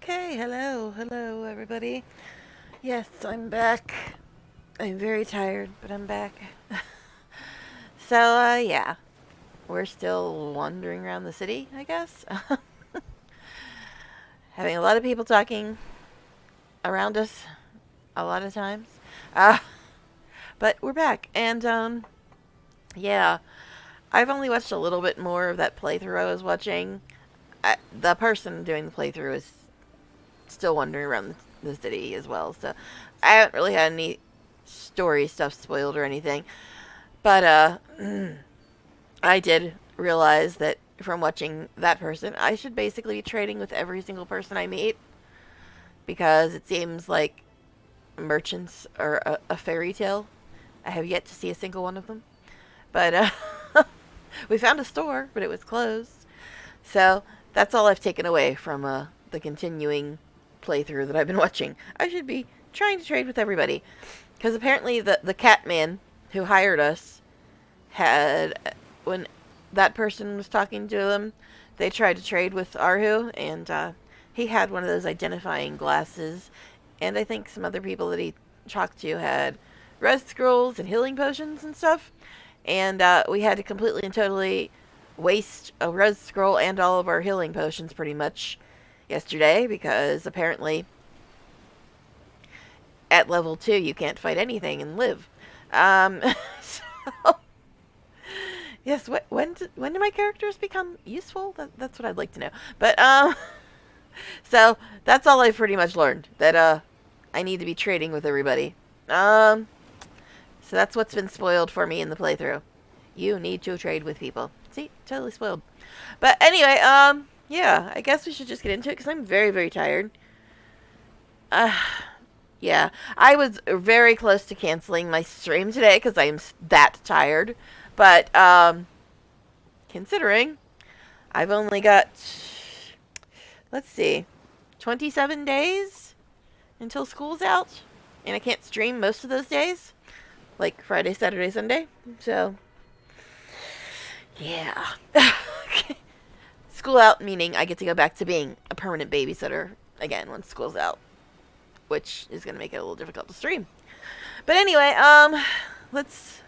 Okay, hello everybody. Yes, I'm back. I'm very tired, but I'm back. Yeah, we're still wandering around the city, I guess. Having a lot of people talking around us a lot of times. Uh, but we're back, and yeah, I've only watched a little bit more of that playthrough I was watching. The person doing the playthrough is still wandering around the city as well, so I haven't really had any story stuff spoiled or anything. But I did realize that from watching that person, I should basically be trading with every single person I meet because it seems like merchants are a fairy tale. I have yet to see a single one of them. But we found a store, but it was closed. So that's all I've taken away from the continuing playthrough that I've been watching. I should be trying to trade with everybody. Because apparently the cat man who hired us had, when that person was talking to them, they tried to trade with Arhu, and he had one of those identifying glasses, and I think some other people that he talked to had res scrolls and healing potions and stuff, and we had to completely and totally waste a res scroll and all of our healing potions pretty much yesterday, because apparently at level 2 you can't fight anything and live. So yes, when do my characters become useful? That's what I'd like to know. But so that's all I've pretty much learned, that I need to be trading with everybody. So that's what's been spoiled for me in the playthrough. You need to trade with people. See, totally spoiled. But anyway, yeah, I guess we should just get into it because I'm very, very tired. Yeah, I was very close to canceling my stream today because I'm that tired. But, considering I've only got, let's see, 27 days until school's out, and I can't stream most of those days, like Friday, Saturday, Sunday. So, yeah. School out meaning I get to go back to being a permanent babysitter again once school's out, which is going to make it a little difficult to stream. But anyway, let's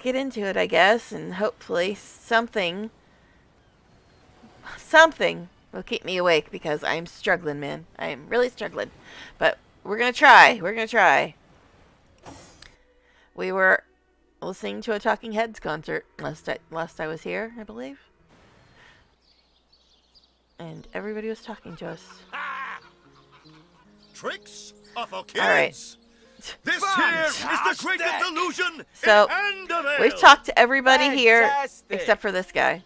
get into it, I guess, and hopefully something will keep me awake because I'm struggling, man. I am really struggling. But we're going to try. We were listening to a Talking Heads concert last I was here, I believe. And everybody was talking to us. Tricks are for kids. All right. This here is the greatest illusion So, in Endovale. we've talked to everybody here except for this guy.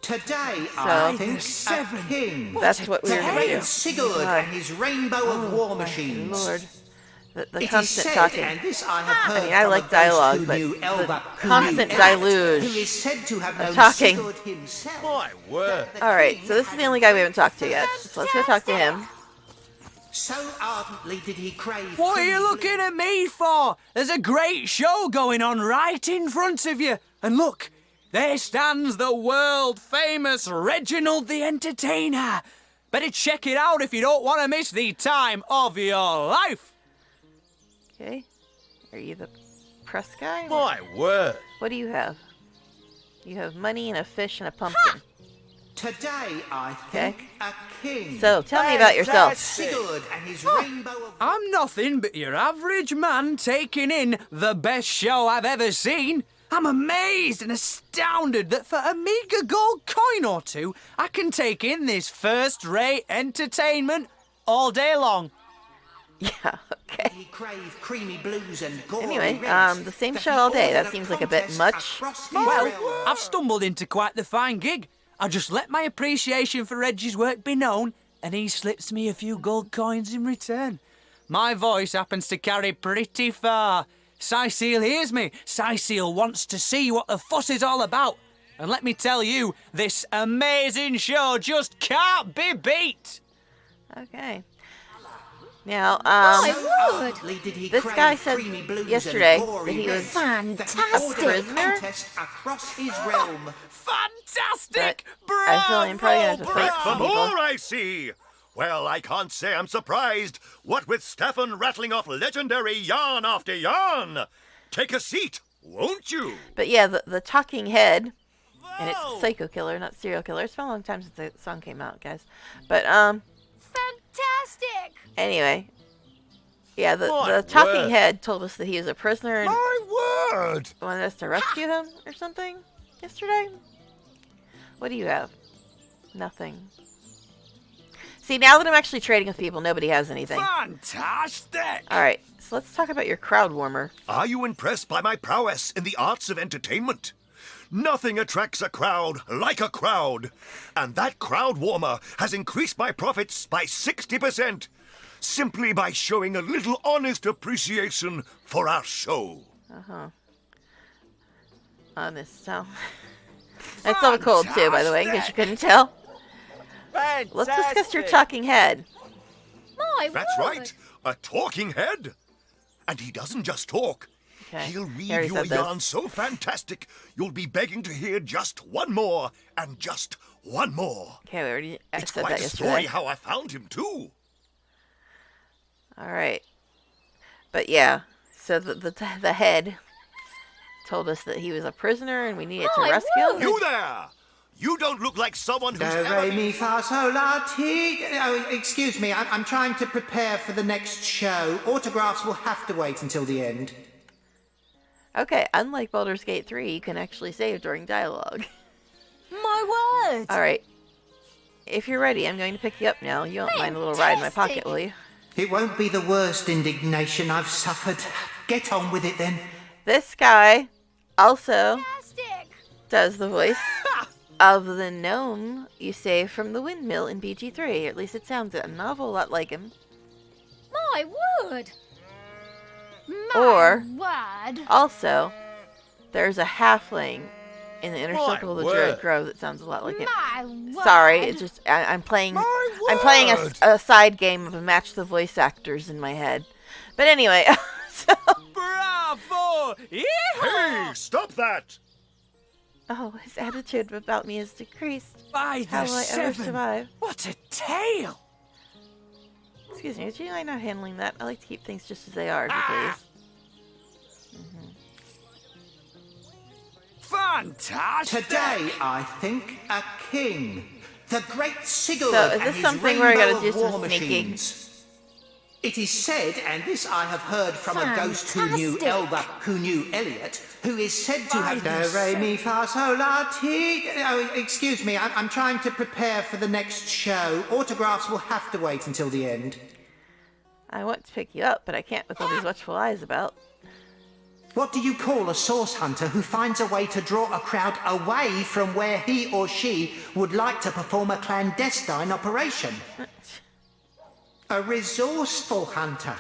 Today, So, I think a king. That's what we were going to do. Sigurd and his rainbow of war machines. Lord. The It is constant said, talking. and this I have heard I mean, I from like a ghost dialogue, who but knew Elba, the who constant knew that, deluge who is said to have known talking. Sigurd himself. My word. Alright, so this is the only guy we haven't talked to yet. So let's go talk to him. So ardently did he crave. What are you looking at me for? There's a great show going on right in front of you. And look, there stands the world-famous Reginald the Entertainer. Better check it out if you don't want to miss the time of your life. Okay. Are you the press guy? My word. What do you have? You have money and a fish and a pumpkin. Today, I think a king. So, tell me about yourself. Sigurd and his rainbow of I'm nothing but your average man taking in the best show I've ever seen. I'm amazed and astounded that for a meager gold coin or two, I can take in this first-rate entertainment all day long. Yeah, okay. He crave creamy blues and gory Anyway, reds the same that show he all day. ordered That seems like a bit contest much. across the Well, realm. I've stumbled into quite the fine gig. I just let my appreciation for Reggie's work be known, and he slips me a few gold coins in return. My voice happens to carry pretty far. Cecile hears me. Cecile wants to see what the fuss is all about. And let me tell you, this amazing show just can't be beat. Okay. Now, So artfully did he this crave guy said creamy blues yesterday and gory that he was reds that he Fantastic. ordered a Prisoner? contest across his realm. Fantastic! But I feel I'm probably gonna have to fight For some people. more, I see. Well, I can't say I'm surprised. What with Stefan rattling off legendary yarn after yarn. Take a seat, won't you? But yeah, the talking head, and it's Psycho Killer, not Serial Killer. It's been a long time since the song came out, guys. But Fantastic! anyway, yeah, the My talking word. head told us that he was a prisoner and My word. wanted us to rescue him or something yesterday. What do you have? Nothing. See, now that I'm actually trading with people, nobody has anything. Fantastic! Alright, so let's talk about your crowd warmer. Are you impressed by my prowess in the arts of entertainment? Nothing attracts a crowd like a crowd. And that crowd warmer has increased my profits by 60%. Simply by showing a little honest appreciation for our show. Honest, so. I still have a cold too, by the way, in case you couldn't tell. Let's discuss your talking head. My That's word. right, a talking head. And he doesn't just talk. Okay. He'll He weave already you a said this. yarn so fantastic, you'll be begging to hear just one more, and just one more. Okay, we already It's said quite that a story yesterday. how I found him, too. Alright. But yeah, so the head told us that he was a prisoner and we needed to My rescue him. You there! You don't look like someone who's Do, ever re, been... mi, fa, sol, la, ti. Oh, excuse me, I'm trying to prepare for the next show. Autographs will have to wait until the end. Okay, unlike Baldur's Gate 3, you can actually save during dialogue. My word. Alright. If you're ready, I'm going to pick you up now. You won't mind a little ride in my pocket, will you? It won't be the worst indignation I've suffered. Get on with it then. This guy also Fantastic. does the voice of the gnome you saved from the windmill in BG3. Or at least it sounds an awful lot like him. My word. Or- My word. Also, there's a halfling in the inner My circle of the word. Druid Grove that sounds a lot like him. My word. Sorry, it's just I'm playing a side game of match the voice actors in my head. But anyway, so Bravo! Hey, Yeehaw! stop that! oh, his attitude about me has decreased. By the How will I ever seven! survive? What a tale! Excuse me, would you mind not handling that? I like to keep things just as they are, if you please. Fantastic! Today, I think, a king. The great Sigurd So, is and this his something where I gotta rainbow do of some war sneaking? machines. It is said, and this I have heard from a ghost who knew Fantastic. Elba, who knew Elliot, who is said to have... By the Do, re, mi, fa, sol, la, ti. Oh, excuse me, I'm trying to prepare for the next show. Autographs will have to wait until the end. I want to pick you up, but I can't with all these watchful eyes about. What do you call a source hunter who finds a way to draw a crowd away from where he or she would like to perform a clandestine operation? A resourceful hunter.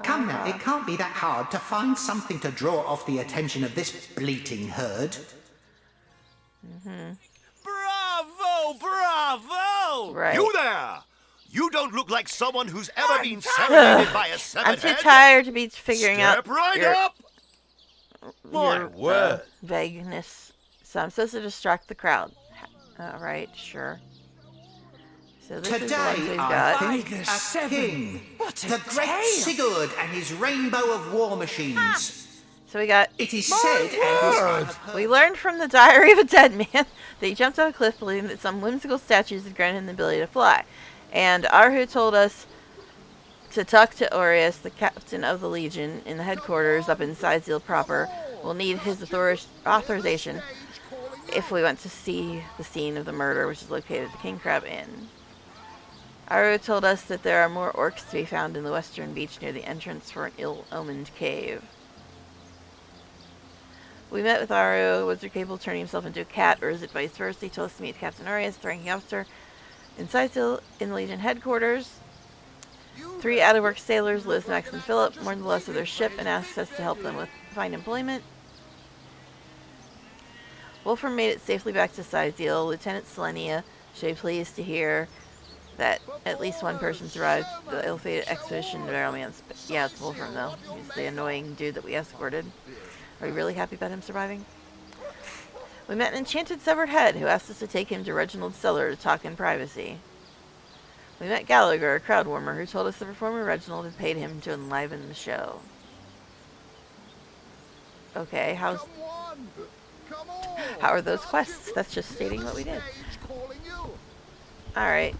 Come now, it can't be that hard to find something to draw off the attention of this bleating herd. Bravo! Bravo! Right. You there! You don't look like someone who's ever been serenaded by a seven I'm too head. tired to be figuring out Step right your, up! My your word. vagueness. So I'm supposed to distract the crowd. Alright, sure. So this is the ones Today, we've I got. think, By the a seven. king. What a The great tale. Sigurd and his rainbow of war machines. So we got. It is said, and this I have heard... We learned from the Diary of a Dead Man that he jumped off a cliff believing that some whimsical statues had granted him the ability to fly. And Arhu told us to talk to Aureus, the captain of the Legion, in the headquarters up in Sizeel proper. We'll need his authorization if we want to see the scene of the murder, which is located at the King Crab Inn. Aru told us that there are more orcs to be found in the western beach near the entrance for an ill-omened cave. We met with Aru. Was he capable of turning himself into a cat, or is it vice versa? He told us to meet Captain Aureus, the ranking officer, in Sizeel in the Legion headquarters. 3 out-of-work sailors, Liz, Max, and Philip, mourned the loss of their ship and asked us to help them find employment. Wolfram made it safely back to Sizeel. Lieutenant Selenia should be pleased to hear that at least one person survived the ill-fated expedition to Barrowman's. But yeah, it's Wolfram though. He's the annoying dude that we escorted. Are you really happy about him surviving? We met an enchanted severed head who asked us to take him to Reginald's cellar to talk in privacy. We met Gallagher, a crowd warmer, who told us the performer Reginald had paid him to enliven the show. Okay, how are those quests? That's just stating what we did. Alright.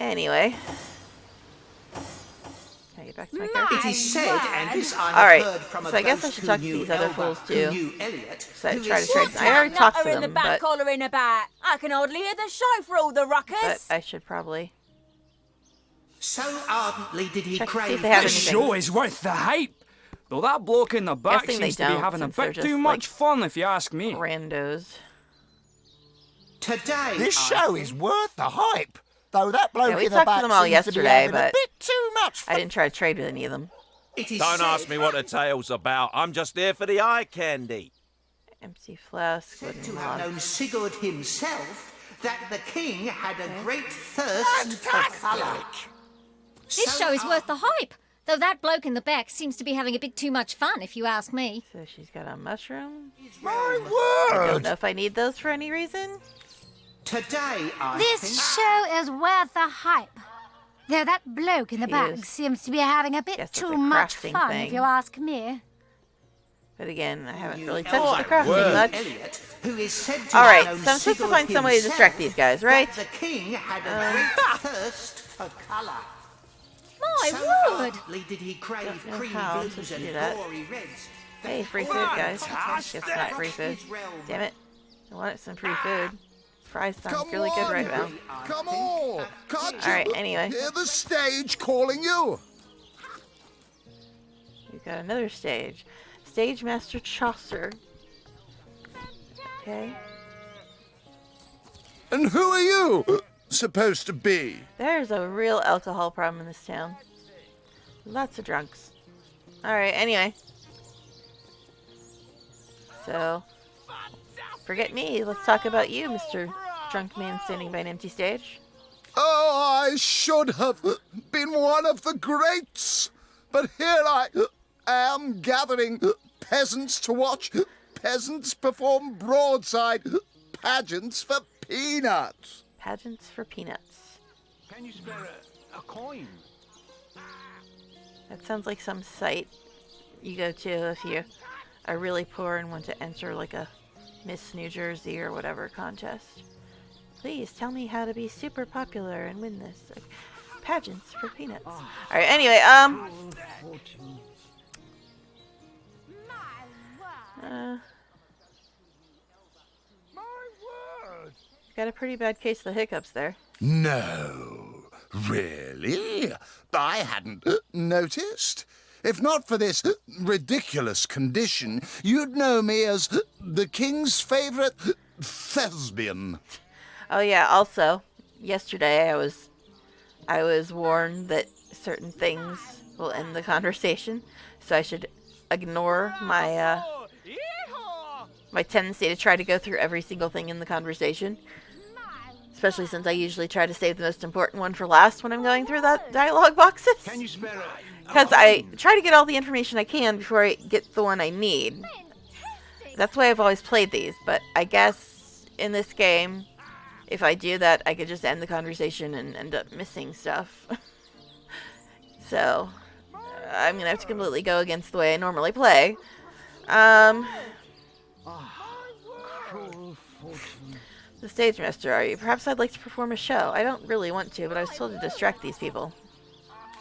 Anyway. Can I get back to my character? It is said, and this I have Alright, heard from a so I guess I ghost should who talk to knew these other Elba, fools who too. knew Elliot, So I who try is to trade. said I already talked to in the them, back but hollering about. I can hardly hear the show for all the ruckus. I should probably so ardently did he check to see if crave they have This anything. show is worth the hype. Though that bloke in the back Guessing they seems to be don't, having a since they're bit just, too much fun, if you ask me. randos. today. This I show think, is worth the hype. Though that bloke Yeah, we in the talked to back them all seems to be yesterday, having but a bit too much I fun. didn't try to trade with any of them. It is Don't said, ask me what the tale's about. I'm just there for the eye candy. Empty flask. said Wooden to have log. known Sigurd himself that the king had a great thirst for colour. This show is worth the hype. Though that bloke in the back seems to be having a bit too much fun, if you ask me. So she's got a mushroom. My I don't word! know if I need those for any reason. Today, I This think, show is worth the hype. Though that bloke in the He back is. seems to be having a bit Guess that's too a much crafting fun, thing. if you ask me. But again, I haven't You really know touched I the crafting would. much. Elliot, who is said to All have right, known so I'm supposed to Sigurd find some way to himself distract these guys, right? that the king had a great thirst for colour. My So word. ardently did he crave Don't know creamy how blues to do and that. gory reds. that Hey, free food, guys. Guess not free food. Damn it. I wanted some free food. Fries sounds really good right now. Come on! Can't you Alright, anyway. hear the stage calling you? We've got another stage. Stage Master Chaucer. Okay. And who are you supposed to be? There's a real alcohol problem in this town. Lots of drunks. Alright, anyway. So, forget me. Let's talk about you, Mr. Drunk Man standing by an empty stage. Oh, I should have been one of the greats. But here I am gathering peasants to watch peasants perform broadside pageants for peanuts. Pageants for peanuts. Can you spare a coin? That sounds like some site you go to if you are really poor and want to enter like a Miss New Jersey or whatever contest. Please tell me how to be super popular and win this. Like, pageants for peanuts. Alright, anyway, got a pretty bad case of the hiccups there. No, really? I hadn't noticed. If not for this ridiculous condition, you'd know me as the king's favorite thespian. Oh yeah, also, yesterday I was warned that certain things will end the conversation, so I should ignore my my tendency to try to go through every single thing in the conversation. Especially since I usually try to save the most important one for last when I'm going through that dialogue boxes. Can you spare Because I try to get all the information I can before I get the one I need. That's why I've always played these, but I guess in this game, if I do that, I could just end the conversation and end up missing stuff. So, I'm going to have to completely go against the way I normally play. The stage master, are you? Perhaps I'd like to perform a show. I don't really want to, but I was told to distract these people.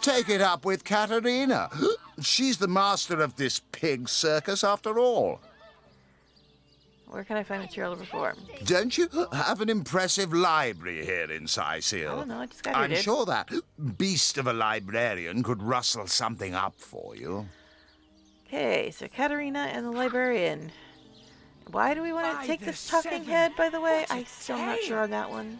Take it up with Katerina. She's the master of this pig circus after all. Where can I find material to perform? Don't you have an impressive library here in Sicil? I don't know, I just got here, I'm dude. sure that beast of a librarian could rustle something up for you. Okay, so Katerina and the librarian. Why do we want to take this talking head, by the way? I'm still not sure on that one.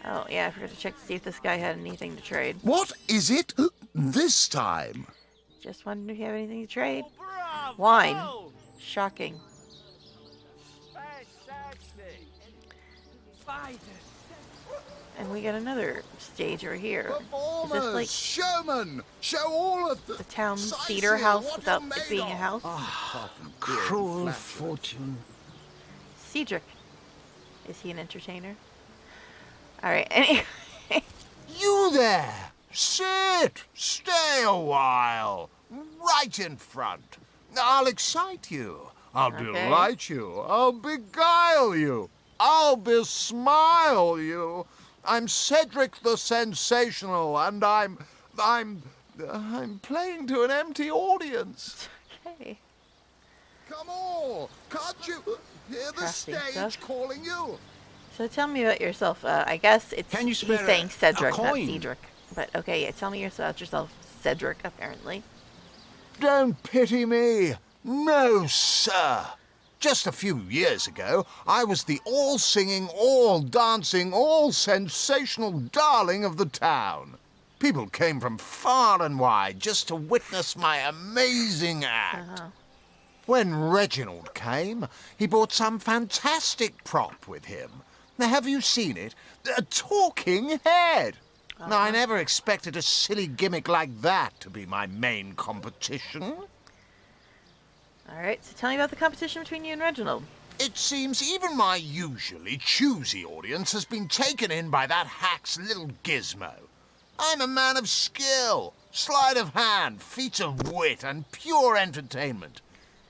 Oh, yeah, I forgot to check to see if this guy had anything to trade. What is it this time? Just wondering if you have anything to trade. Wine. Shocking. And we got another stage right here. Is Performers, this like showmen, show all of the town size theater here, house what without you're it made being a of. house? Cruel fortune. Cedric. Is he an entertainer? Alright, anyway. You there! Sit! Stay a while! Right in front. I'll excite you. I'll delight you. I'll beguile you. I'll besmile you. I'm Cedric the Sensational, and I'm playing to an empty audience. Okay. Come on, can't you hear the Crafting stage stuff. calling you? So tell me about yourself. I guess it's Can you he's spare saying a Cedric, not coin? Cedric. But okay, yeah, tell me about yourself, Cedric, apparently. Don't pity me. No, sir. Just a few years ago, I was the all-singing, all-dancing, all-sensational darling of the town. People came from far and wide just to witness my amazing act. When Reginald came, he brought some fantastic prop with him. Now, have you seen it? A talking head. Now, I never expected a silly gimmick like that to be my main competition. Alright, so tell me about the competition between you and Reginald. It seems even my usually choosy audience has been taken in by that hack's little gizmo. I'm a man of skill, sleight of hand, feats of wit, and pure entertainment.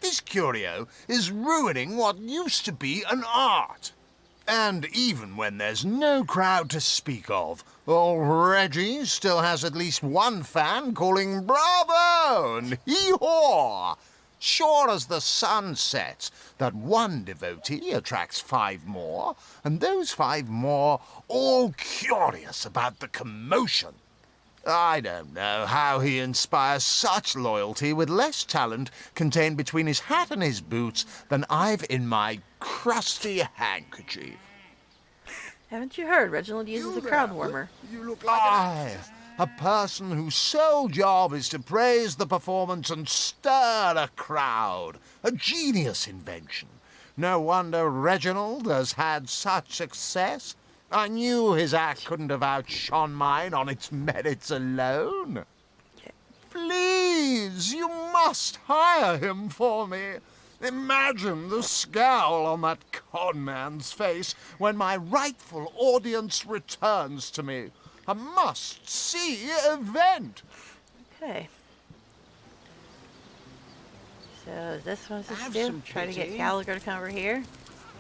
This curio is ruining what used to be an art. And even when there's no crowd to speak of, old Reggie still has at least one fan calling bravo and hee-haw. Sure as the sun sets, that one devotee attracts 5 more, and those 5 more all curious about the commotion. I don't know how he inspires such loyalty with less talent contained between his hat and his boots than I've in my crusty handkerchief. Haven't you heard? Reginald uses a crowd warmer. You look like I, a person whose sole job is to praise the performance and stir a crowd. A genius invention. No wonder Reginald has had such success. I knew his act couldn't have outshone mine on its merits alone. Please, you must hire him for me. Imagine the scowl on that conman's face when my rightful audience returns to me. A must-see event. Okay. So this one's to Have do. some Try to get pity. Gallagher to come over here.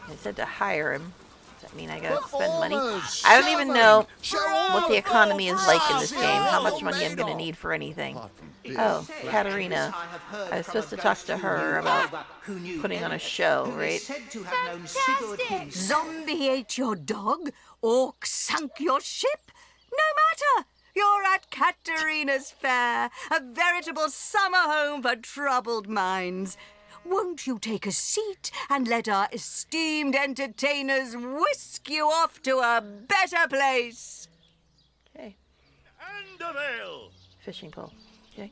They said to hire him. Does that mean I gotta spend money? Performers, I don't even know showmen, what the economy is like in this show game. How all much money I'm made gonna of. need for anything. It Oh, is said, Katerina. I have heard I was from supposed a to talk ghost to who her knew about Elba, who knew putting on a Elliot, show, who is right? said to have known Sigurd himself. Zombie ate your dog? Orc sunk your ship? No matter! You're at Katerina's Fair, a veritable summer home for troubled minds. Won't you take a seat and let our esteemed entertainers whisk you off to a better place? Okay. And a veil. Fishing pole. Okay.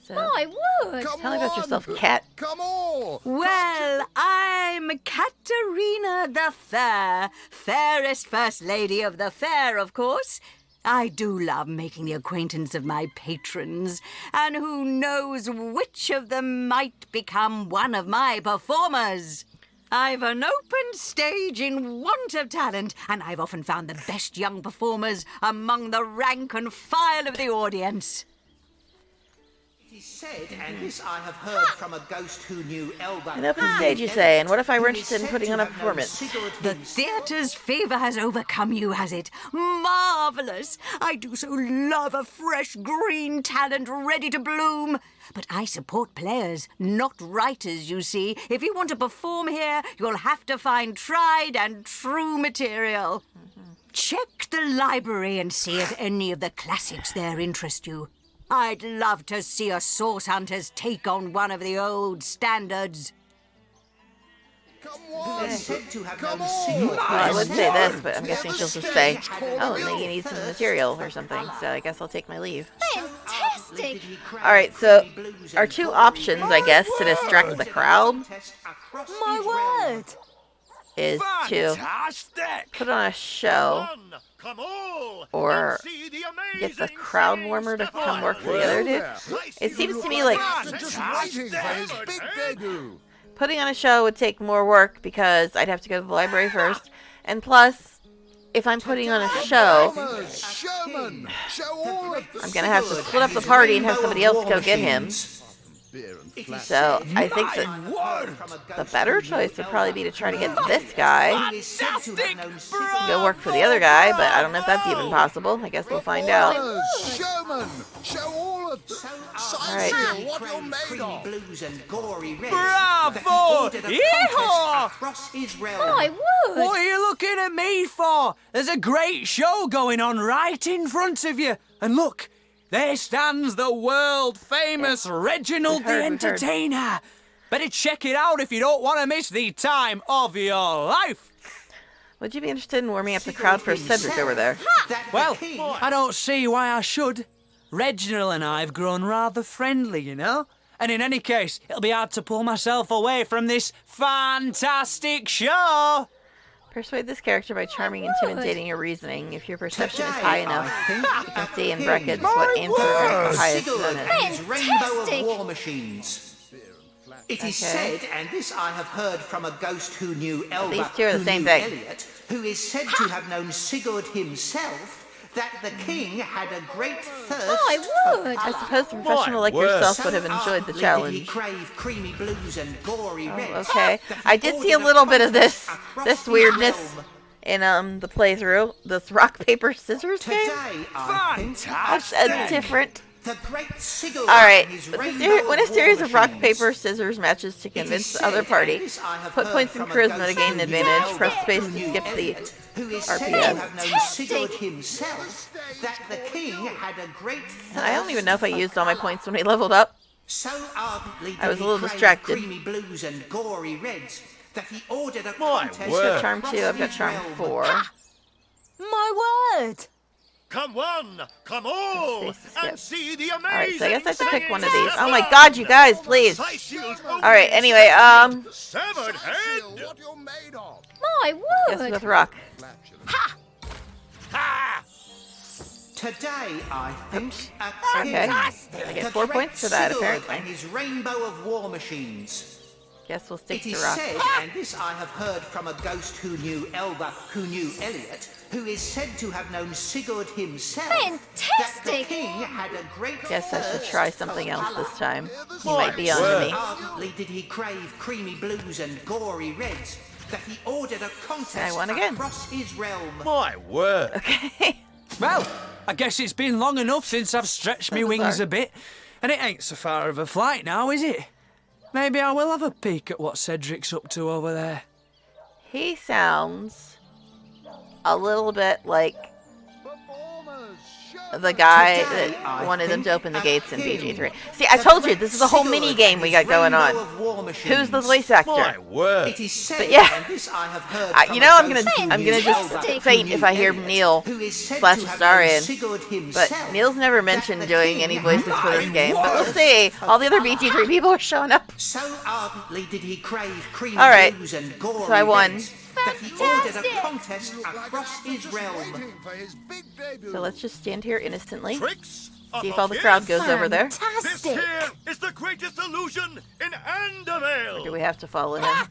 So My word! Come tell me about on. yourself, Cat. Come on. Well, I'm Katerina the Fair, fairest First Lady of the Fair, of course. I do love making the acquaintance of my patrons, and who knows which of them might become one of my performers. I've an open stage in want of talent, and I've often found the best young performers among the rank and file of the audience. It is said, and this I have heard from a ghost who knew Elba. An open who stage, knew you say, and what if I were who is interested in said putting to on a have known performance? Sigurd The himself. theatre's fever has overcome you, has it? Marvelous! I do so love a fresh green talent ready to bloom. But I support players, not writers, you see. If you want to perform here, you'll have to find tried and true material. Check the library and see if any of the classics there interest you. I'd love to see a Source Hunters take on one of the old standards. Come Who on. is said to have Come known on. Sigurd. Well, I would say this, but I'm Yeah, guessing the she'll just stage say, is calling oh, you. you need some material or something, so I guess I'll take my leave. Fantastic! Alright, so our two options, I guess, to distract the crowd. My word! is to Fantastic! put on a show Come all, or and see the get the amazing crowd singing warmer to Stefan. come work for the other dude. It seems to me like Just waiting for his big debut. putting on a show would take more work because I'd have to go to the library first. And plus, if I'm putting on a show, Performers, showmen, show all of the I'm going to have to split up the party and have somebody else go get him. beer and flat. So I think that the better choice would probably be to try to get this guy to go work for the other guy, but I don't know if that's even possible. I guess we'll find out. Performers, showmen, show all of the Alright. signs what you're made of. Blues and gory reds. Bravo! Yeehaw! Across his realm. My word! What are you looking at me for? There's a great show going on right in front of you. And look, there stands the world-famous Reginald the We've heard. Entertainer. Better check it out if you don't want to miss the time of your life. Would you be interested in warming up the crowd for Cedric over there? Well, I don't see why I should. Reginald and I have grown rather friendly, you know? And in any case, it'll be hard to pull myself away from this fantastic show. Persuade this character by charming, intimidating, or reasoning. If your perception is high enough, you can see in brackets what answer has the highest bonus. His rainbow Fantastic. of war machines. It is said, and this I have heard from a ghost who knew Elba, These two are the who same knew thing. Elliot, who is said to have known Sigurd himself, that the king had a great thirst My word! I suppose a professional like word. yourself would have enjoyed the ardently did he challenge. crave creamy blues and gory reds, Okay, that he I did see a ordered little bit of this across this the weirdness realm. in the playthrough. This rock paper scissors game. Today, I think, That's a different. the great Sigurd All right, and his win rainbow a of series war of rock machines. paper scissors matches to It convince is the other said, party. and this I have Put heard points in from a charisma ghost to gain an who knew advantage. Elba, Press space who to knew skip the Elliot, who is said to RPS. have known Sigurd himself, that the king had a great thirst. I don't even know if I for used all my colour. points when we leveled up. So ardently did I was a he little crave distracted. creamy blues and gory reds that he ordered a My contest word. Charm 2, I've got his Charm realm. 4. My word! Come one, come all, Space to skip. and see the amazing Alright, so I guess I have to pick one of singing these. Oh my Stefan. god, you guys, please! Alright, anyway, Severed head. What you're made of. My guess word! with rock. Ha! Today, I think, a king, Okay. I get the 4 great points for that, Sigurd apparently. and his rainbow of war machines. Guess we'll stick It to is rock. said, and this I have heard from a ghost who knew Elba, who knew Elliot, who is said to have known Sigurd himself, that the Fantastic! king had a great Guess I should thirst try for something else colour. this time. He might be on to word. me. Ardently did he crave creamy blues and gory reds, that he ordered a contest I won again. across his realm. My word. Okay. Well, I guess it's been long enough since I've stretched my wings bizarre. a bit. And it ain't so far of a flight now, is it? Maybe I will have a peek at what Cedric's up to over there. He sounds a little bit like Performers, the guy Today, that I wanted them to think open the a gates in king, BG3. See, I the told you, great this is a whole Sigurd mini game and we his got going rainbow on. of war Who's the machines. voice My actor? word. It is said, But yeah. and this I have heard You from know, a I'm gonna ghost who I'm knew gonna just Elba, who faint knew if I hear Elliot, Neil who is said slash to have known Astarion. Sigurd But himself, Neil's never that mentioned the doing king any had voices for this great game. But we'll thirst see. for All the other colour. BG3 people are showing up. So ardently did he crave creamy All right. blues and gory So I won. reds that he ordered a Fantastic. contest across his just realm. waiting for his big debut. So let's just stand here innocently. Tricks See of if all the a crowd gift. goes over there. This Fantastic! here is the greatest illusion in Andamale. Or do we have to follow him?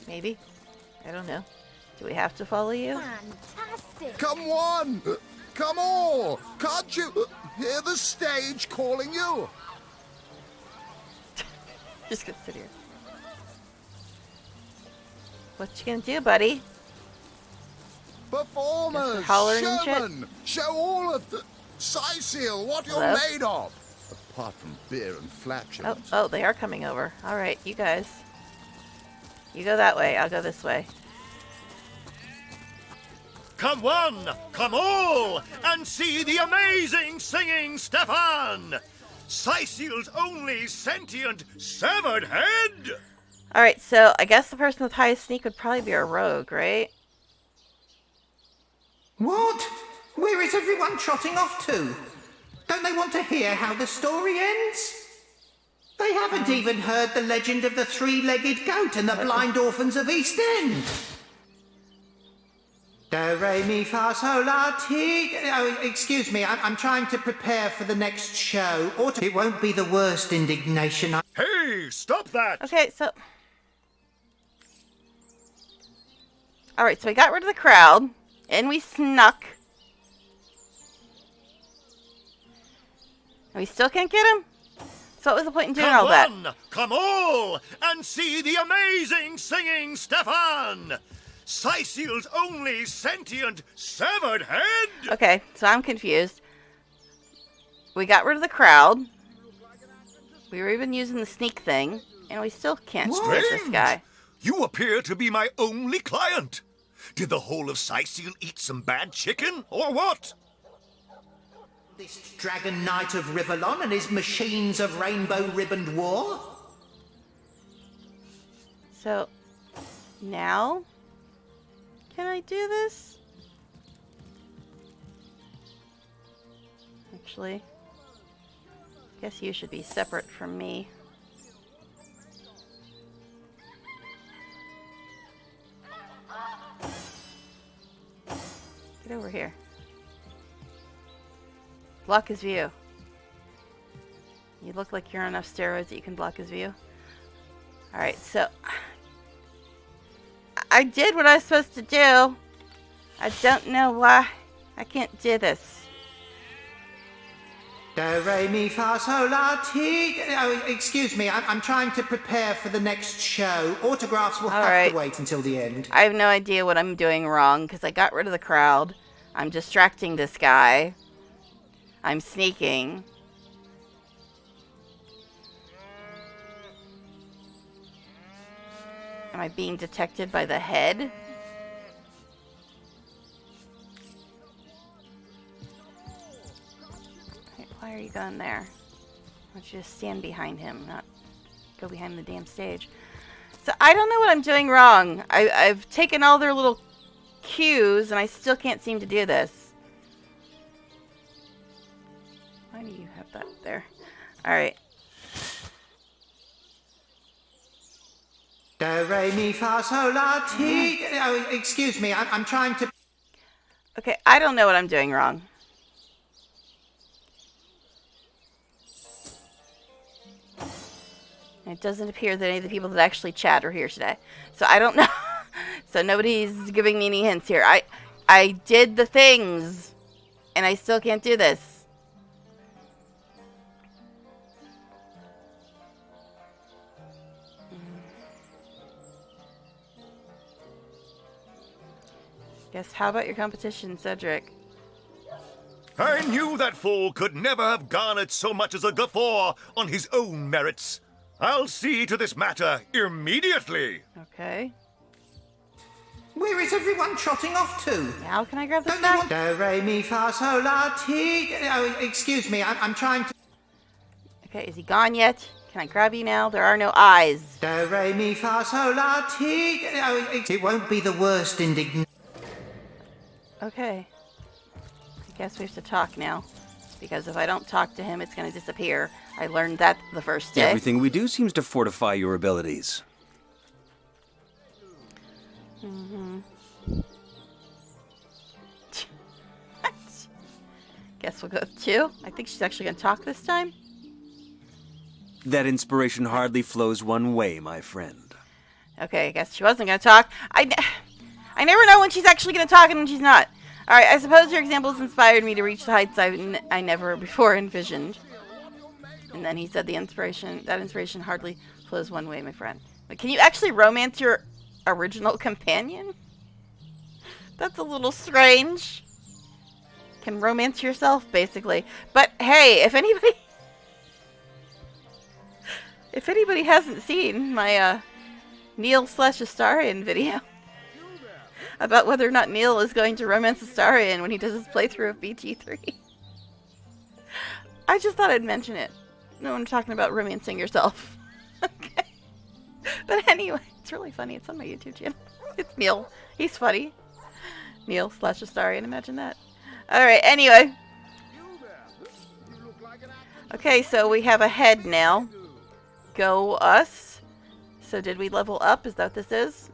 Maybe? I don't know. Do we have to follow you? Fantastic! Come one, come all. Can't you hear the stage calling you? Just gonna sit here. What you gonna do, buddy? Performers, hollering and shit? showmen, show all of the Sicil what you're Hello? made of. Apart from beer and Oh, flatulence. oh, they are coming over. All right, you guys. You go that way. I'll go this way. Come one, come all, and see the amazing singing Stefan, Sicil's only sentient severed head. All right, so I guess the person with highest sneak would probably be a rogue, right? What? Where is everyone trotting off to? Don't they want to hear how the story ends? They haven't even heard the legend of the three-legged goat and the blind orphans of East End. Do, re, mi, fa, sol, la, ti. Oh, excuse me, I'm trying to prepare for the next show. It won't be the worst indignation. Hey, stop that! Okay, so... Alright, so we got rid of the crowd, and we snuck. And we still can't get him? So what was the point in doing all that? Come all, and see the amazing singing Stefan! Sicil's only sentient severed head! Okay, so I'm confused. We got rid of the crowd. We were even using the sneak thing, and we still can't get this guy. You appear to be my only client. Did the whole of Sicil eat some bad chicken, or what? This Dragon Knight of Rivellon and his machines of rainbow-ribboned war? So, now... Can I do this? Actually, guess you should be separate from me. Get over here. Block his view. You look like you're on enough steroids that you can block his view. Alright, so... I did what I was supposed to do. I don't know why I can't do this. Do, re, mi, fa, sol, la, ti. Oh, excuse me, I'm trying to prepare for the next show. Autographs will have to wait until the end. I have no idea what I'm doing wrong because I got rid of the crowd. I'm distracting this guy. I'm sneaking. Am I being detected by the head? Why are you going there? Why don't you just stand behind him, not go behind the damn stage? So I don't know what I'm doing wrong. I've taken all their little cues and I still can't seem to do this. Why do you have that there? Alright. Do, re, mi, fa, sol, la, ti. Oh, excuse me, I'm trying to... Okay, I don't know what I'm doing wrong. It doesn't appear that any of the people that actually chat are here today. So I don't know. So nobody's giving me any hints here. I did the things, and I still can't do this. Guess how about your competition, Cedric? I knew that fool could never have garnered so much as a guffaw on his own merits. I'll see to this matter immediately. Okay. Where is everyone trotting off to? How can I grab this back? Do, re, mi, fa, sol, la, ti. Oh, excuse me, I'm trying to... Okay, is he gone yet? Can I grab you now? There are no eyes. Do, re, mi, fa, sol, la, ti. Oh, it won't be the worst indignation. Okay. I guess we have to talk now. Because if I don't talk to him, it's going to disappear. I learned that the first day. Everything we do seems to fortify your abilities. Mm-hmm. Guess we'll go with 2. I think she's actually going to talk this time. That inspiration hardly flows one way, my friend. Okay, I guess she wasn't going to talk. I never know when she's actually going to talk and when she's not. Alright, I suppose your examples inspired me to reach the heights I never before envisioned. And then he said that inspiration hardly flows one way, my friend. But can you actually romance your original companion? That's a little strange. Can romance yourself, basically. But hey, if anybody hasn't seen my Neil/Astarion video about whether or not Neil is going to romance Astarion when he does his playthrough of BT3. I just thought I'd mention it. No one talking about romancing yourself. Okay. But anyway, it's really funny. It's on my YouTube channel. It's Neil. He's funny. Neil/Astarion, imagine that. Alright, anyway. Okay, so we have a head now. Go us. So did we level up? Is that what this is?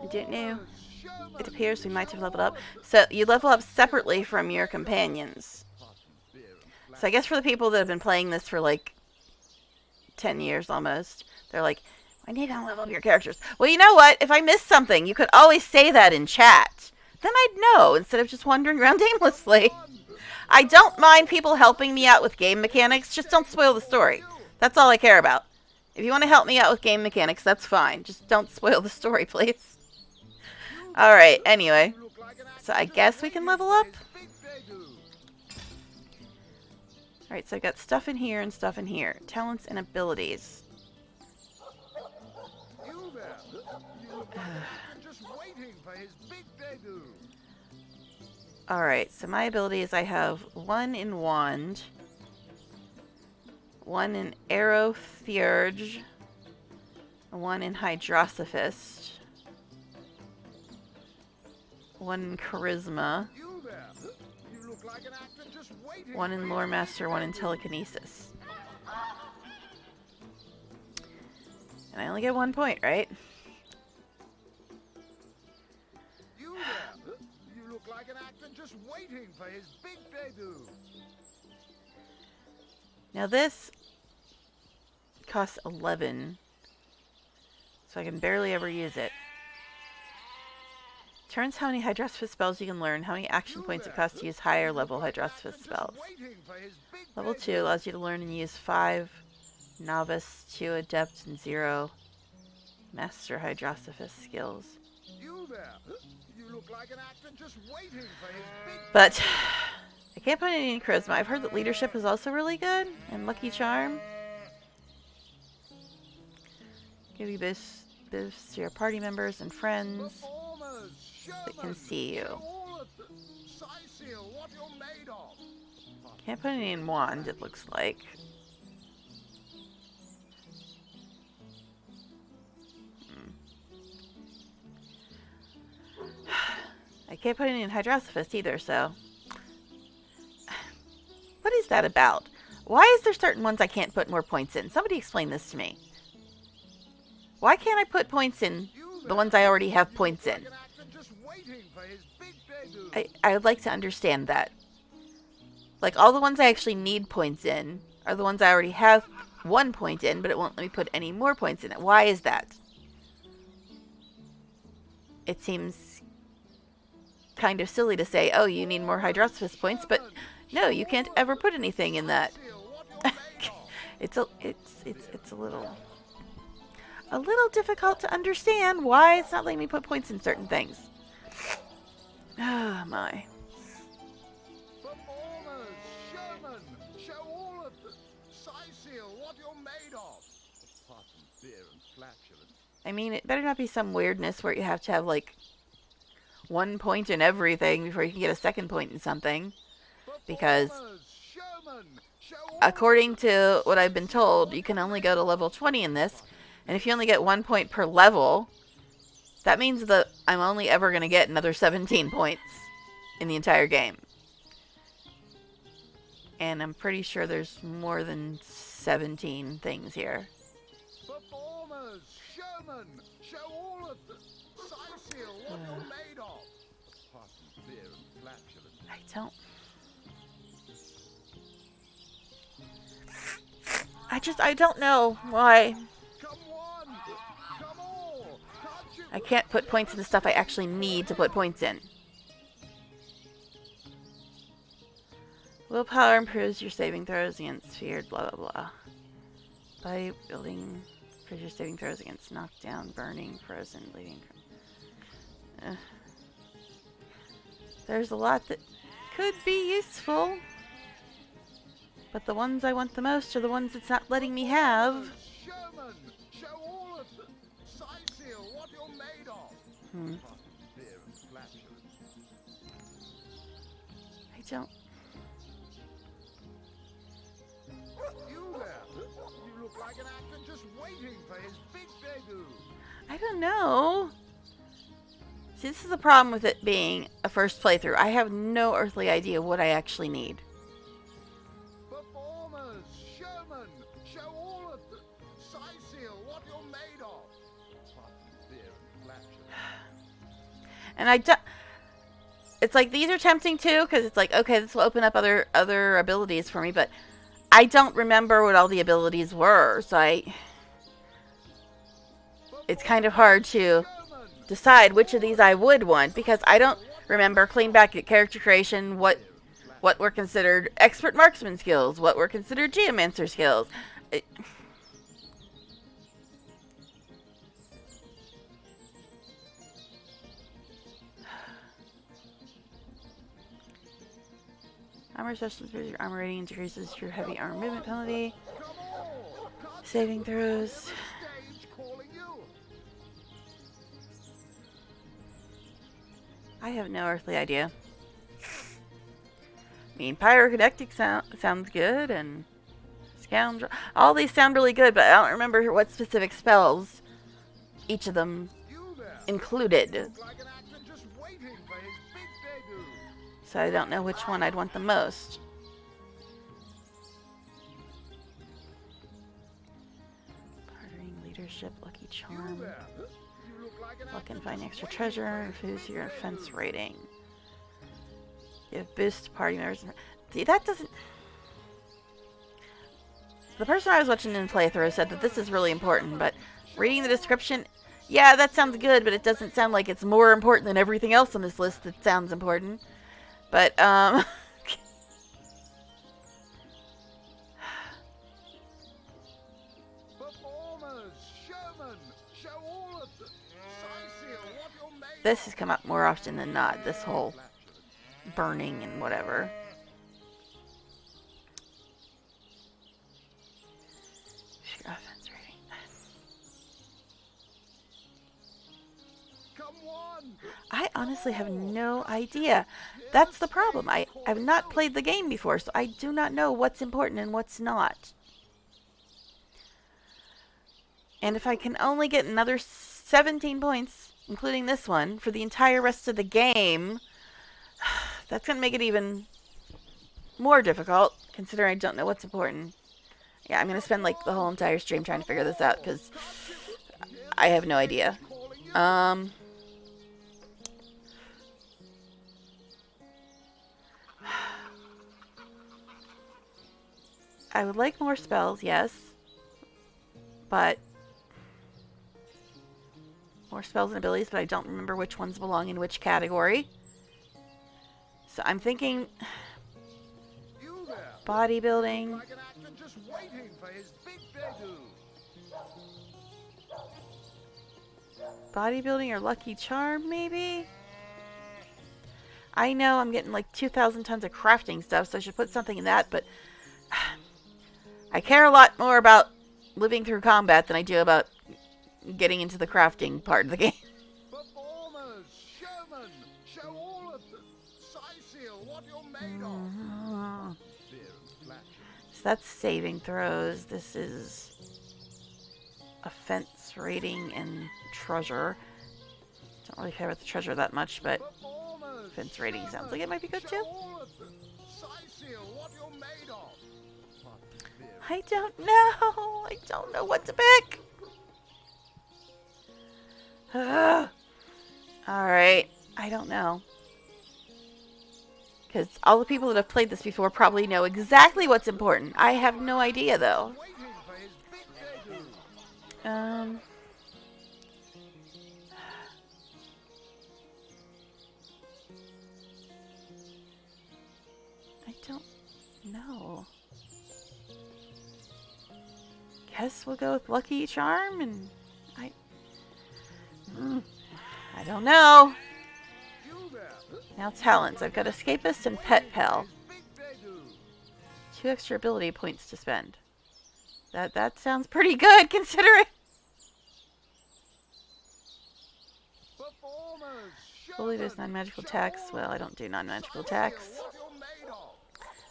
I don't know. It appears we might have leveled up. So you level up separately from your companions. So I guess for the people that have been playing this for like 10 years almost, they're like, I need to level up your characters. Well, you know what? If I missed something, you could always say that in chat. Then I'd know instead of just wandering around aimlessly. I don't mind people helping me out with game mechanics. Just don't spoil the story. That's all I care about. If you want to help me out with game mechanics, that's fine. Just don't spoil the story, please. Alright, anyway. So I guess we can level up? Alright, so I've got stuff in here and stuff in here. Talents and abilities. Alright, so my abilities, I have 1 in Wand, 1 in Arrow Theurge, 1 in Hydrosophist, 1 in Charisma, 1 in Lore Master, 1 in Telekinesis. And I only get 1 point, right? Like an actor just waiting for his big debut. Now this costs 11, so I can barely ever use it. Turns how many Hydrosophist spells you can learn, how many action points it costs to use higher level Hydrosophist spells. Level 2 allows you to learn and use 5 Novice, 2 Adept, and 0 Master Hydrosophist skills. But I can't put any in Charisma. I've heard that Leadership is also really good, and Lucky Charm. Give you boosts to your party members and friends that can see you. Can't put any in Wand, it looks like. I can't put any in Hydrosophist either, so... What is that about? Why is there certain ones I can't put more points in? Somebody explain this to me. Why can't I put points in the ones I already have points in? I would like to understand that. Like, all the ones I actually need points in are the ones I already have 1 point in, but it won't let me put any more points in it. Why is that? It seems kind of silly to say, oh, you need more Hydrosophist points, but no, you can't ever put anything in that. It's a little difficult to understand why it's not letting me put points in certain things. Oh my. I mean, it better not be some weirdness where you have to have like 1 point in everything before you can get a 2nd point in something. Because according to what I've been told, you can only go to level 20 in this. And if you only get 1 point per level, that means that I'm only ever going to get another 17 points in the entire game. And I'm pretty sure there's more than 17 things here. Performers, showmen, show all of them. Seal, what you're made of. Beer and flatulence. I don't know why. I can't put points in the stuff I actually need to put points in. Willpower improves your saving throws against feared blah blah blah. By building improves your saving throws against knockdown, burning, frozen, bleeding. There's a lot that could be useful, but the ones I want the most are the ones it's not letting me have. I don't. You there? You look like an actor just waiting for his big debut. I don't know. See, this is the problem with it being a first playthrough. I have no earthly idea what I actually need. Performers, showmen, show all of the Seal what you're made of. And it's like these are tempting too, because it's like, okay, this will open up other abilities for me, but I don't remember what all the abilities were, so it's kind of hard to decide which of these I would want, because I don't remember clean back at character creation what were considered expert marksman skills, what were considered geomancer skills. Armor specialist, your armor rating decreases your heavy armor movement penalty. Saving throws. I have no earthly idea. I mean, pyrokinetic sounds good, and scoundrel. All these sound really good, but I don't remember what specific spells each of them included. So I don't know which one I'd want the most. Bartering, leadership, lucky charm. Luck and find extra treasure, infuse your offense rating. Give boost to party members. See, that doesn't... The person I was watching in playthrough said that this is really important, but reading the description, yeah, that sounds good, but it doesn't sound like it's more important than everything else on this list that sounds important. But, this has come up more often than not, this whole burning and whatever. Sheer offense rating. I honestly have no idea. That's the problem. I've not played the game before, so I do not know what's important and what's not. And if I can only get another 17 points, including this one, for the entire rest of the game, that's going to make it even more difficult, considering I don't know what's important. Yeah, I'm going to spend like the whole entire stream trying to figure this out, because I have no idea. I would like more spells, yes. But more spells and abilities, but I don't remember which ones belong in which category. So I'm thinking bodybuilding. Bodybuilding or lucky charm, maybe? I know I'm getting like 2,000 tons of crafting stuff, so I should put something in that, but I care a lot more about living through combat than I do about getting into the crafting part of the game. Performers, showmen, show all of them. Seal what you're made of. So that's saving throws. This is offense rating and treasure. Don't really care about the treasure that much, but offense rating sounds like it might be good too. I don't know. I don't know what to pick. Alright. I don't know. Because all the people that have played this before probably know exactly what's important. I have no idea, though. I don't know. Guess we'll go with Lucky Charm, and I don't know. Now talents. I've got Escapist and Pet Pal. 2 extra ability points to spend. That sounds pretty good, considering. Fully boost non-magical attacks. Well, I don't do non-magical attacks.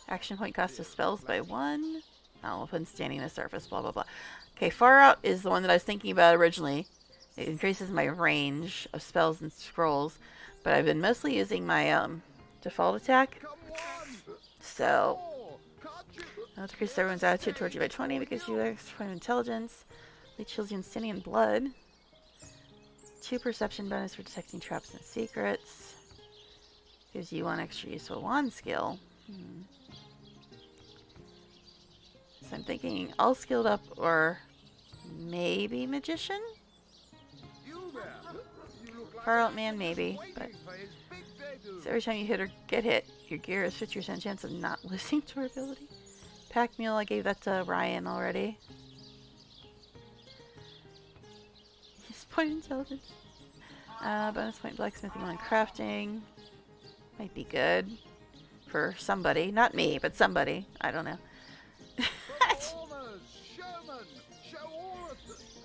Action point cost of spells by 1. Oh, when standing on a surface, blah, blah, blah. Okay, Far Out is the one that I was thinking about originally. It increases my range of spells and scrolls, but I've been mostly using my default attack. So, It'll decrease everyone's attitude towards you by 20 because you explain intelligence. It chills you instantly in blood. 2 perception bonus for detecting traps and secrets. Gives you 1 extra useful wand skill. So I'm thinking all skilled up or maybe magician? Far out man maybe, but so every time you hit or get hit, your gear has 50% chance of not losing durability. Pack mule, I gave that to Ryan already. Use point intelligence. Bonus point blacksmithing and crafting. Might be good for somebody. Not me, but somebody. I don't know.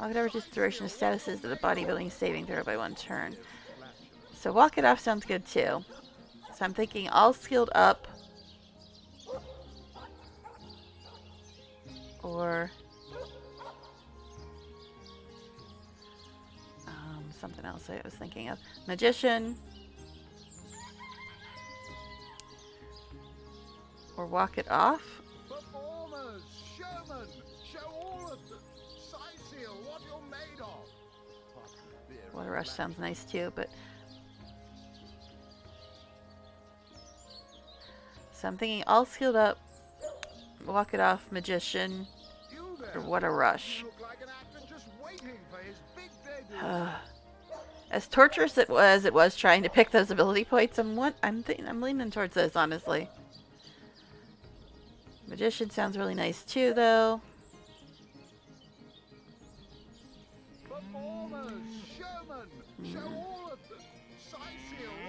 Walk it over just duration of statuses that a bodybuilding saving throw by 1 turn. So walk it off sounds good too. So I'm thinking all skilled up. Or something else I was thinking of. Magician. Or walk it off. Performers, showmen, show all of them. Seal, what you're made of. Water rush sounds nice too, but so I'm thinking all skilled up, walk it off, magician, or what a rush. As torturous it was trying to pick those ability points. I'm leaning towards this, honestly. Magician sounds really nice too, though.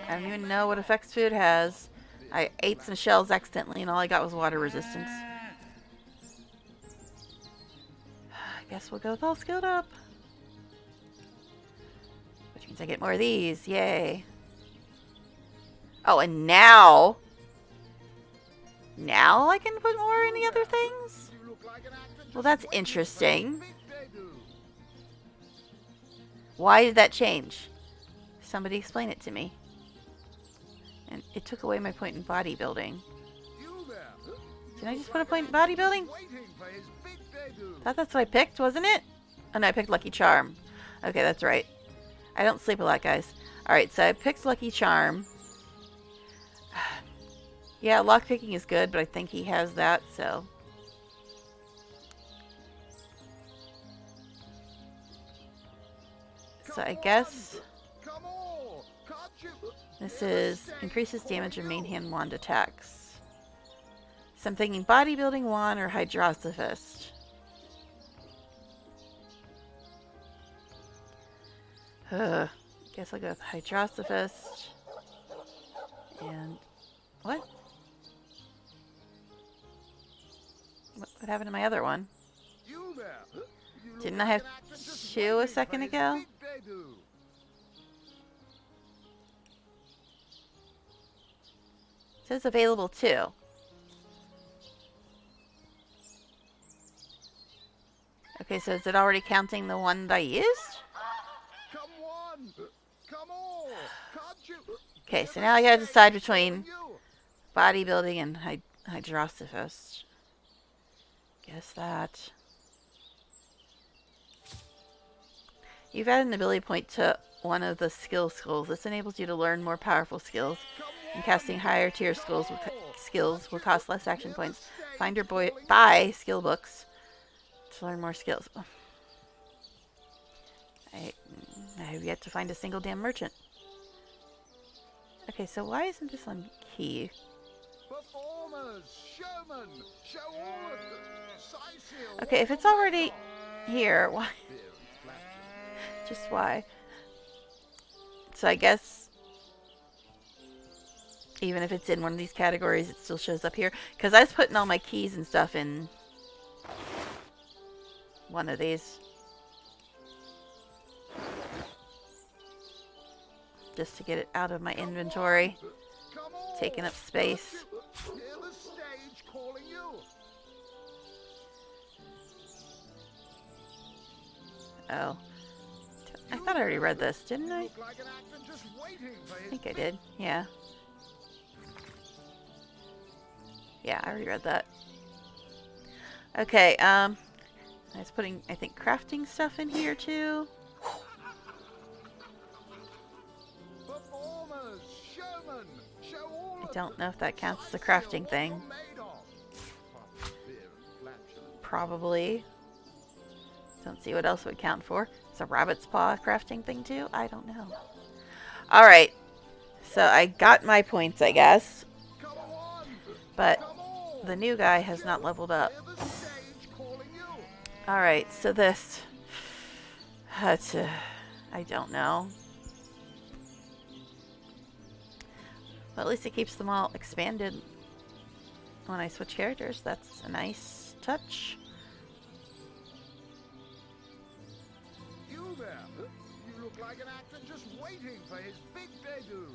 I don't even know what effects food has. I ate some shells accidentally and all I got was water resistance. I guess we'll go with all skilled up. Which means I get more of these. Yay. Oh, and now I can put more in the other things? Well, that's interesting. Why did that change? Somebody explain it to me. And it took away my point in bodybuilding. Did I just put a point in bodybuilding? Thought that's what I picked, wasn't it? Oh no, I picked Lucky Charm. Okay, that's right. I don't sleep a lot, guys. Alright, so I picked Lucky Charm. Yeah, lockpicking is good, but I think he has that, so. So I guess this is increases damage of main hand wand attacks. So I'm thinking bodybuilding wand or hydrosophist. Guess I'll go with hydrosophist. And what? What happened to my other one? Didn't I have 2 a second ago? It says available 2. Okay, so is it already counting the one that I used? Okay, so now I gotta decide between bodybuilding and hydrosophist. Guess that. You've added an ability point to one of the skill schools. This enables you to learn more powerful skills. And casting higher tier skills will cost less action points. Find or buy skill books to learn more skills. I have yet to find a single damn merchant. Okay, so why isn't this on key? Okay, if it's already here, why? Just why? So I guess even if it's in one of these categories, it still shows up here. Because I was putting all my keys and stuff in one of these. Just to get it out of my inventory. Taking up space. Oh. I thought I already read this, didn't I? I think I did, yeah. Yeah, I already read that. Okay, I was putting, I think, crafting stuff in here too. Performers, showmen, show all I of don't know if that counts as a size crafting what thing. you're made of. Probably. Don't see what else it would count for. It's a rabbit's paw crafting thing too? I don't know. Alright. So I got my points, I guess. But the new guy has not leveled up. Alright, so this... That's, I don't know. But at least it keeps them all expanded when I switch characters. That's a nice touch. You there? You look like an actor just waiting for his big debut.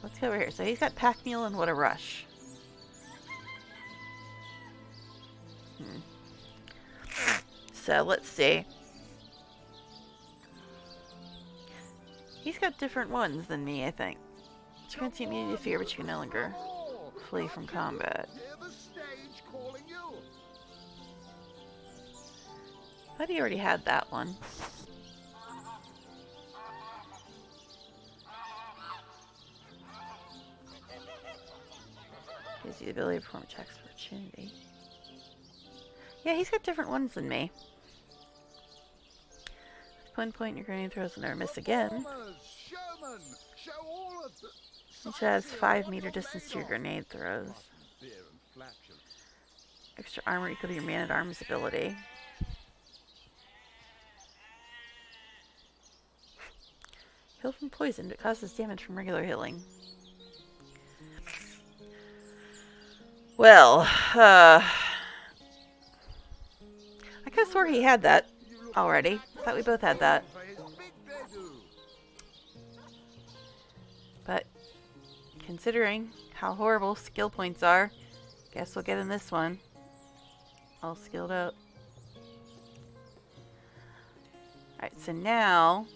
Let's go over here. So he's got Pack Mule and What a Rush. So let's see. He's got different ones than me, I think. You can't see immunity to fear, but you can no longer flee from combat. I thought he already had that one. Gives you the ability to perform attacks of opportunity. Yeah, he's got different ones than me. With one point, your grenade throws will never miss again. Which has 5-meter distance to your grenade throws. Extra armor equal to your man-at-arms ability. Heal from poison, but causes damage from regular healing. Well, I could have swore he had that already. I thought we both had that. But considering how horrible skill points are, guess we'll get in this one. All skilled out. Alright, so now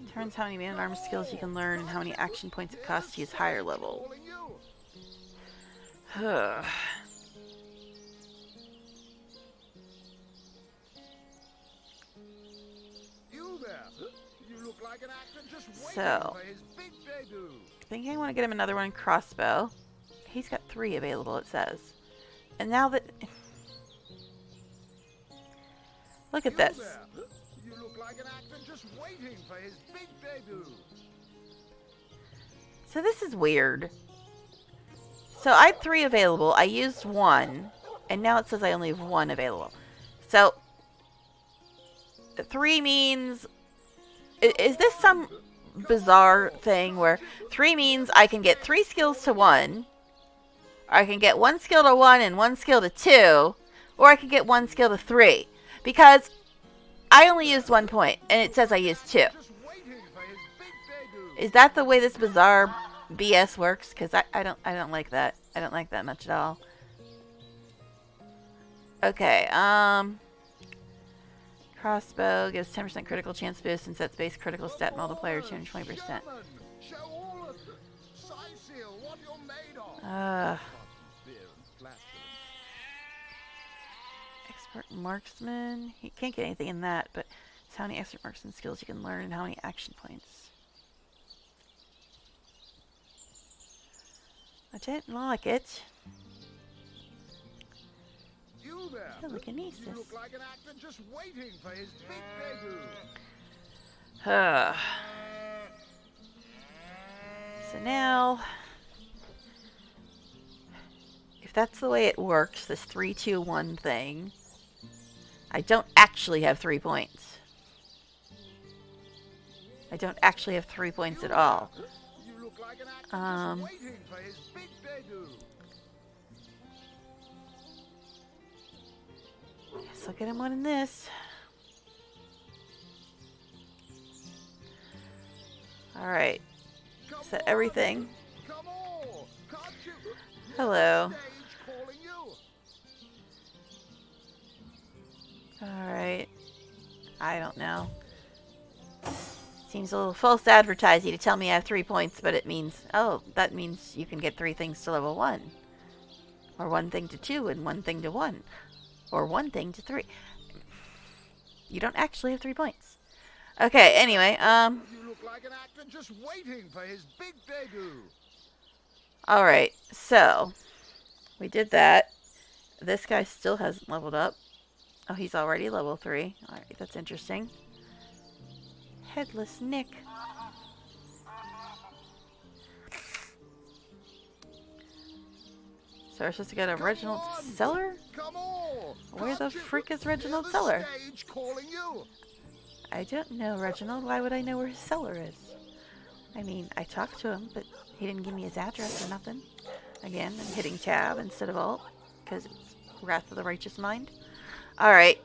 determines how many man-at-arms skills you can learn and how many action points it costs to use higher level. So, I think I want to get him another one crossbow. He's got 3 available, it says. And now that... Look at this. You look like an actor just waiting for his big debut. So this is weird. So I had 3 available. I used 1. And now it says I only have 1 available. So 3 means... Is this some bizarre thing where 3 means I can get 3 skills to 1, or I can get 1 skill to 1 and 1 skill to 2, or I can get 1 skill to 3? Because I only used 1 point, and it says I used 2. Is that the way this bizarre BS works? Because I don't like that. I don't like that much at all. Okay, crossbow gives 10% critical chance boost and sets base critical stat multiplier 220%. Expert marksman. He can't get anything in that, but it's how many expert marksman skills you can learn and how many action points. I didn't like it. Telekinesis. You look like an actor just waiting for his big debut. So now, if that's the way it works, this 3, 2, 1 thing, I don't actually have 3 points. I don't actually have 3 points at all. You look like an actor just waiting for his big debut. Guess I'll get him one in this. Alright. Set everything. Hello. Alright. I don't know. Seems a little false advertising to tell me I have 3 points, but it means, oh, that means you can get 3 things to level 1. Or 1 thing to 2 and 1 thing to 1. Or 1 thing to 3. You don't actually have 3 points. Okay, anyway, You look like an actor just waiting for his big debut. alright, so, we did that. This guy still hasn't leveled up. Oh, he's already level 3. Alright, that's interesting. Headless Nick. So we're supposed to go to Reginald Cellar? Where the freak is Reginald Cellar? I don't know Reginald. Why would I know where his cellar is? I mean, I talked to him, but he didn't give me his address or nothing. Again, I'm hitting tab instead of alt, because it's Wrath of the Righteous Mind. Alright.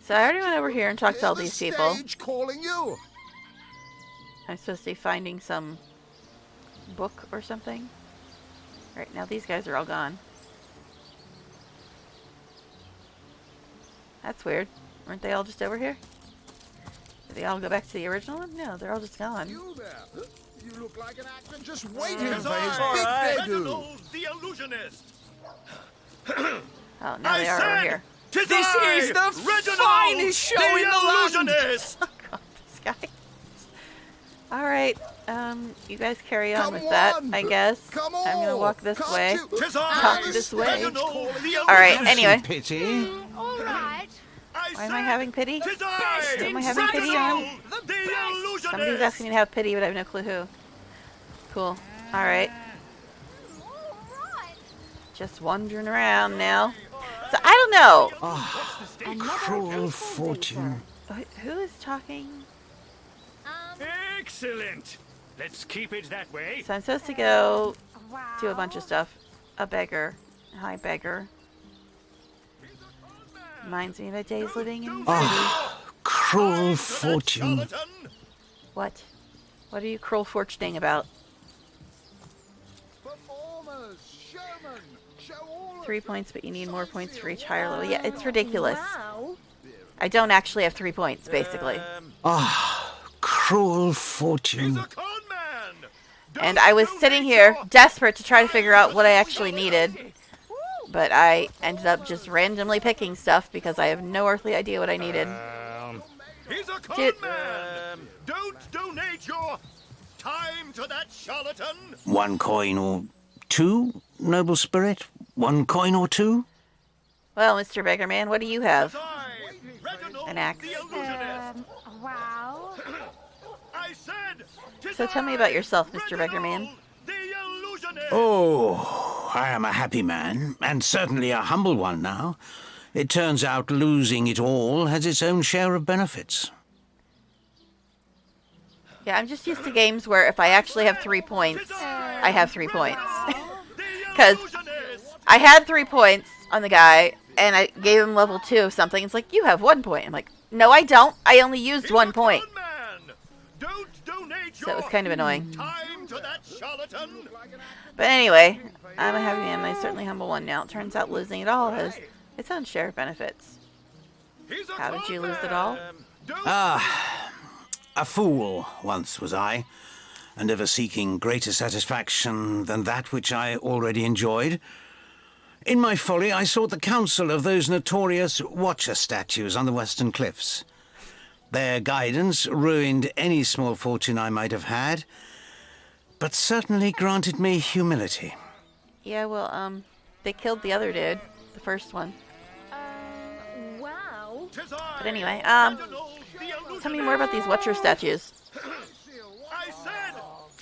So I already went over here and talked to all these people. I'm supposed to be finding some book or something. Right, now these guys are all gone. That's weird. Weren't they all just over here? Did they all go back to the original one? No, they're all just gone. You there? You look like an actor just waiting for his Right. big debut. Reginald the illusionist. Oh, now they are over here. This is the Reginald finest show in the land! illusionist. Oh god, this guy. Alright, you guys carry on with that, I guess. I'm gonna walk this way. Talk this way. Alright, anyway. Pity. All right. Why am I having pity? Who am I having pity Reginald on? the illusionist. Somebody's asking me to have pity, but I have no clue who. Cool. Alright. Just wandering around now. So, I don't know. Cruel fortune. Who is talking? Excellent. Let's keep it that way. So I'm supposed to go do a bunch of stuff. A beggar. Hi, beggar. Reminds me of a day's living in Cruel fortune. What? What are you cruel fortuning about? 3 points, but you need more points for each higher level. Yeah, it's ridiculous. I don't actually have 3 points, basically. Cruel fortune. And I was sitting here, desperate to try to figure out what I actually needed. But I ended up just randomly picking stuff because I have no earthly idea what I needed. He's a con Dude. man. Don't donate your time to that charlatan. 1 coin or 2, noble spirit? 1 coin or 2? Well, Mr. Beggar Man, what do you have? An axe. Wow. I said, So tell me about yourself, Mr. Beggar Man. Oh, I am a happy man, and certainly a humble one now. It turns out losing it all has its own share of benefits. Yeah, I'm just used to games where if I actually have 3 points, I have 3 points. Because I had 3 points on the guy, and I gave him level 2 of something. It's like, you have 1 point. I'm like, no, I don't. I only used 1 point. So it was kind of annoying. But anyway, I'm a happy man, and I certainly humble one now. It turns out losing it all has its own share of benefits. How did you lose it all? A fool once was I, and ever seeking greater satisfaction than that which I already enjoyed. In my folly, I sought the counsel of those notorious Watcher statues on the western cliffs. Their guidance ruined any small fortune I might have had, but certainly granted me humility. Yeah, well, they killed the other dude, the first one. Wow. But anyway, tell me more about these Watcher statues.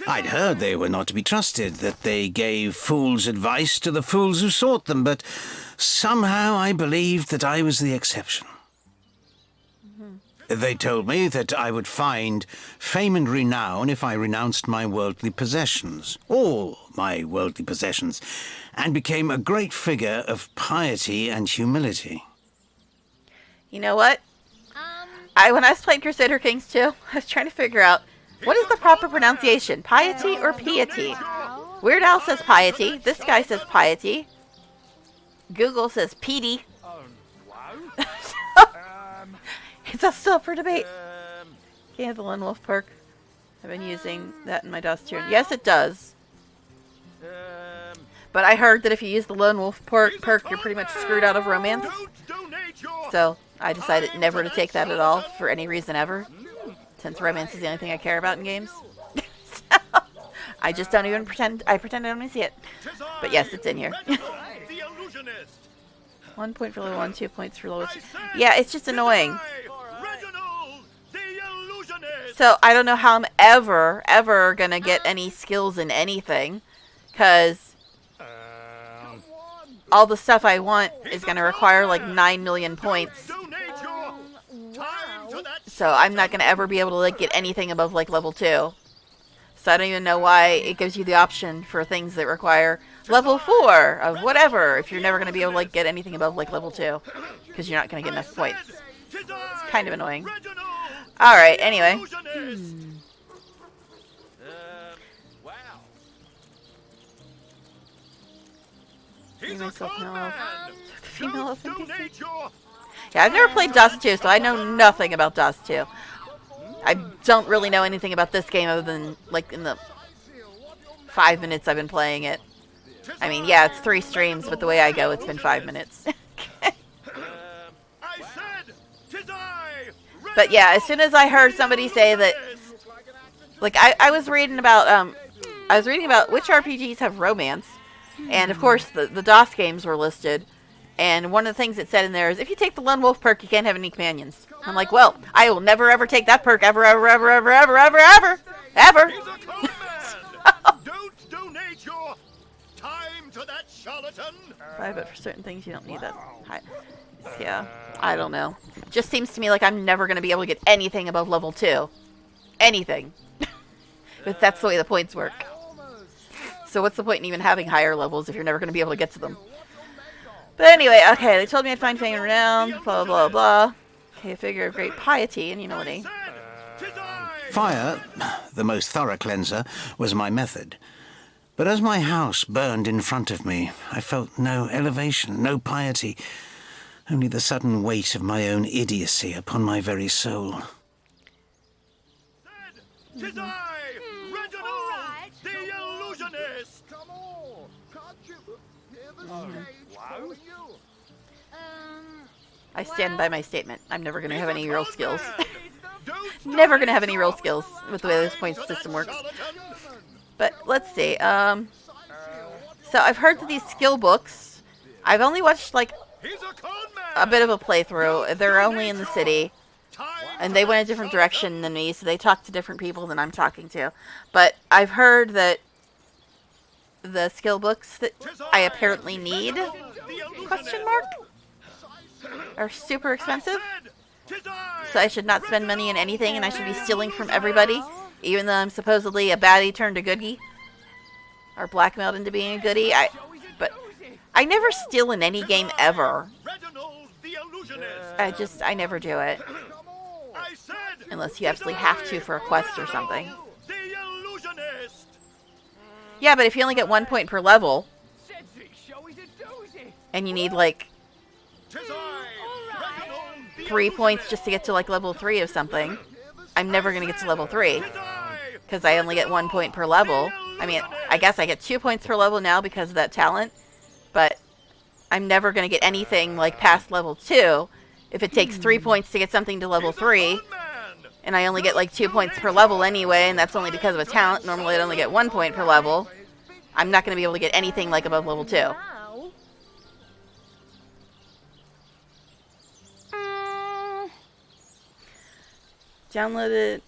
I'd heard they were not to be trusted, that they gave fools advice to the fools who sought them, but somehow I believed that I was the exception. They told me that I would find fame and renown if I renounced my worldly possessions, all my worldly possessions, and became a great figure of piety and humility. You know what? When I was playing Crusader Kings 2, I was trying to figure out what is the proper pronunciation, piety or piety? Weird Al says piety. This guy says piety. Google says peety. It's still up for debate. Can't have the Lone Wolf perk. I've been using that in my Dust tune. Yes, it does. But I heard that if you use the Lone Wolf perk, you're pretty much screwed out of romance. So I decided never to take that at all for any reason ever. Since romance is the only thing I care about in games. So, I just don't even pretend. I pretend I don't even see it. But yes, it's in here. 1 point for level 1, 2 points for level 2. Yeah, it's just annoying. So I don't know how I'm ever gonna get any skills in anything. Because all the stuff I want is gonna require like 9 million points. So I'm not gonna ever be able to like get anything above like level 2. So I don't even know why it gives you the option for things that require level 4 of whatever if you're never going to be able to like get anything above like level 2 because you're not going to get enough points. It's kind of annoying. Alright, anyway. Female elf NPC. Yeah, I've never played Dust 2, so I know nothing about Dust 2. I don't really know anything about this game other than, like, in the 5 minutes I've been playing it. I mean, yeah, it's 3 streams, but the way I go, it's been 5 minutes. But yeah, as soon as I heard somebody say that, like, I was reading about which RPGs have romance, and of course the DOS games were listed, and one of the things it said in there is if you take the Lone Wolf perk, you can't have any companions. I'm like, well, I will never ever take that perk ever. Don't donate your time to that charlatan. But for certain things, you don't need that. Yeah, I don't know. Just seems to me like I'm never going to be able to get anything above level 2. Anything. But that's the way the points work. So what's the point in even having higher levels if you're never going to be able to get to them? But anyway, okay, they told me I'd find fame and renown, blah, blah, blah. Okay, a figure of great piety and humility. Fire, the most thorough cleanser, was my method. But as my house burned in front of me, I felt no elevation, no piety, only the sudden weight of my own idiocy upon my very soul. "'Tis I, Reginald, the illusionist!" Come on, can't you hear the stage calling you? I stand by my statement. I'm never going to have any real skills. Never going to have any real skills with the way this point system works. But let's see. So I've heard that these skill books, I've only watched like a bit of a playthrough. They're only in the city. And they went a different direction than me, so they talk to different people than I'm talking to. But I've heard that the skill books that I apparently need, question mark, are super expensive. So I should not spend money on anything, and I should be stealing from everybody, even though I'm supposedly a baddie turned a goodie. Or blackmailed into being a goodie. But I never steal in any game ever. I never do it. Unless you absolutely have to for a quest or something. Yeah, but if you only get 1 point per level, and you need like 3 points just to get to like level 3 of something, I'm never going to get to level 3. Because I only get 1 point per level. I mean, I guess I get 2 points per level now because of that talent. But I'm never going to get anything like past level 2 if it takes 3 points to get something to level 3. And I only get like 2 points per level anyway, and that's only because of a talent. Normally I'd only get 1 point per level. I'm not going to be able to get anything like above level 2. Downloaded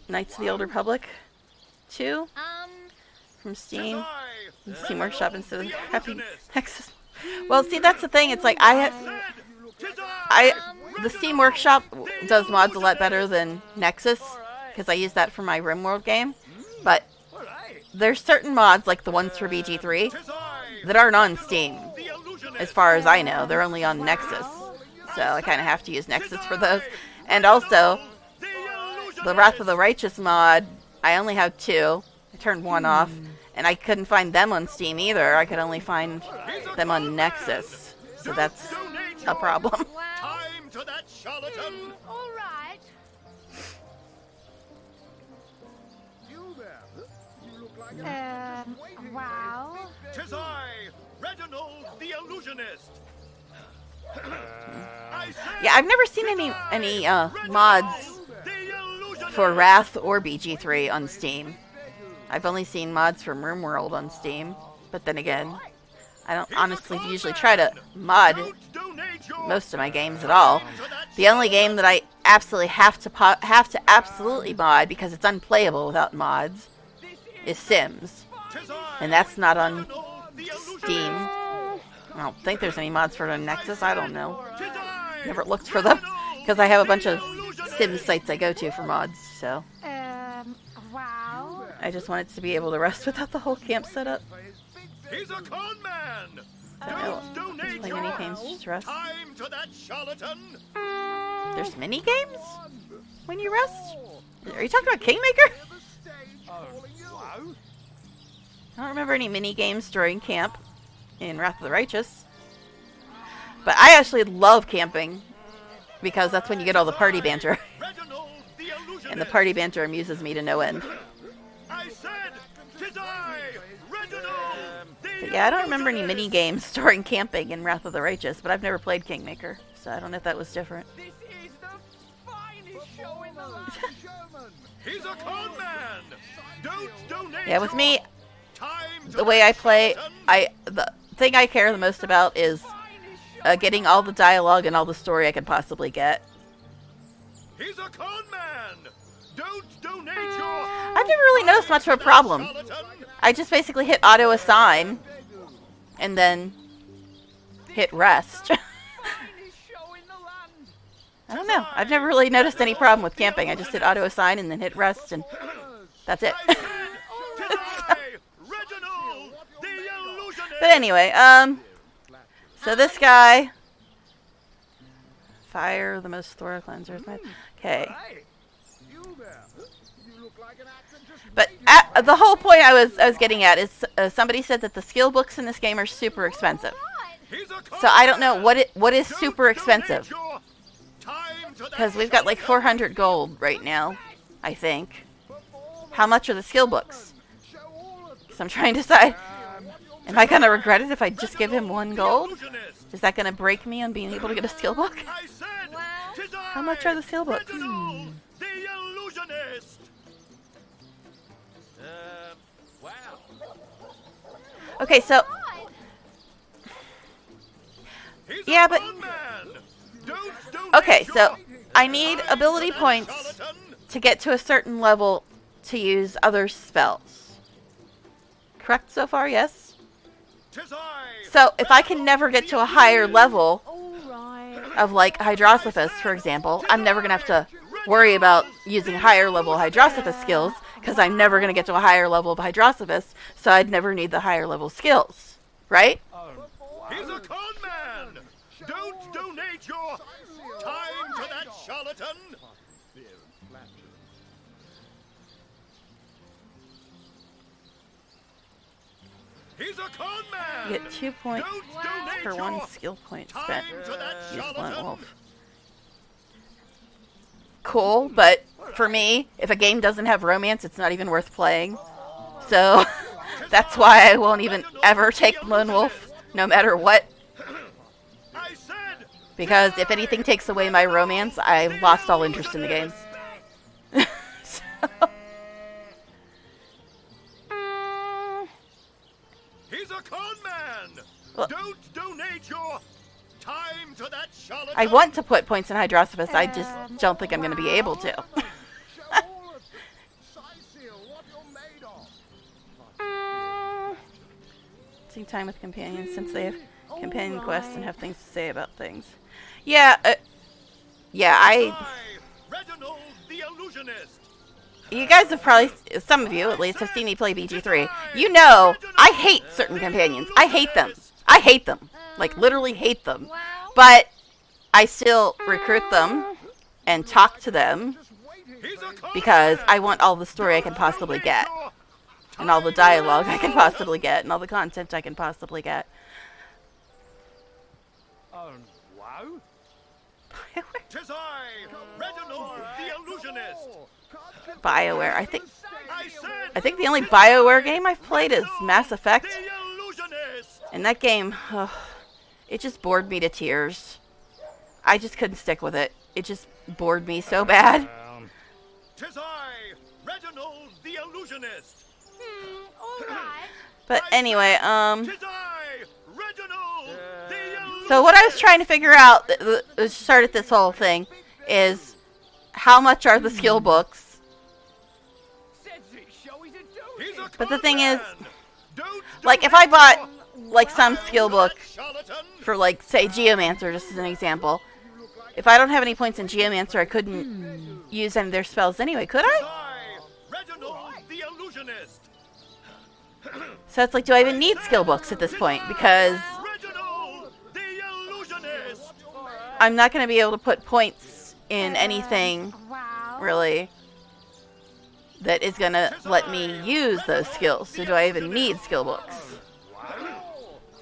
Knights of the Old Republic 2 from Steam. Steam Workshop instead of Happy Nexus. Well, see, that's the thing. It's like the Steam Workshop does mods a lot better than Nexus because I use that for my RimWorld game. But there's certain mods, like the ones for BG3, that aren't on Steam. As far as I know, they're only on Nexus. So I kind of have to use Nexus for those. And also, the Wrath of the Righteous mod, I only have 2. I turned 1 off. And I couldn't find them on Steam either. I could only find them on Nexus. So that's a problem. Time to that charlatan! All right. You there? You look like an Wow. Tis I, Reginald the Illusionist! Yeah, I've never seen any mods for Wrath or BG3 on Steam. I've only seen mods from RimWorld on Steam, but then again, I don't honestly usually try to mod most of my games at all. The only game that I absolutely have to absolutely mod because it's unplayable without mods is Sims, and that's not on Steam. I don't think there's any mods for it on Nexus. I don't know. Never looked for them because I have a bunch of Sims sites I go to for mods. So Wow. I just wanted to be able to rest without the whole camp setup. He's a con man! Don't donate play mini games just rest. Time to that charlatan! There's mini games when you rest. Are you talking about Kingmaker? I don't remember any mini games during camp in Wrath of the Righteous. But I actually love camping because that's when you get all the party banter. And the party banter amuses me to no end. I said, tis I, Reginald! But yeah, I don't remember any mini games during camping in Wrath of the Righteous, but I've never played Kingmaker, so I don't know if that was different. This is the finest show in the land. He's a con man! Don't donate! Yeah, with me, the way I play, the thing I care the most about is getting all the dialogue and all the story I could possibly get. He's a con man! Don't donate your... I've never really noticed much of a problem. I just basically hit auto assign and then hit rest. I don't know. I've never really noticed any problem with camping. I just hit auto assign and then hit rest and that's it. But anyway, so this guy, fire the most thorough cleansers. Okay. But the whole point I was getting at is somebody said that the skill books in this game are super expensive. So I don't know what is super expensive. Because we've got like 400 gold right now, I think. How much are the skill books? Because I'm trying to decide. Am I going to regret it if I just give him 1 gold? Is that going to break me on being able to get a skill book? How much are the skill books? Okay, so... Yeah, but... Okay, so I need ability points to get to a certain level to use other spells. Correct so far, yes? So if I can never get to a higher level of like Hydrocephalus, for example, I'm never going to have to worry about using higher level Hydrocephalus skills because I'm never going to get to a higher level of Hydrocephalus, so I'd never need the higher level skills, right? He's a con man! Don't donate your time to that charlatan! He's a con man! You get 2 points per 1 skill point spent. Use Blunt Wolf. Cool, but for me, if a game doesn't have romance, it's not even worth playing. So that's why I won't even ever take Lone Wolf, no matter what. Because if anything takes away my romance, I've lost all interest in the game. He's a con man! Well, don't donate your time to that charlatan! I want to put points in Hydrocephalus, I just don't think I'm going to be able to. Same time with companions since they have companion quests and have things to say about things. Yeah, Reginald the Illusionist! You guys have probably, some of you at least, have seen me play BG3. You know, I hate certain companions. I hate them. I hate them. Like, literally hate them. But I still recruit them and talk to them because I want all the story I can possibly get. And all the dialogue I can possibly get. And all the content I can possibly get. Wow. By 'Tis I, Reginald the Illusionist. BioWare. I said, I think the only BioWare game I've played is Mass Effect. the Illusionist. And that game, it just bored me to tears. I just couldn't stick with it. It just bored me so bad. 'Tis I, Reginald the Illusionist. Alright. But anyway, 'Tis I, Reginald the Illusionist. so what I was trying to figure out, started this whole thing, is how much are the skill books? He's a But the con thing is, man. Don't like, if I bought, like, some skill book for, like, say, Geomancer, just as an example, if I don't have any points in Geomancer, I couldn't use any of their spells anyway, could I? I, Reginald the Illusionist. So it's like, do I even need skill books at this point? Because Reginald the Illusionist. I'm not going to be able to put points in anything, Wow. really, that is going to let me use those skills. So do I even need skill books?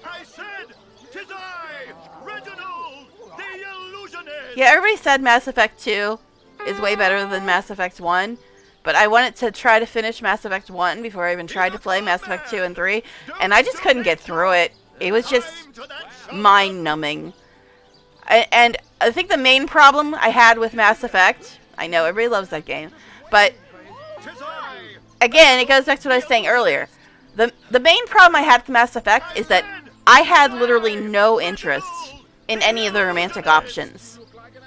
I said, 'tis I, Reginald the Illusionist. Yeah, everybody said Mass Effect 2 is way better than Mass Effect 1, but I wanted to try to finish Mass Effect 1 before I even tried to play Mass Effect 2 and 3, and I just couldn't get through it. It was just mind-numbing. And I think the main problem I had with Mass Effect, I know everybody loves that game, but again, it goes back to what I was saying earlier. The main problem I had with Mass Effect is that I had literally no interest in any of the romantic options.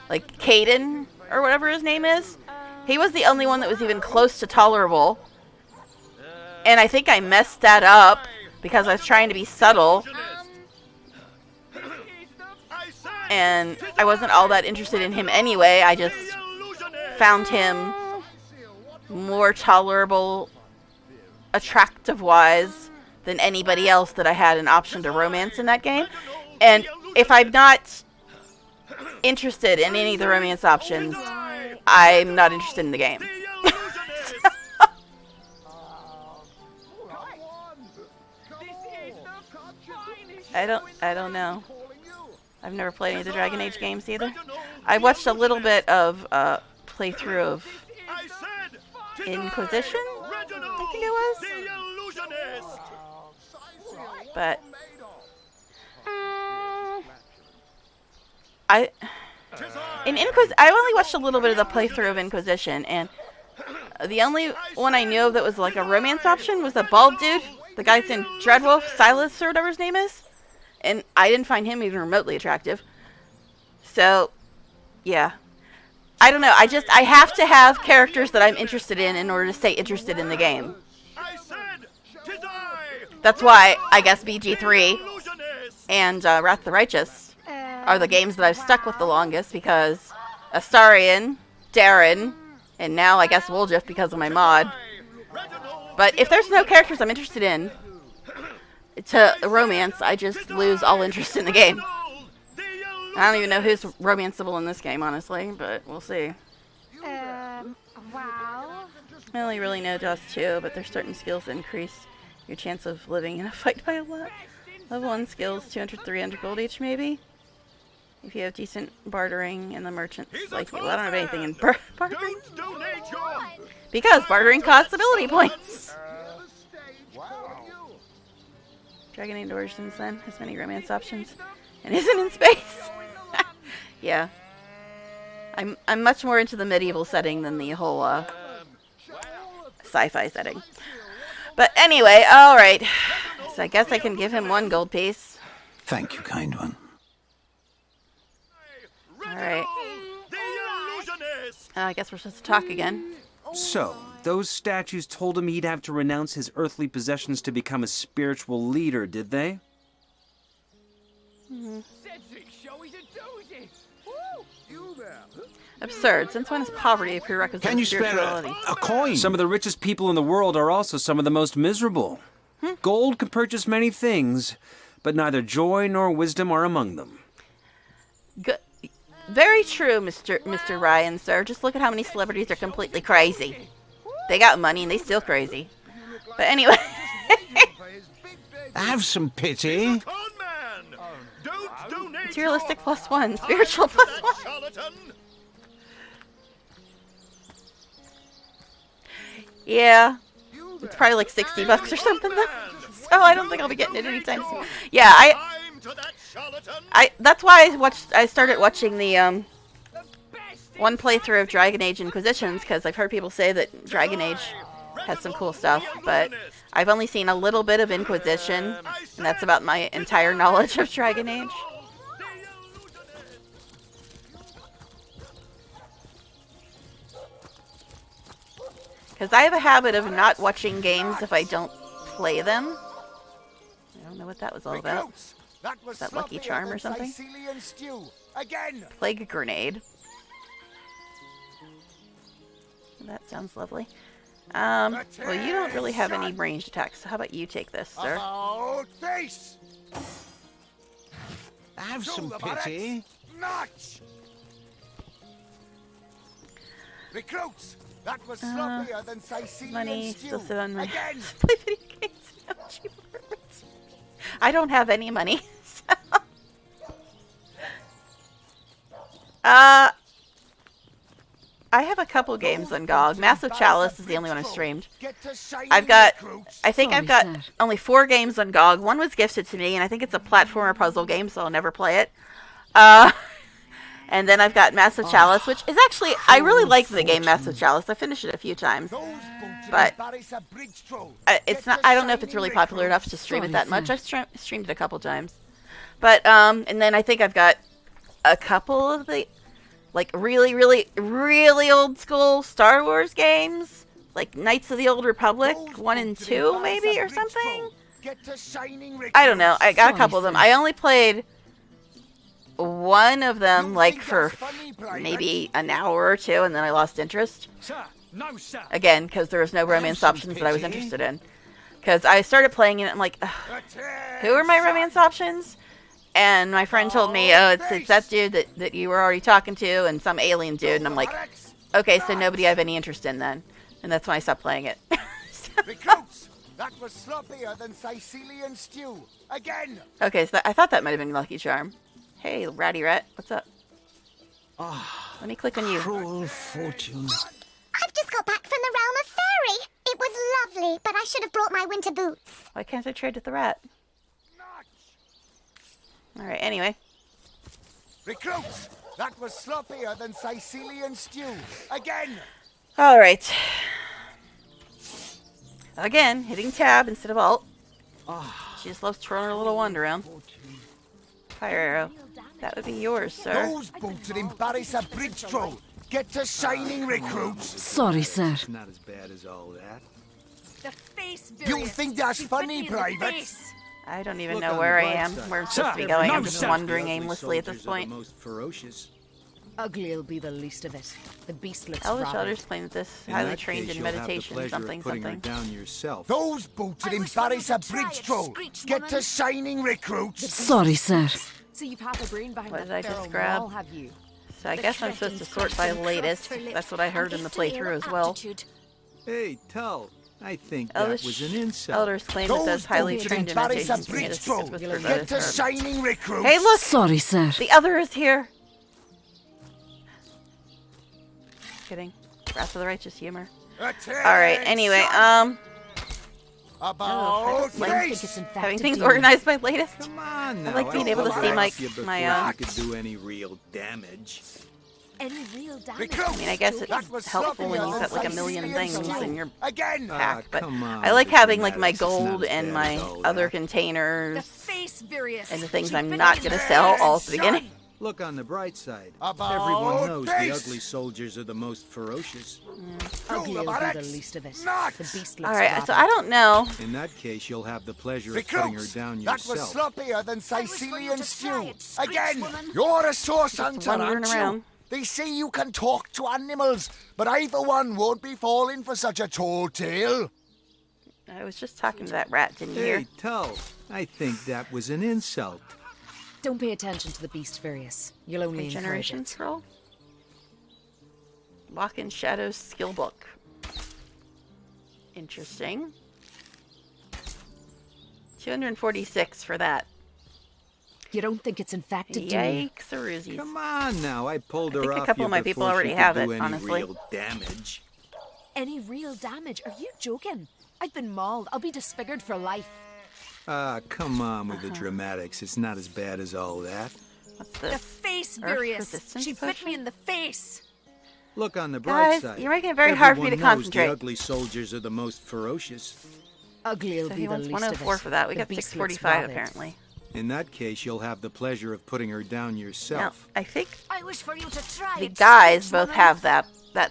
Like Caden, or whatever his name is, he was the only one that was even close to tolerable. And I think I messed that up because I was trying to be subtle. And I wasn't all that interested in him anyway. I just found him more tolerable, attractive-wise, than anybody else that I had an option to romance in that game. And if I'm not interested in any of the romance options, I'm not interested in the game. I don't know. I've never played any of the Dragon Age games either. I watched a little bit of playthrough of Inquisition, I think it was. But I only watched a little bit of the playthrough of Inquisition, and the only one I knew of that was like a romance option was the bald dude, the guy's in Dreadwolf, Silas or whatever his name is, and I didn't find him even remotely attractive. So, yeah. I don't know, I have to have characters that I'm interested in order to stay interested in the game. That's why I guess BG3 and Wrath of the Righteous are the games that I've stuck with the longest, because Astarion, Darren, and now I guess Woljif because of my mod. But if there's no characters I'm interested in to romance, I just lose all interest in the game. I don't even know who's romanceable in this game, honestly, but we'll see. Wow. I only really know Dust 2, but there's certain skills that increase your chance of living in a fight by a lot. Level 1 skills, 200, 300 gold each, maybe? If you have decent bartering and the merchants like you. Well, I don't have anything in bartering. Because bartering costs ability points. Dragon Age Origins, then, has many romance options and isn't in space. Yeah. I'm much more into the medieval setting than the whole sci-fi setting. But anyway, alright. So I guess I can give him 1 gold piece. Thank you, kind one. Alright. I guess we're supposed to talk again. So, those statues told him he'd have to renounce his earthly possessions to become a spiritual leader, did they? Absurd. Since when is poverty a prerequisite Can you of spare spirituality? a coin? Some of the richest people in the world are also some of the most miserable. Gold can purchase many things, but neither joy nor wisdom are among them. Very true, Mr. Ryan, sir. Just look at how many celebrities are completely crazy. They got money and they still crazy. But anyway. Have some pity. Materialistic +1, spiritual +1. Yeah. It's probably like $60 or something though. So I don't think I'll be getting it anytime soon. Yeah, that's why I started watching the one playthrough of Dragon Age Inquisitions, because I've heard people say that Dragon Age has some cool stuff, but I've only seen a little bit of Inquisition, and that's about my entire knowledge of Dragon Age. Because I have a habit of not watching games if I don't play them. I don't know what that was all about. Is that Lucky Charm or something? Plague Grenade. That sounds lovely. Well, you don't really have any ranged attacks, so how about you take this, sir? Have some pity. Recruits, that was sloppier than Sicilian money stew. still sit on my Again. play video games. No cheap apartments. I don't have any money. So. I have a couple games on GOG. Massive Chalice is the only one I've streamed. I think I've got only 4 games on GOG. One was gifted to me, and I think it's a platformer puzzle game, so I'll never play it. And then I've got Massive Chalice, which is actually, I really like the game Massive Chalice. I finished it a few times, but it's not. I don't know if it's really popular enough to stream it that much. I've streamed it a couple times, but and then I think I've got a couple of the like really, really, really old school Star Wars games, like Knights of the Old Republic 1 and 2, maybe, or something. I don't know. I got a couple of them. I only played one of them like for maybe an hour or two, and then I lost interest. Again, because there was no romance options that I was interested in. Because I started playing it, and I'm like, ugh, who are my romance options? And my friend told me, oh, it's that dude that you were already talking to, and some alien dude. And I'm like, okay, so nobody I have any interest in then. And that's when I stopped playing it. Recruits, that was sloppier than Sicilian stew. Again. Okay, so I thought that might have been Lucky Charm. Hey, Ratty Rat, what's up? Let me click on you. Cruel fortune. I've just got back from the realm of fairy. It was lovely, but I should have brought my winter boots. Why can't I trade with the rat? Alright, anyway. Recruits, that was sloppier than Sicilian stew. Again. Alright. Again, hitting tab instead of alt. She just loves twirling her little wand around. Fire arrow. That would be yours, sir. Those boots embarrass a bridge troll. Get to shining, recruits. Sorry, sir. It's not as bad as all that. The face You think that's funny, Private? I don't even Look know on where the I bright am, side. where I'm supposed to be going. I'm just wandering The ugly aimlessly at this soldiers are point. the most ferocious. Ugly'll be the least of it. The beast looks Elder rabid. Elders claim that this In highly that trained case, in you'll have the meditation, pleasure of something, putting her something. down yourself. Those boots embarrass a bridge troll. Get to shining, recruits. Sorry, sir. So you've had a brain behind What did that I just feral grab? wall, have you? So I guess I'm supposed to sort by latest. That's what I heard in the playthrough as well. Hey, Tull, I think Elders, that was an insult. Elders claim that those highly trained in meditation can bridge troll. whisper Get to shining, recruits. Hey, look! Sorry, sir. The other is here! Just kidding. Wrath of the Righteous humor. Alright, anyway, About having things organized by latest. Come on now. I like being able to see told my you before my you could do any real damage. Any real damage? I mean, I guess it's helpful when you've got like a million things in your again. pack, but come on, I like what's the having like matter? my It's not gold as and bad my as all other that. containers The face various. and the things She's I'm been not in gonna there. sell all at the beginning. Look on the bright side. About Everyone knows the face. ugly soldiers are the most ferocious. Ugly'll be the least of it. The beast looks Alright, so rabid. I don't know. In that case, you'll have the pleasure of putting her Recruits, down that was yourself. sloppier than for you Sicilian to stew. try it, screech Again, woman. you're a source hunter, wandering aren't you? around. They say you can talk to animals, but I, for one, won't be falling for such a tall tale. I was just talking to that rat, didn't you hear? Hey, Tull, I think that was an insult. Don't pay attention to the beast various. You'll only encourage Regeneration it. scroll? Walk in Shadows skill book. Interesting. 246 for that. You don't think it's infected, do you? Yikes, Aruzzies. Come on now, I pulled I her think a off couple you of my people before already she have could it, do any honestly. real damage. Any real damage? Are you joking? I've been mauled. I'll be disfigured for life. Come on with the dramatics. It's not as bad as all that. What's The this? face, Earth Virius. resistance She bit potion? me in the face. Look on the bright Guys, side. you're making it very hard for me to Everyone knows concentrate. The ugly soldiers are the most ferocious. Ugly'll So be he the wants least 104 of it. for that. We The got beast looks 645 rabid. apparently. In that case, you'll have the pleasure of putting her down Now, yourself. I think I wish for you to try the it, guys sweet both woman. have that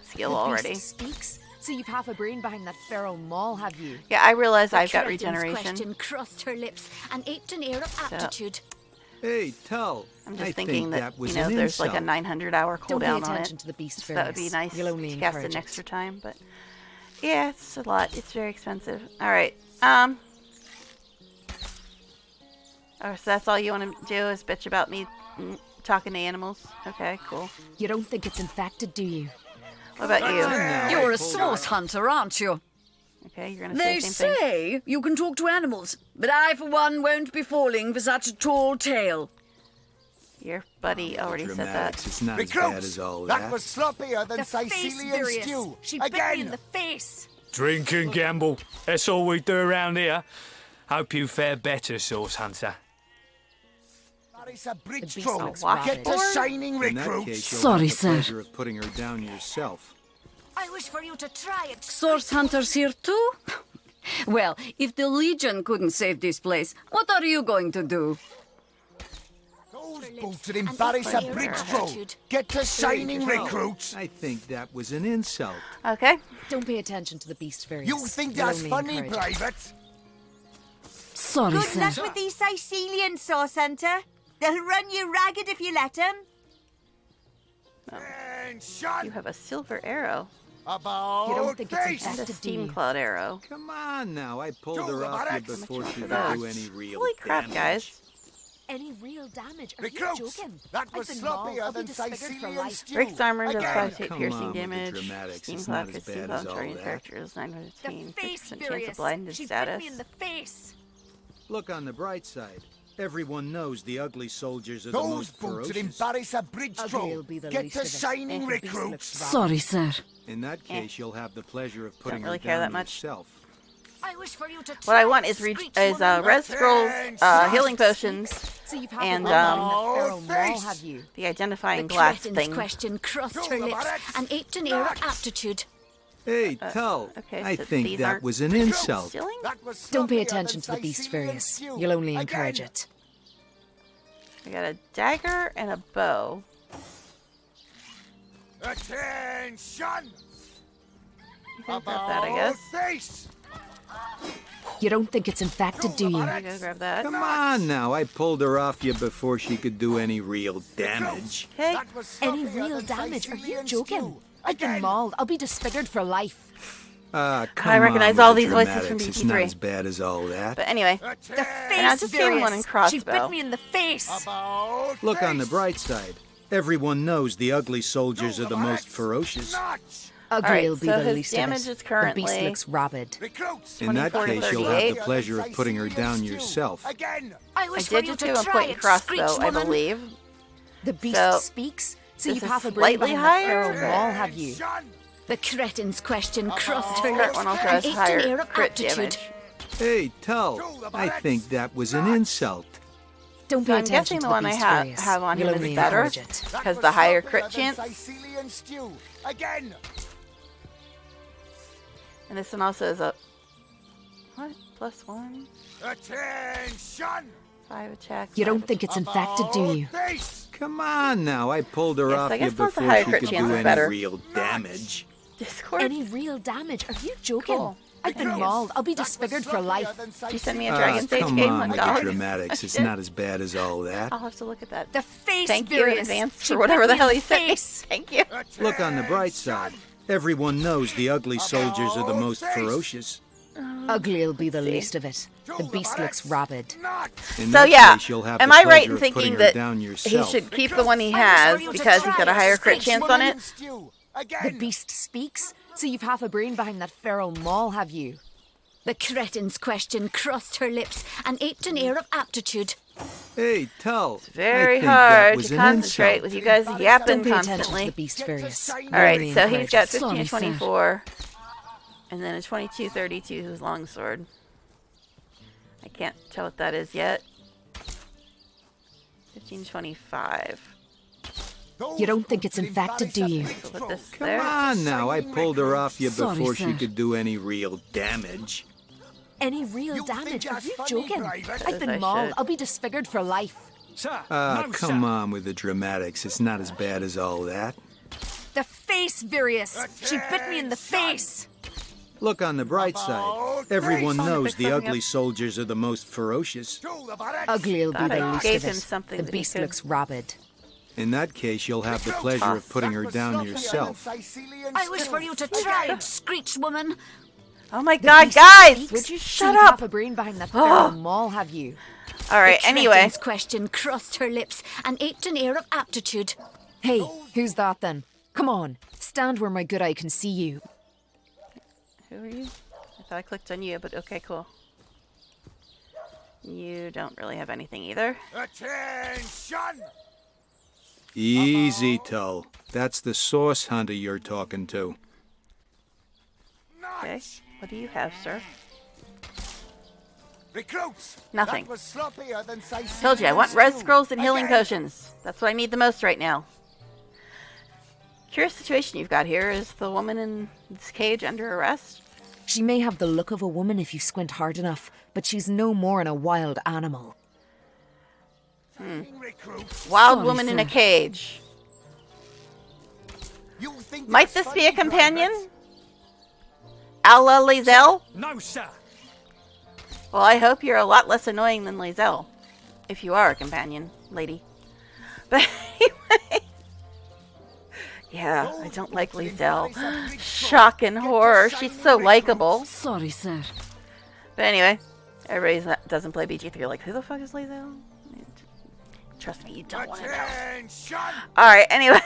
skill The already. beast speaks. So you've half a brain behind that feral maul, have you? Yeah, I realize The I've got cretin's regeneration. question crossed her lips and aped an air of aptitude. Hey, Tull. I'm just I thinking think that, was you know, an there's like a insult. 900-hour Don't pay cooldown on attention it. to the beast, So that would be Virius. nice You'll only to cast encourage in it. extra time, but yeah, it's a lot. It's very expensive. All right. Oh, so that's all you want to do is bitch about me talking to animals? Okay, cool. You don't think it's infected, do you? What about you? You're a source hunter, aren't you? Okay, you're gonna say They the same thing. say you can talk to animals, but I, for one, won't be falling for such a tall tale. Your buddy already said Dramatics. that. It's not as bad as all That was sloppier than The face, Sicilian Virius. stew. She bit me in the face. Drink and gamble. That's all we do around here. Hope you fare better, Source Hunter. It's a bridge beast troll. looks Get rabid. the shining In that recruits. case, you'll Sorry, have the sir. pleasure of putting her down yourself. I wish for you to try it. Source hunters here too? Well, if the Legion couldn't save this place, what are you going to do? Those boots would embarrass a bridge troll. Get the shining recruits. I think that was an insult. Okay. Don't pay attention to the beast, Virius. You think You'll that's only funny, encourage it. Private? Sorry, Good sir. luck with these Sicilian Sauce Hunter. They'll run you ragged if you let them. You have a silver arrow About You don't think it's face. and a infected, do steam you? cloud arrow. Come on now, I pulled Two her off you Roberts. before she for could that? do any real Holy crap, damage. guys. Any real damage? Are Recruits. you joking? That was I've been mauled. sloppier I'll be than disfigured for Sicilian life. stew. Rick's armor does Again. 5 hit Come piercing on with the damage. dramatics. Steam It's cloud not as crit steam bad cloud as all targeting that. characters. 915. The face, 50% chance of Virius. blinded She status. bit me in the face. Look on the bright side. Everyone knows the ugly soldiers are the Those most boots would ferocious. embarrass a bridge Ugly troll. will be the Get least the of it. shining The beast recruits. looks rabid. Sorry, sir. In that case, you'll have the pleasure of putting really her care down that much. yourself. I wish for you to What I try want it, is screech res woman. scrolls, healing potions, So you've half and a brain behind that Oh, feral maul, face. have you? the identifying The glass cretin's thing. question crossed Two her lips Roberts. and aped an air of aptitude. Hey, Tull. okay, I so think these that aren't was an insult. Stealing? That was Don't pay sloppier attention than to the beast, Sicilian Virius. stew. You'll only Again. encourage it. I got a dagger and a bow. Attention! You can grab that, I guess. Face. You don't think it's infected, do you? I'm gonna grab that. Come on now, I pulled her off you before she could do any real damage. Okay. That was Any sloppier real than damage? Are you Sicilian joking? stew. I've been Again. mauled. I'll be disfigured for life. Come recognize on all with these the voices from dramatics. It's not BT3. as bad as all that. But anyway, The and I face, just gave him one in Virius. She bit crossbow. me in the face. About Look on the face. bright side. Everyone knows the ugly soldiers Two are the most Roberts. ferocious. Nuts. Ugly Alright, will be so the his least damage of it. is currently- The beast looks rabid. Recruits. In that 24 to case, you'll have the 38. pleasure of putting her down yourself. Again. I I wish for did you just to give him a try point in it, crossbow, screech I woman. believe. The beast So, speaks, so this you've is half a brain slightly behind higher. that feral maul, have you? The cretin's question crossed her Current lips one also and has aped an higher air of crit aptitude. damage. Hey, Tull, I think that was an insult. Don't So pay I'm attention guessing to the the one I beast, have Virius. on You'll him only is better encourage it. because the higher crit Than chance. Sicilian stew. Again. And this one also is a what? +1, Attention. 5 attack. You 5 don't think it's infected, do you? Face. Come on now, I pulled her Yes, off I you guess that's a before higher she crit could chance do is any better. real damage. Discord. Any real damage? Are you joking? Cool. I've been mauled. I'll be disfigured for life. You send me a Dragon's Age Come game on one with the dog. dramatics. It's not as bad as all that. I'll have to look at that. The face, Thank you in Virius. advance She for whatever bit the me hell in he sent me. face. Thank you. Look on the bright side. Everyone knows the ugly soldiers are the most ferocious. Ugly will be the see. least of it. The beast looks rabid. In So that yeah, case, you'll have am the I right pleasure in of putting thinking her that down he yourself. should keep the one he I has wish for you to because he's try got a it, higher crit screech chance on woman. it? Stew. The Again. beast speaks, so you've half a brain behind that feral maul, have you? The cretin's question crossed her lips and aped an air of aptitude. Hey, Tull. Very I think that hard was to an concentrate insult. with you guys Don't yapping pay attention to constantly. the beast, Virius. All right, so he's got 15 Sorry, to sir. 24. And then a 2232 who's longsword. I can't tell what that is yet. 1525. You don't think it's infected, do you? So put this Come there. on now, I pulled her off you Sorry, before she sir. could do any real damage. Any real damage? Are you joking? I've As I been mauled. should. I'll be disfigured for life. Come on with the dramatics. It's not as bad as all that. The face, Virius. She bit me in the face. Look on the bright side. Everyone knows the ugly soldiers are the most ferocious. Ugly'll be Thought the I least gave of him it. something The that he beast could- looks rabid. In that case, you'll have the pleasure of putting her down yourself. I wish for you to try it, Screech woman. Oh my god, guys! Would you shut Seen up? half a brain behind that feral maul, have you? Alright, The anyway. cretin's question crossed her lips and aped an air of aptitude. Hey, who's that then? Come on, stand where my good eye can see you. Who are you? I thought I clicked on you, but okay, cool. You don't really have anything either. Attention! Easy, Tull. That's the source hunter you're talking to. Okay. What do you have, sir? Recruits! Nothing. That was sloppier than Sicilian Told you, I want red stew. scrolls and healing Again. potions. That's what I need the most right now. Curious situation you've got here. Is the woman in this cage under arrest? She may have the look of a woman if you squint hard enough, but she's no more than a wild animal. Wild Sorry, woman in a sir. cage. You think Might that's this be a funny, companion? Private? A la Lizelle? No, sir. Well, I hope you're a lot less annoying than Lizelle. If you are a companion, lady. But anyway. Yeah, I don't like Lizelle. Shock and horror. She's so likable. Sorry, sir. But anyway, everybody that doesn't play BG3 are like, who the fuck is Lizelle? Trust me, you don't want to know. Attention! Alright, anyway.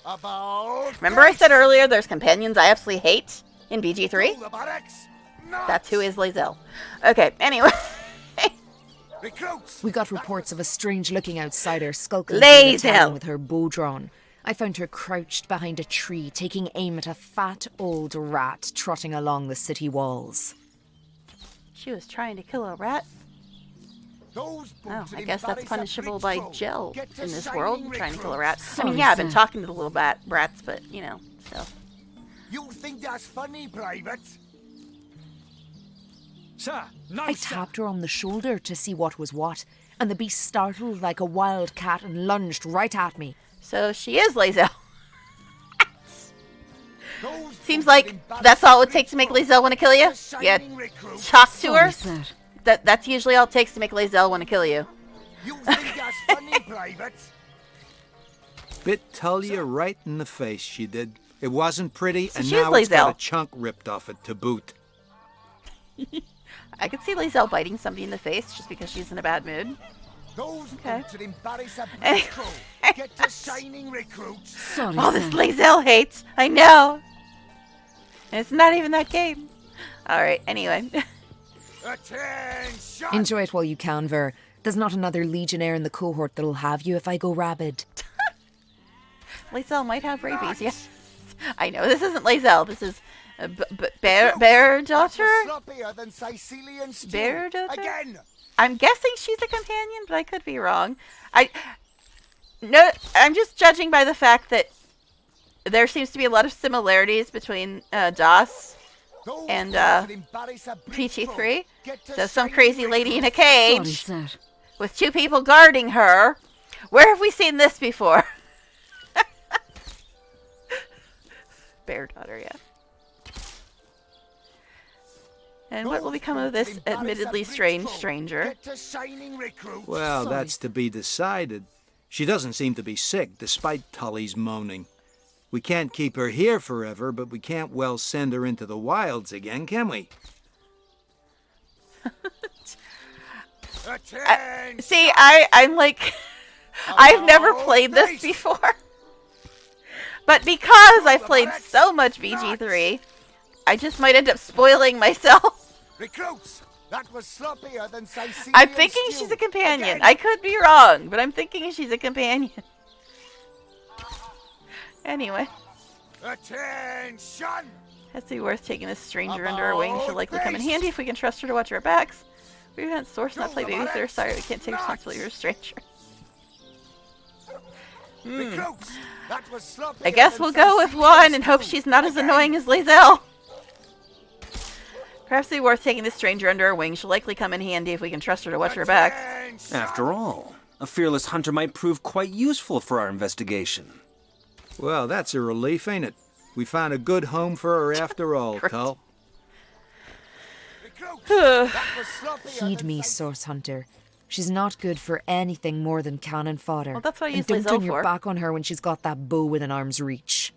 About Remember I said earlier there's companions I absolutely hate in BG3? the barracks. Nuts! That's who is Lizelle. Okay, anyway. Recruits! We got reports of a strange-looking outsider skulking through the Lazel. town with her bow drawn. I found her crouched behind a tree, taking aim at a fat old rat trotting along the city walls. She was trying to kill a rat. Those Oh, boots I in guess that's Barry's punishable Bleach by Road. jail Get to in this signing world, trying to kill a rat. recruits. I mean, Sorry, yeah, I've been sir. talking to the little brats, but, you know, so. You think that's funny, Private? Sir, no, I sir. tapped her on the shoulder to see what was what, and the beast startled like a wild cat and lunged right at me. So she is Lizelle. Those Seems boots like in Barry's that's all it would Bleach take to make Road. Lizelle want to kill you. Get to Yeah, signing recruits. talk to her. Sorry, sir. That's usually all it takes to make Lizelle want to kill you. You think that's funny, Private? Bit Tullia right in the face, she did. It wasn't pretty, So and she's now it's got Lizelle. a chunk ripped off it to boot. I could see Lizelle biting somebody in the face just because she's in a bad mood. Those Okay. boots in embarrass a Anyway. Bleach Road. Get to signing recruits. Sorry, All this sir. Lizelle hates. I know. And it's not even that game. Alright, anyway. Attention! Enjoy it while you can, Ver. There's not another legionnaire in the cohort that'll have you if I go rabid. Lizelle might have rabies, yes. I know, this isn't Lizelle. This is Bear Daughter? Sloppier than Sicilian stew. Bear Daughter? Again! I'm guessing she's a companion, but I could be wrong. I'm just judging by the fact that there seems to be a lot of similarities between DOS Those and boots in embarrass a Bleach PT3. Road. Get to So some signing crazy lady in a recruits. Sorry, cage sir. with two people guarding her. Where have we seen this before? Bear Daughter, yeah. And what will become of this admittedly strange stranger? Get to signing recruits. Well, Sorry. that's to be decided. She doesn't seem to be sick, despite Tully's moaning. We can't keep her here forever, but we can't well send her into the wilds again, can we? Attention! See, I'm like, I've never played this before. But because I've played so much BG3, I just might end up spoiling myself. Recruits! That was sloppier than Sicilian I'm thinking stew. she's a companion. Again. I could be wrong, but I'm thinking she's a companion. Anyway. Attention! Has to be worth taking this stranger under our wing. She'll likely come in handy if we can trust her to watch our backs. We don't source, not play babysitter. Sorry, we can't take responsibility for a stranger. I guess we'll go with one and hope she's not as annoying as Lazelle. Perhaps it'd be worth taking this stranger under our wing. She'll likely come in handy if we can trust her to watch our backs. After all, a fearless hunter might prove quite useful for our investigation. Well, that's a relief, ain't it? We found a good home for her after all, Tull. Heed me, Source Hunter. She's not good for anything more than cannon fodder. Well, that's what I and use don't Lazelle turn your for. back on her when she's got that bow within arm's reach.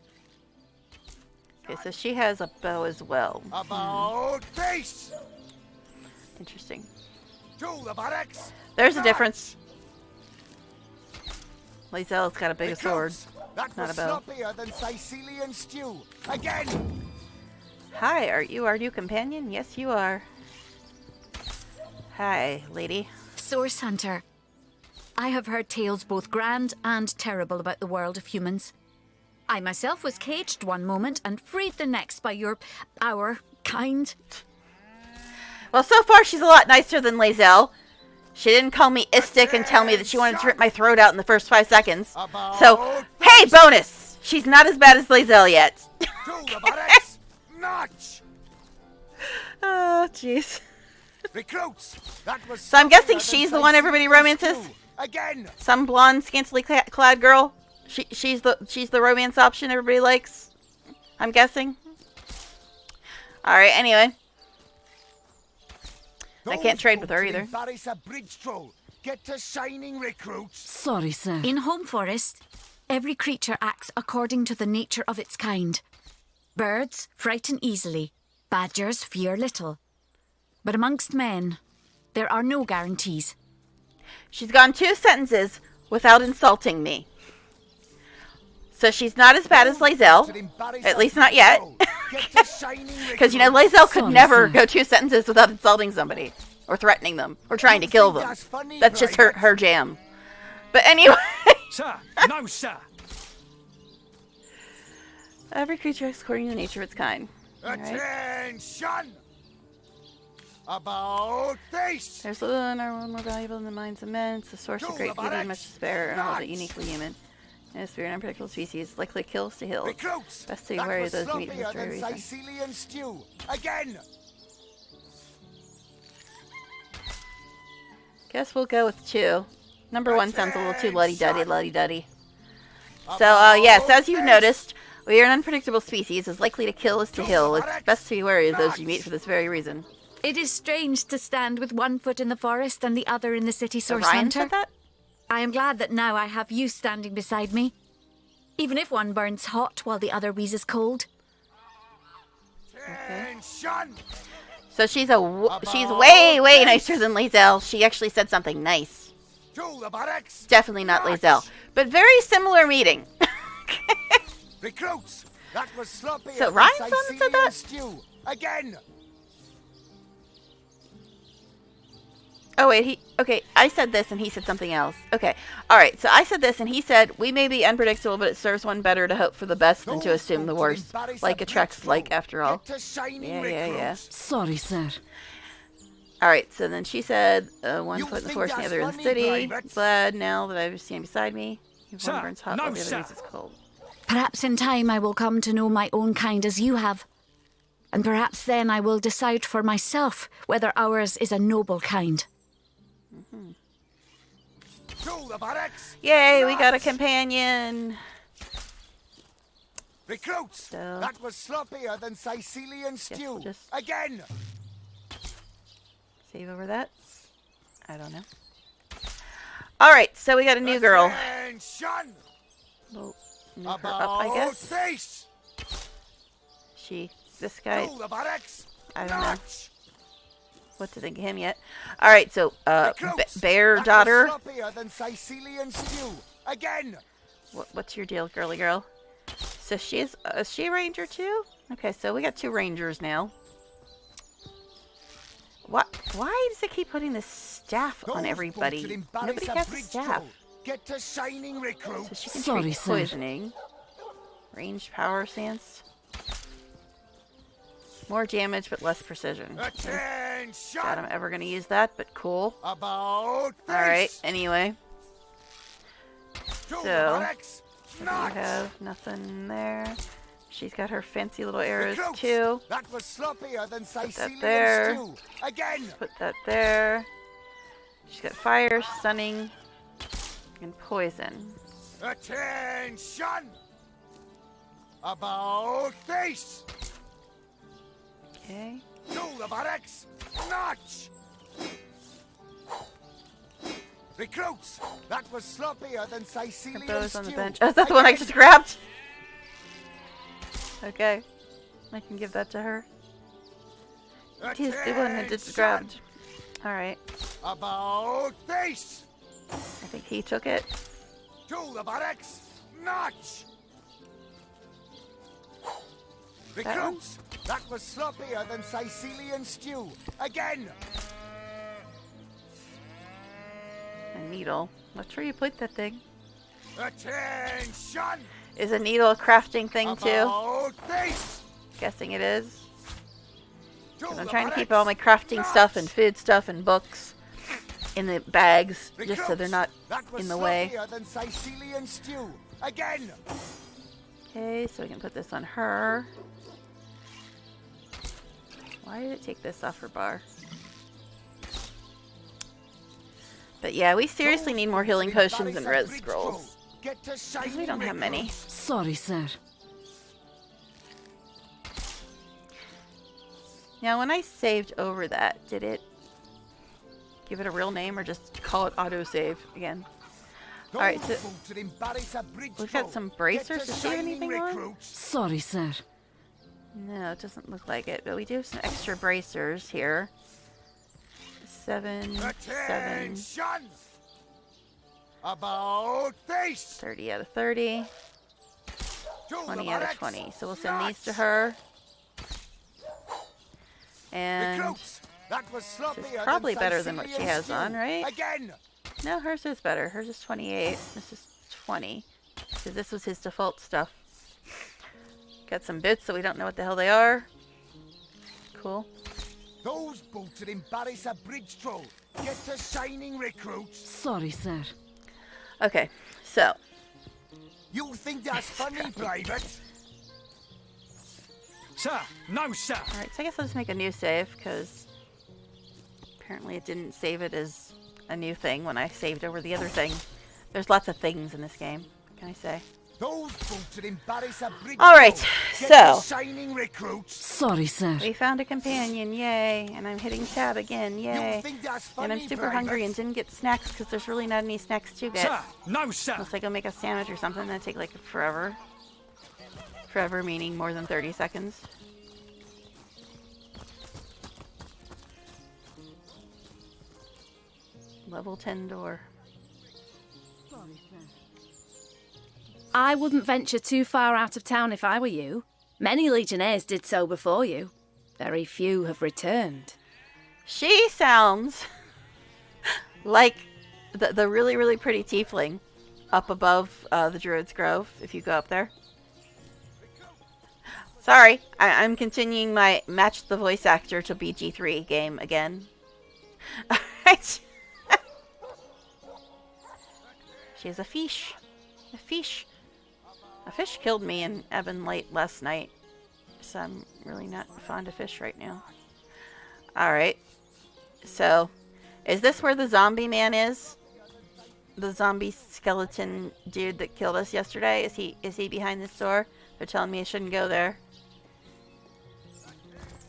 Okay, so she has a bow as well. About face! Interesting. To the barracks! There's a difference. Lazelle's got a bigger sword, That not was a bow. sloppier than Sicilian stew. Again! Hi, are you our new companion? Yes, you are. Hi, lady. Source Hunter. I have heard tales both grand and terrible about the world of humans. I myself was caged one moment and freed the next by our kind. Well, so far she's a lot nicer than Lazelle. She didn't call me Istic and tell me that she wanted to rip my throat out in the first 5 seconds. So, hey, bonus! She's not as bad as Lazelle yet. Oh, jeez. So I'm guessing she's the one everybody romances? Again. Some blonde, scantily clad girl? She's the romance option everybody likes? I'm guessing. Alright, anyway. I can't trade with her either. Get to shining recruits. Sorry, sir. In Home Forest, every creature acts according to the nature of its kind. Birds frighten easily. Badgers fear little. But amongst men, there are no guarantees. She's gone 2 sentences without insulting me. So she's not as bad as Lazelle. At least not yet. Because, you know, Lazelle could never go 2 sentences without insulting somebody. Or threatening them. Or trying to kill them. That's just her jam. But anyway. Sir, no, sir. Every creature acts according to the nature of its kind. Attention! About face! There's little in our world more valuable than the minds of men. It's a source of great beauty and much despair, and all but uniquely human. And a spirit and unpredictable species, likely kills to hills. Best to be wary of those who meet for this very reason. Sicilian stew. Again! Guess we'll go with 2. Number 1 sounds a little too luddy-duddy. So, yes, as you've noticed, we are an unpredictable species, as likely to kill as to heal. It's best to be wary of those you meet for this very reason. It is strange to stand with one foot in the forest and the other in the city, Source Ryan Hunter. said that? I am glad that now I have you standing beside me. Even if one burns hot while the other wheezes cold. Okay. So she's way nicer than Lazelle. She actually said something nice. Definitely not Lazelle. But very similar meeting. Recruits! That was sloppier So than Ryan's the one that said Sicilian that? stew. Again! Oh, wait, okay, I said this and he said something else. Okay, alright, so I said this and he said, we may be unpredictable, but it serves one better to hope for the best than to assume the worst. Like attracts like, after all. Yeah. Sorry, sir. Alright, so then she said, one foot in the forest and the other in the city. Glad now that I've seen beside me. If one burns hot while the other is cold. Perhaps in time I will come to know my own kind as you have. And perhaps then I will decide for myself whether ours is a noble kind. Yay, we got a companion. Recruits! So, that was sloppier than Sicilian stew. We'll just Again! save over that. I don't know. Alright, so we got a new girl. We'll move her up, I guess. Face. This guy, I don't know what to think of him yet. Alright, so, bear daughter. Than Sicilian stew. Again. What's your deal, girly girl? So is she a ranger too? Okay, so we got 2 rangers now. Why does it keep putting this staff on everybody? Nobody has a staff. Get to shining recruit. So she can treat poisoning. Ranged power stance. More damage, but less precision. Attention! Doubt I'm ever gonna use that, but cool. About this. Alright, anyway. To the So, barracks. we Not. have nothing there. She's got her fancy little arrows Recruits, too. That was sloppier than Put that Sicilian there. stew. Again. Put that there. She's got fire, stunning, and poison. Attention! About this. Okay. To the barracks. Notch. Recruits, that was sloppier than Sicilian Bows on the stew. bench. Oh, is that the one I just grabbed? Okay. I can give that to her. It is the one I just grabbed. Alright. About this. I think he took it. To the barracks. Notch. Recruits, that was sloppier than Sicilian stew. Again. A needle. Not where you put that thing. Attention. Is a needle a crafting thing too? About this. Guessing it is. Because I'm trying to keep all my crafting stuff and food stuff and books in the bags, just so they're not in the way. Sloppier than Sicilian stew. Again. Okay, so we can put this on her. Why did it take this off her bar? But yeah, we seriously need more healing potions and res scrolls. Because we don't have many. Sorry, sir. Now, when I saved over that, did it give it a real name or just call it autosave again? Alright, so we've got some bracers. Does she have anything on? Sorry, sir. No, it doesn't look like it, but we do have some extra bracers here. 7, 7. About this. 30 out of 30. 20 out of 20. So we'll send these to her. And this is probably better than what she has on, right? Again. No, hers is better. Hers is 28. This is 20. Because this was his default stuff. Got some bits that we don't know what the hell they are. Cool. Those bolted embarrass a bridge troll. Get to shining, recruits. Sorry, sir. Okay, so. You think that's funny, Private? Sir, no, sir. Alright, so I guess I'll just make a new save, because apparently it didn't save it as a new thing when I saved over the other thing. There's lots of things in this game. What can I say? Alright, so Shining recruits. Sorry, sir. we found a companion, yay, and I'm hitting tab again, yay. And I'm super hungry and didn't get snacks because there's really not any snacks to get. Sir, no, sir. Unless I go make a sandwich or something, that'd take like forever. Forever meaning more than 30 seconds. Level 10 door. I wouldn't venture too far out of town if I were you. Many legionnaires did so before you. Very few have returned. She sounds like the really, really pretty tiefling up above the Druid's Grove, if you go up there. Sorry, I'm continuing my match the voice actor to BG3 game again. Alright. She has a fish. A fish. A fish killed me in Ebon late last night. So I'm really not fond of fish right now. Alright. So, is this where the zombie man is? The zombie skeleton dude that killed us yesterday? Is he behind this door? They're telling me I shouldn't go there.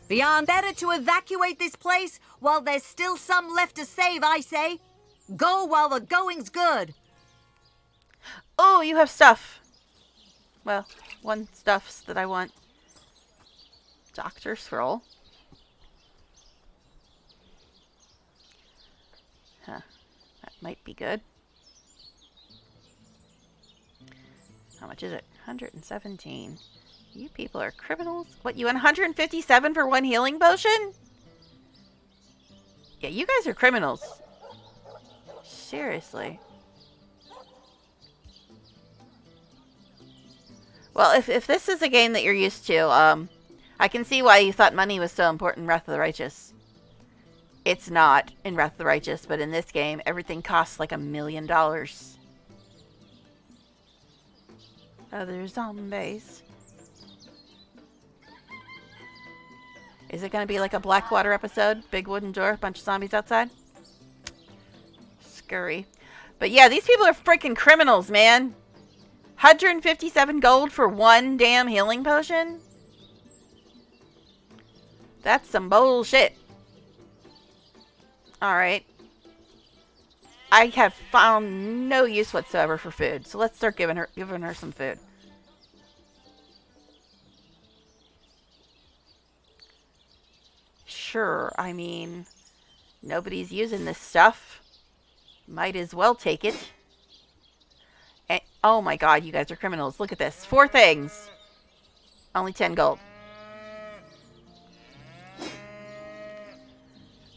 Beyond better to evacuate this place while there's still some left to save, I say. Go while the going's good. Oh, you have stuff. Well, one stuffs that I want. Doctor Scroll. Huh. That might be good. How much is it? 117. You people are criminals. What, you want 157 for one healing potion? Yeah, you guys are criminals. Seriously. Well, if this is a game that you're used to, I can see why you thought money was so important in Wrath of the Righteous. It's not in Wrath of the Righteous, but in this game, everything costs like $1 million. Other zombies. Is it going to be like a Blackwater episode? Big wooden door, bunch of zombies outside? Scurry. But yeah, these people are freaking criminals, man. 157 gold for one damn healing potion? That's some bullshit. Alright. I have found no use whatsoever for food, so let's start giving her some food. Sure, I mean, nobody's using this stuff. Might as well take it. And, oh my god, you guys are criminals. Look at this. 4 things. Only 10 gold.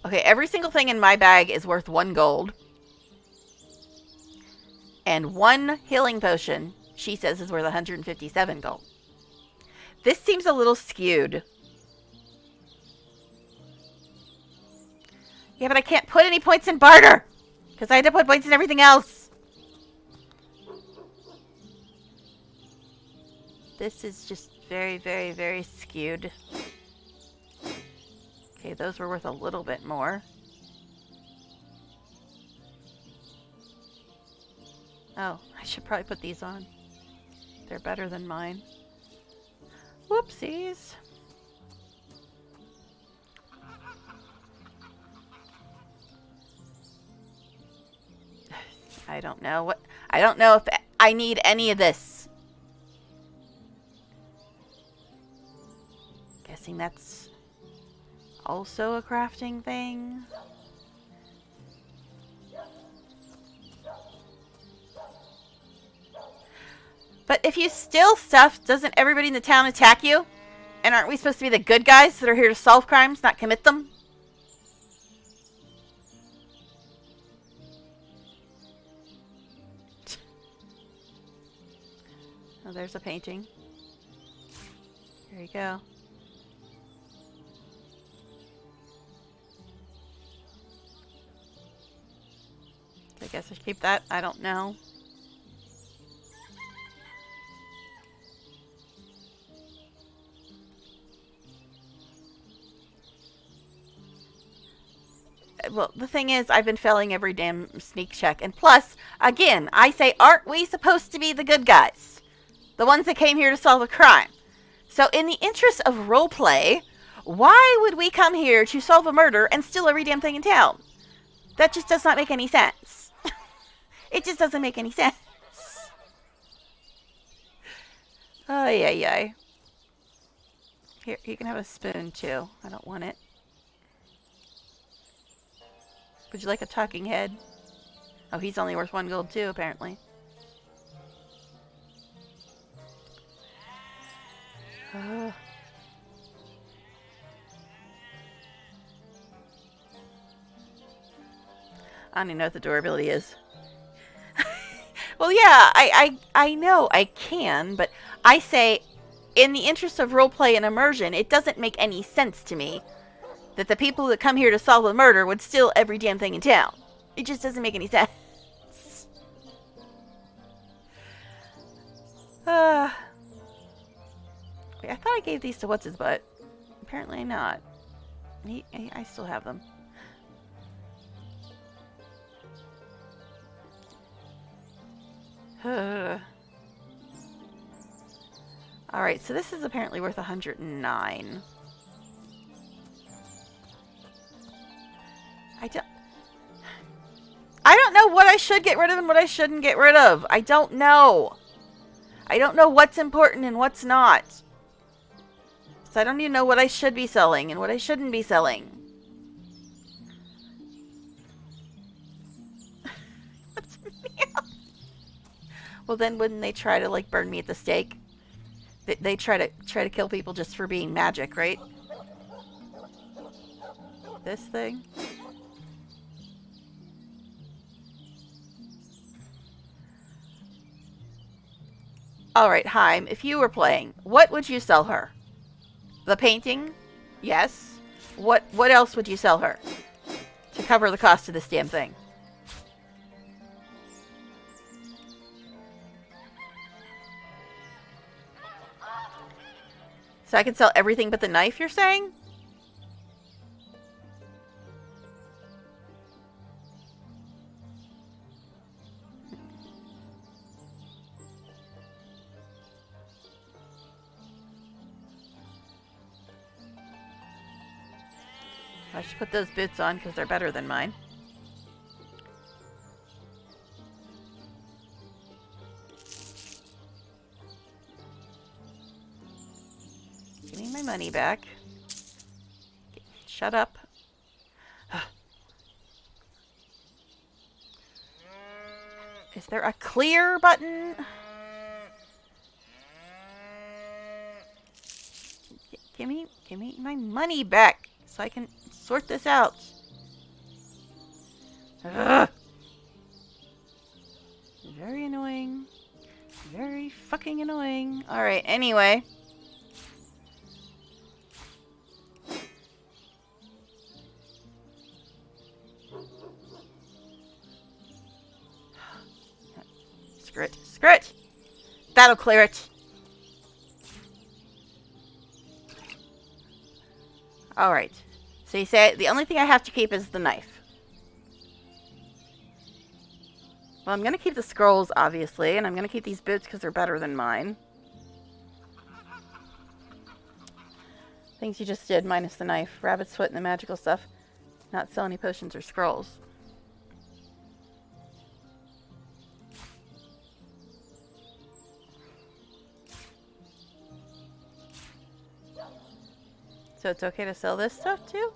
Okay, every single thing in my bag is worth 1 gold. And 1 healing potion, she says, is worth 157 gold. This seems a little skewed. Yeah, but I can't put any points in barter. Because I had to put points in everything else. This is just very, very, very skewed. Okay, those were worth a little bit more. Oh, I should probably put these on. They're better than mine. Whoopsies. I don't know if I need any of this. Guessing that's also a crafting thing. But if you steal stuff, doesn't everybody in the town attack you? And aren't we supposed to be the good guys that are here to solve crimes, not commit them? Oh, there's a painting. There you go. I guess I should keep that. I don't know. Well, the thing is, I've been failing every damn sneak check. And plus, again, I say, aren't we supposed to be the good guys? The ones that came here to solve a crime. So in the interest of roleplay, why would we come here to solve a murder and steal every damn thing in town? That just does not make any sense. It just doesn't make any sense. Oh, yeah. Here, you can have a spoon, too. I don't want it. Would you like a talking head? Oh, he's only worth 1 gold, too, apparently. I don't even know what the durability is. Well, yeah, I know I can, but I say, in the interest of roleplay and immersion, it doesn't make any sense to me that the people that come here to solve a murder would steal every damn thing in town. It just doesn't make any sense. Wait, I thought I gave these to what's-his-butt. Apparently not. I still have them. Alright, so this is apparently worth 109. I don't know what I should get rid of and what I shouldn't get rid of. I don't know. I don't know what's important and what's not. So I don't even know what I should be selling and what I shouldn't be selling. Well, then wouldn't they try to like burn me at the stake? They try to kill people just for being magic, right? This thing. All right, Heim, if you were playing, what would you sell her? The painting? Yes. What else would you sell her? To cover the cost of this damn thing. So I can sell everything but the knife, you're saying? I should put those boots on because they're better than mine. Give me my money back. Shut up. Is there a clear button? Give me my money back so I can sort this out. Ugh. Very annoying. Very fucking annoying. Alright, anyway. Screw it. Screw it! That'll clear it. Alright. So you say the only thing I have to keep is the knife. Well, I'm going to keep the scrolls, obviously, and I'm going to keep these boots because they're better than mine. Things you just did, minus the knife. Rabbit's foot and the magical stuff. Not sell any potions or scrolls. So it's okay to sell this stuff too?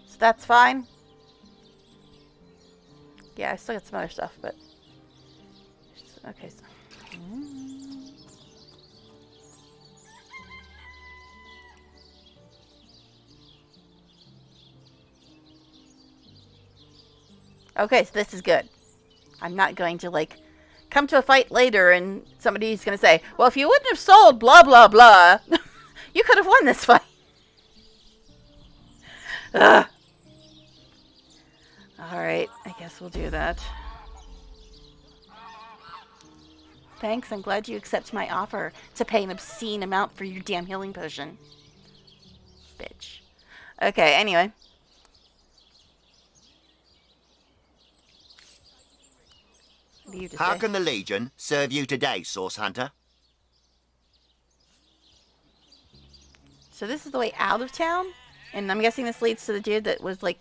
So that's fine. Yeah, I still got some other stuff, but okay. So. Okay, so this is good. I'm not going to, like, come to a fight later and somebody's going to say, well, if you wouldn't have sold blah, blah, blah, you could have won this fight. Ugh. Alright, I guess we'll do that. Thanks, I'm glad you accept my offer to pay an obscene amount for your damn healing potion. Bitch. Okay, anyway. How can the Legion serve you today, Source Hunter? So this is the way out of town? And I'm guessing this leads to the dude that was, like,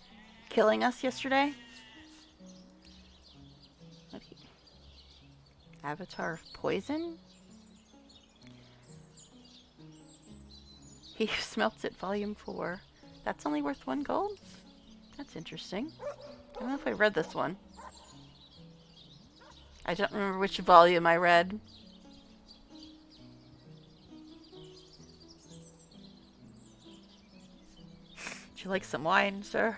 killing us yesterday? Avatar of Poison? He smelts it, Volume 4. That's only worth 1 gold? That's interesting. I don't know if I read this one. I don't remember which volume I read. Would you like some wine, sir?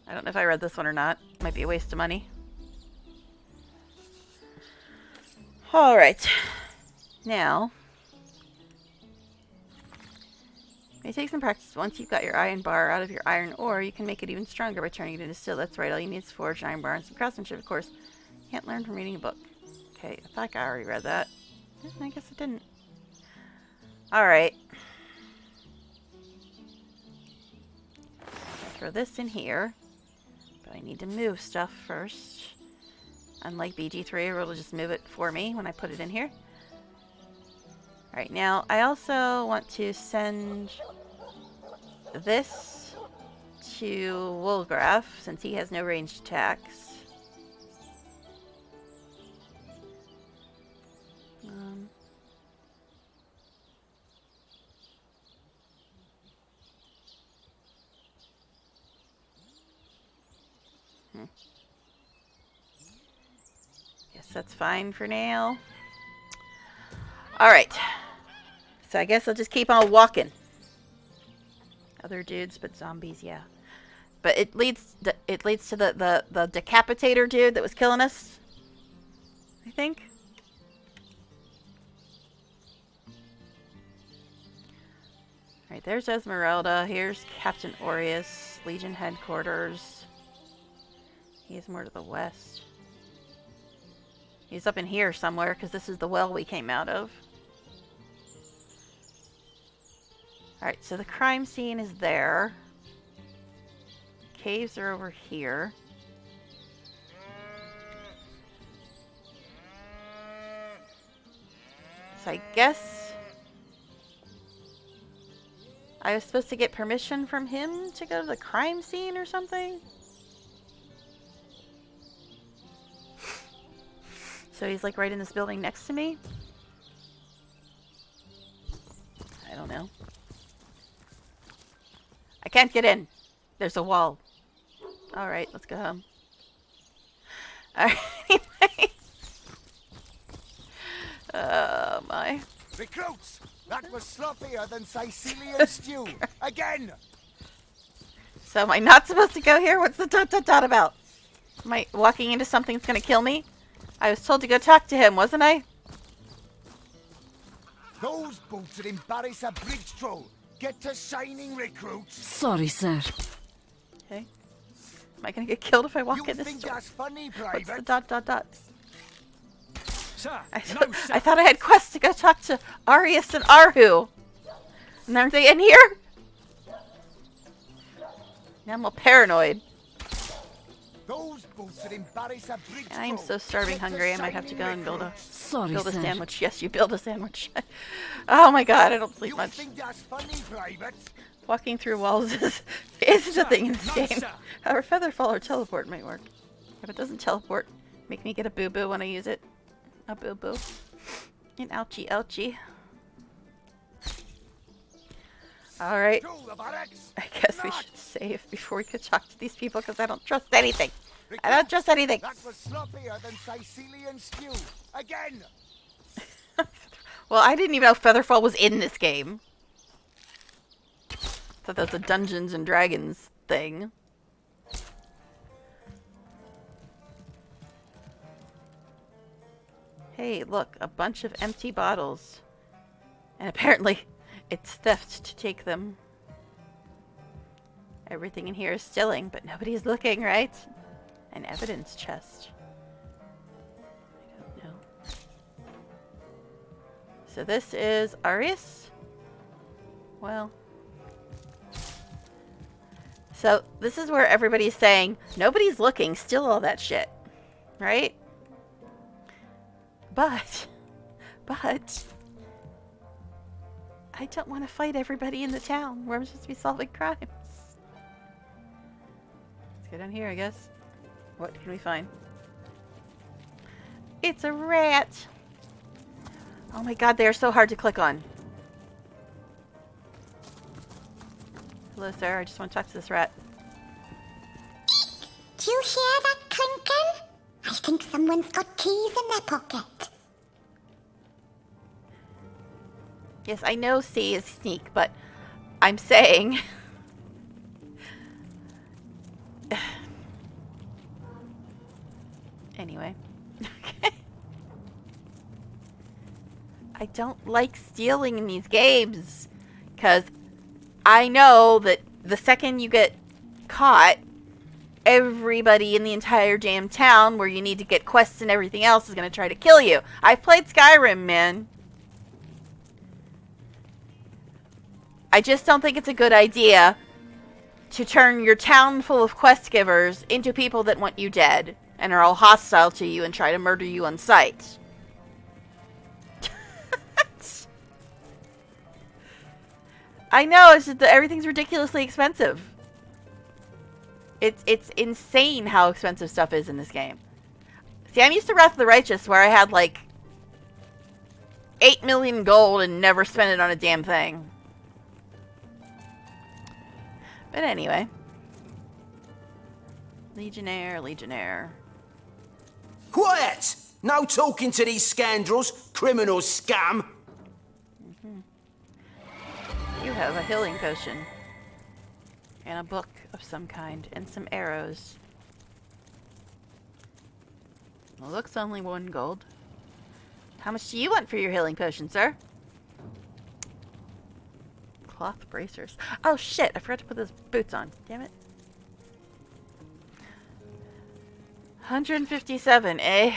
I don't know if I read this one or not. Might be a waste of money. Alright. Now. It may take some practice. Once you've got your iron bar out of your iron ore, you can make it even stronger by turning it into steel. That's right. All you need is forge, iron bar, and some craftsmanship, of course. You can't learn from reading a book. Okay, I thought I already read that. I guess I didn't. Alright. Throw this in here. But I need to move stuff first. Unlike BG3, it'll just move it for me when I put it in here. Alright, now I also want to send this to Woolgraf since he has no ranged attacks. Guess that's fine for now. Alright. So I guess I'll just keep on walking. Other dudes, but zombies, yeah. But it leads to the decapitator dude that was killing us. I think. Alright, there's Esmeralda. Here's Captain Aureus, Legion headquarters. He's more to the west. He's up in here somewhere, because this is the well we came out of. Alright, so the crime scene is there. Caves are over here. So I guess I was supposed to get permission from him to go to the crime scene or something? So he's like right in this building next to me? I don't know. I can't get in. There's a wall. Alright, let's go home. Alright, anyway. Oh my. Recruits! That was sloppier than Sicilian stew. Again! So am I not supposed to go here? What's the dot dot dot about? Am I walking into something that's gonna kill me? I was told to go talk to him, wasn't I? Those boots would embarrass a bridge troll. Get to shining, recruits. Sorry, sir. Okay. Am I gonna get killed if I walk You in this think store? that's funny, What's Private? the dot dot dots? Sir, I thought I had quests to go talk to Arius and Arhu. And aren't they in here? Now I'm all paranoid. Those boots would embarrass a bridge I am troll. so starving Get to hungry, I might have to go shining, and build a Sorry, build a sir. sandwich. Yes, you build a sandwich. Oh my god, I don't sleep You much. think that's funny, Private? Walking through walls is the thing in this No, game. sir. However, Featherfall or teleport might work. If it doesn't teleport, make me get a boo-boo when I use it. A boo-boo. An ouchie ouchie. Alright. I guess we should save before we could talk to these people because I don't trust anything. I don't trust anything. That was sloppier than Sicilian stew. Again! Well, I didn't even know Featherfall was in this game. Thought that was a Dungeons and Dragons thing. Hey, look, a bunch of empty bottles. And apparently, it's theft to take them. Everything in here is stilling, but nobody's looking, right? An evidence chest. I don't know. So this is Arius? Well. So this is where everybody's saying, nobody's looking, still all that shit. Right? But, I don't want to fight everybody in the town where I'm supposed to be solving crimes. Let's go down here, I guess. What can we find? It's a rat! Oh my god, they are so hard to click on. Hello, sir. I just want to talk to this rat. Do you hear that clinking? I think someone's got keys in their pocket. Yes, I know C is sneak, but I'm saying... Anyway. Okay. I don't like stealing in these games. Because I know that the second you get caught, everybody in the entire damn town where you need to get quests and everything else is going to try to kill you. I've played Skyrim, man. I just don't think it's a good idea to turn your town full of quest givers into people that want you dead and are all hostile to you and try to murder you on sight. I know, it's just that everything's ridiculously expensive. It's insane how expensive stuff is in this game. See, I'm used to Wrath of the Righteous where I had like 8 million gold and never spent it on a damn thing. But anyway. Legionnaire, Legionnaire. Quiet! No talking to these scoundrels, criminal scum! You have a healing potion. And a book of some kind. And some arrows. Well, looks only 1 gold. How much do you want for your healing potion, sir? Cloth bracers. Oh shit, I forgot to put those boots on. Damn it. 157, eh?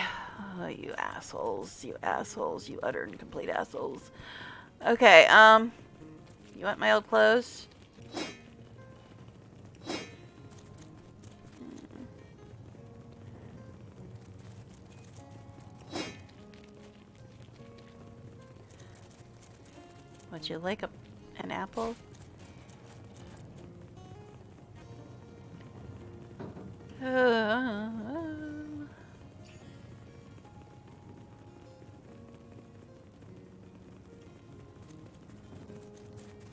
Oh, you assholes. You assholes. You utter and complete assholes. Okay, you want my old clothes? Would you like an apple?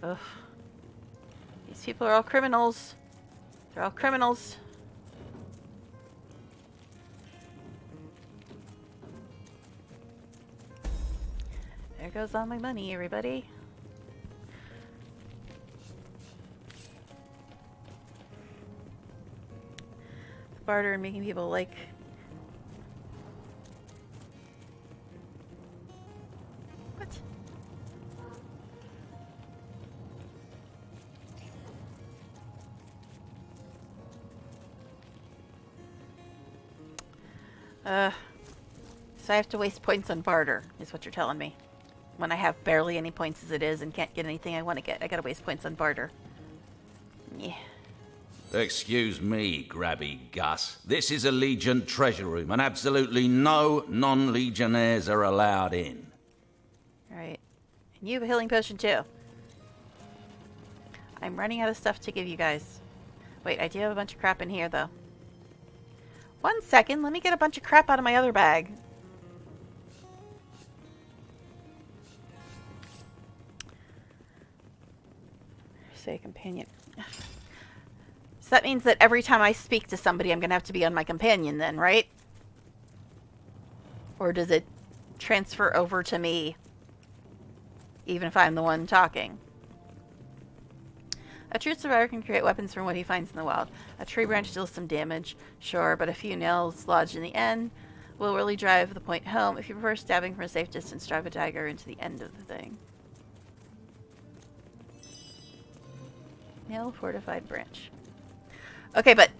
Ugh. These people are all criminals. They're all criminals. There goes all my money, everybody. Barter and making people like... What? So I have to waste points on barter, is what you're telling me. When I have barely any points as it is and can't get anything I want to get, I gotta waste points on barter. Yeah. Excuse me, Grabby Gus. This is a Legion treasure room, and absolutely no non-Legionnaires are allowed in. Alright. And you have a healing potion too. I'm running out of stuff to give you guys. Wait, I do have a bunch of crap in here though. 1 second, let me get a bunch of crap out of my other bag. Say companion. So that means that every time I speak to somebody, I'm going to have to be on my companion then, right? Or does it transfer over to me, even if I'm the one talking? A true survivor can create weapons from what he finds in the wild. A tree branch deals some damage, sure, but a few nails lodged in the end will really drive the point home. If you prefer stabbing from a safe distance, drive a dagger into the end of the thing. Nail fortified branch. Okay, but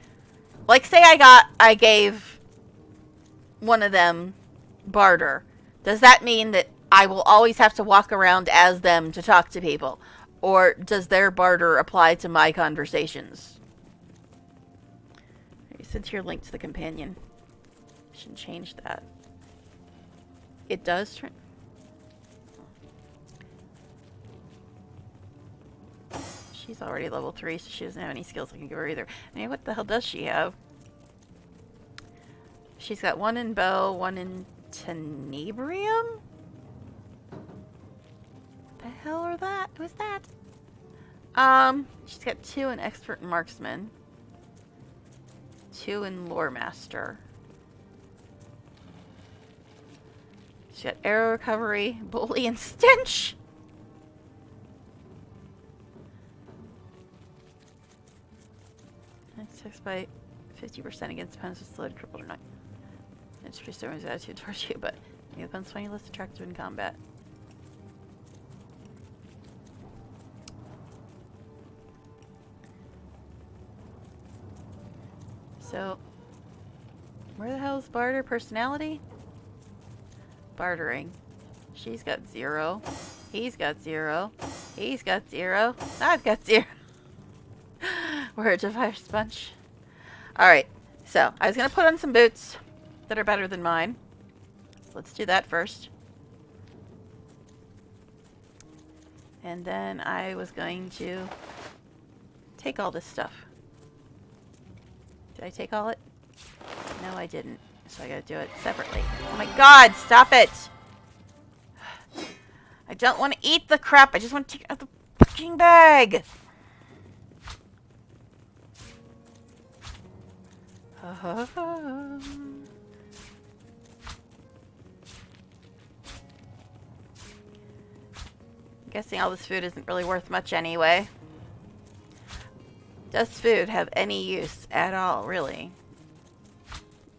like say I gave one of them barter. Does that mean that I will always have to walk around as them to talk to people? Or does their barter apply to my conversations? It says here link to the companion. I should change that. It does turn. She's already level 3, so she doesn't have any skills I can give her either. I mean, what the hell does she have? She's got 1 in bow, 1 in tenebrium? What the hell are that? Who's that? She's got 2 in expert marksman. 2 in lore master. She's got arrow recovery, bully, and stench. Attacks by 50% against opponents with slowed, crippled, or not. It's just someone's attitude towards you, but the opponent's finding you less attractive in combat. So, where the hell is barter personality? Bartering. She's got 0. He's got 0. He's got 0. I've got 0. Words of fire sponge. Alright, so I was going to put on some boots that are better than mine. So let's do that first. And then I was going to take all this stuff. Did I take all it? No, I didn't. So I gotta do it separately. Oh my god, stop it! I don't want to eat the crap, I just want to take it out of the fucking bag! Guessing all this food isn't really worth much anyway. Does food have any use at all, really?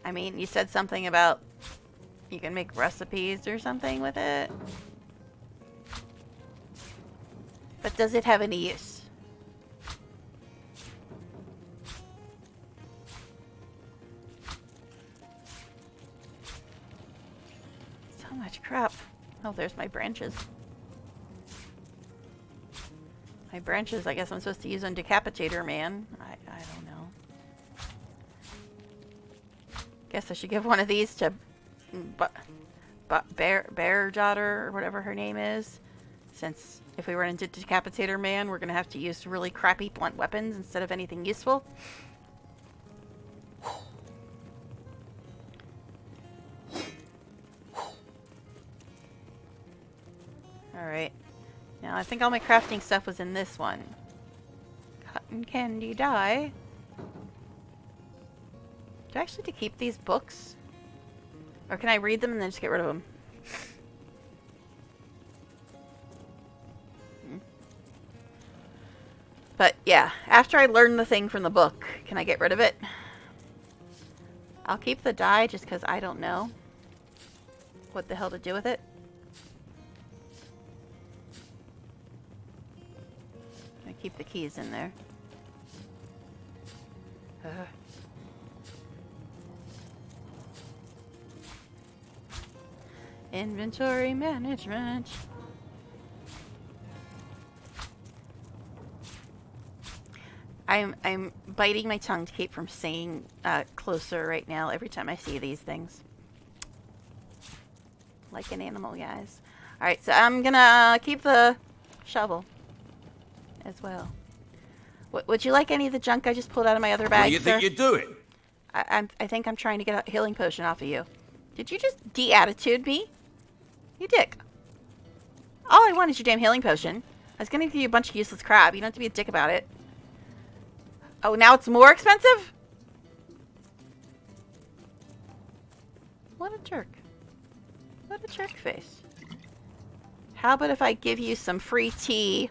I mean, you said something about you can make recipes or something with it. But does it have any use? So much crap. Oh, there's my branches. My branches, I guess I'm supposed to use on Decapitator Man. I don't know. Guess I should give one of these to Bear Daughter, or whatever her name is. Since if we run into Decapitator Man, we're going to have to use really crappy blunt weapons instead of anything useful. Alright. Now, I think all my crafting stuff was in this one. Cotton candy dye. Do I actually have to keep these books? Or can I read them and then just get rid of them? But yeah, after I learn the thing from the book, can I get rid of it? I'll keep the dye just because I don't know what the hell to do with it. I keep the keys in there. Inventory management. I'm biting my tongue to keep from saying closer right now every time I see these things. Like an animal, guys. Alright, so I'm gonna keep the shovel as well. Would you like any of the junk I just pulled out of my other bag, What do you think you're doing? I think I'm trying to get a healing potion off of you. Did you just de-attitude me? You dick. All I want is your damn healing potion. I was gonna give you a bunch of useless crap. You don't have to be a dick about it. Oh, now it's more expensive? What a jerk. What a jerk face. How about if I give you some free tea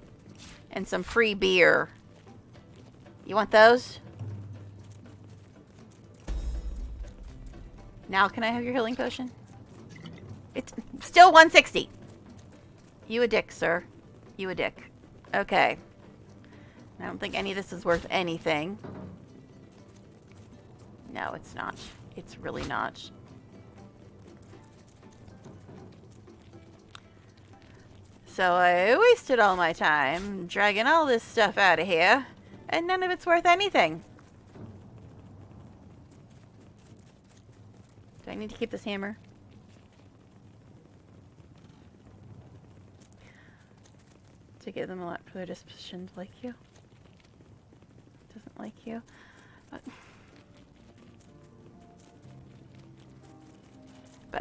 and some free beer? You want those? Now can I have your healing potion? It's still 160. You a dick, sir. You a dick. Okay. I don't think any of this is worth anything. No, it's not. It's really not. So I wasted all my time dragging all this stuff out of here, and none of it's worth anything. Do I need to keep this hammer? To give them a lot for their disposition to like you. Doesn't like you. But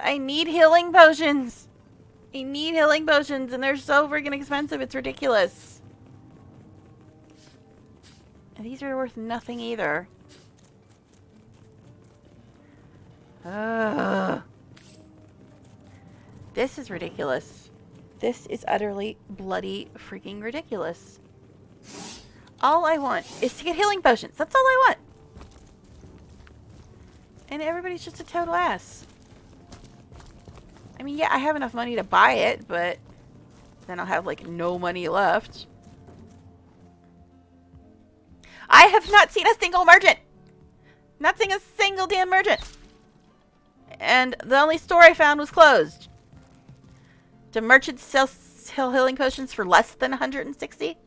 I need healing potions! I need healing potions, and they're so freaking expensive, it's ridiculous. And these are worth nothing either. Ugh. This is ridiculous. This is utterly bloody freaking ridiculous. All I want is to get healing potions. That's all I want. And everybody's just a total ass. I mean, yeah, I have enough money to buy it, but then I'll have, like, no money left. I have not seen a single merchant! Not seen a single damn merchant! And the only store I found was closed. Do merchants sell healing potions for less than 160?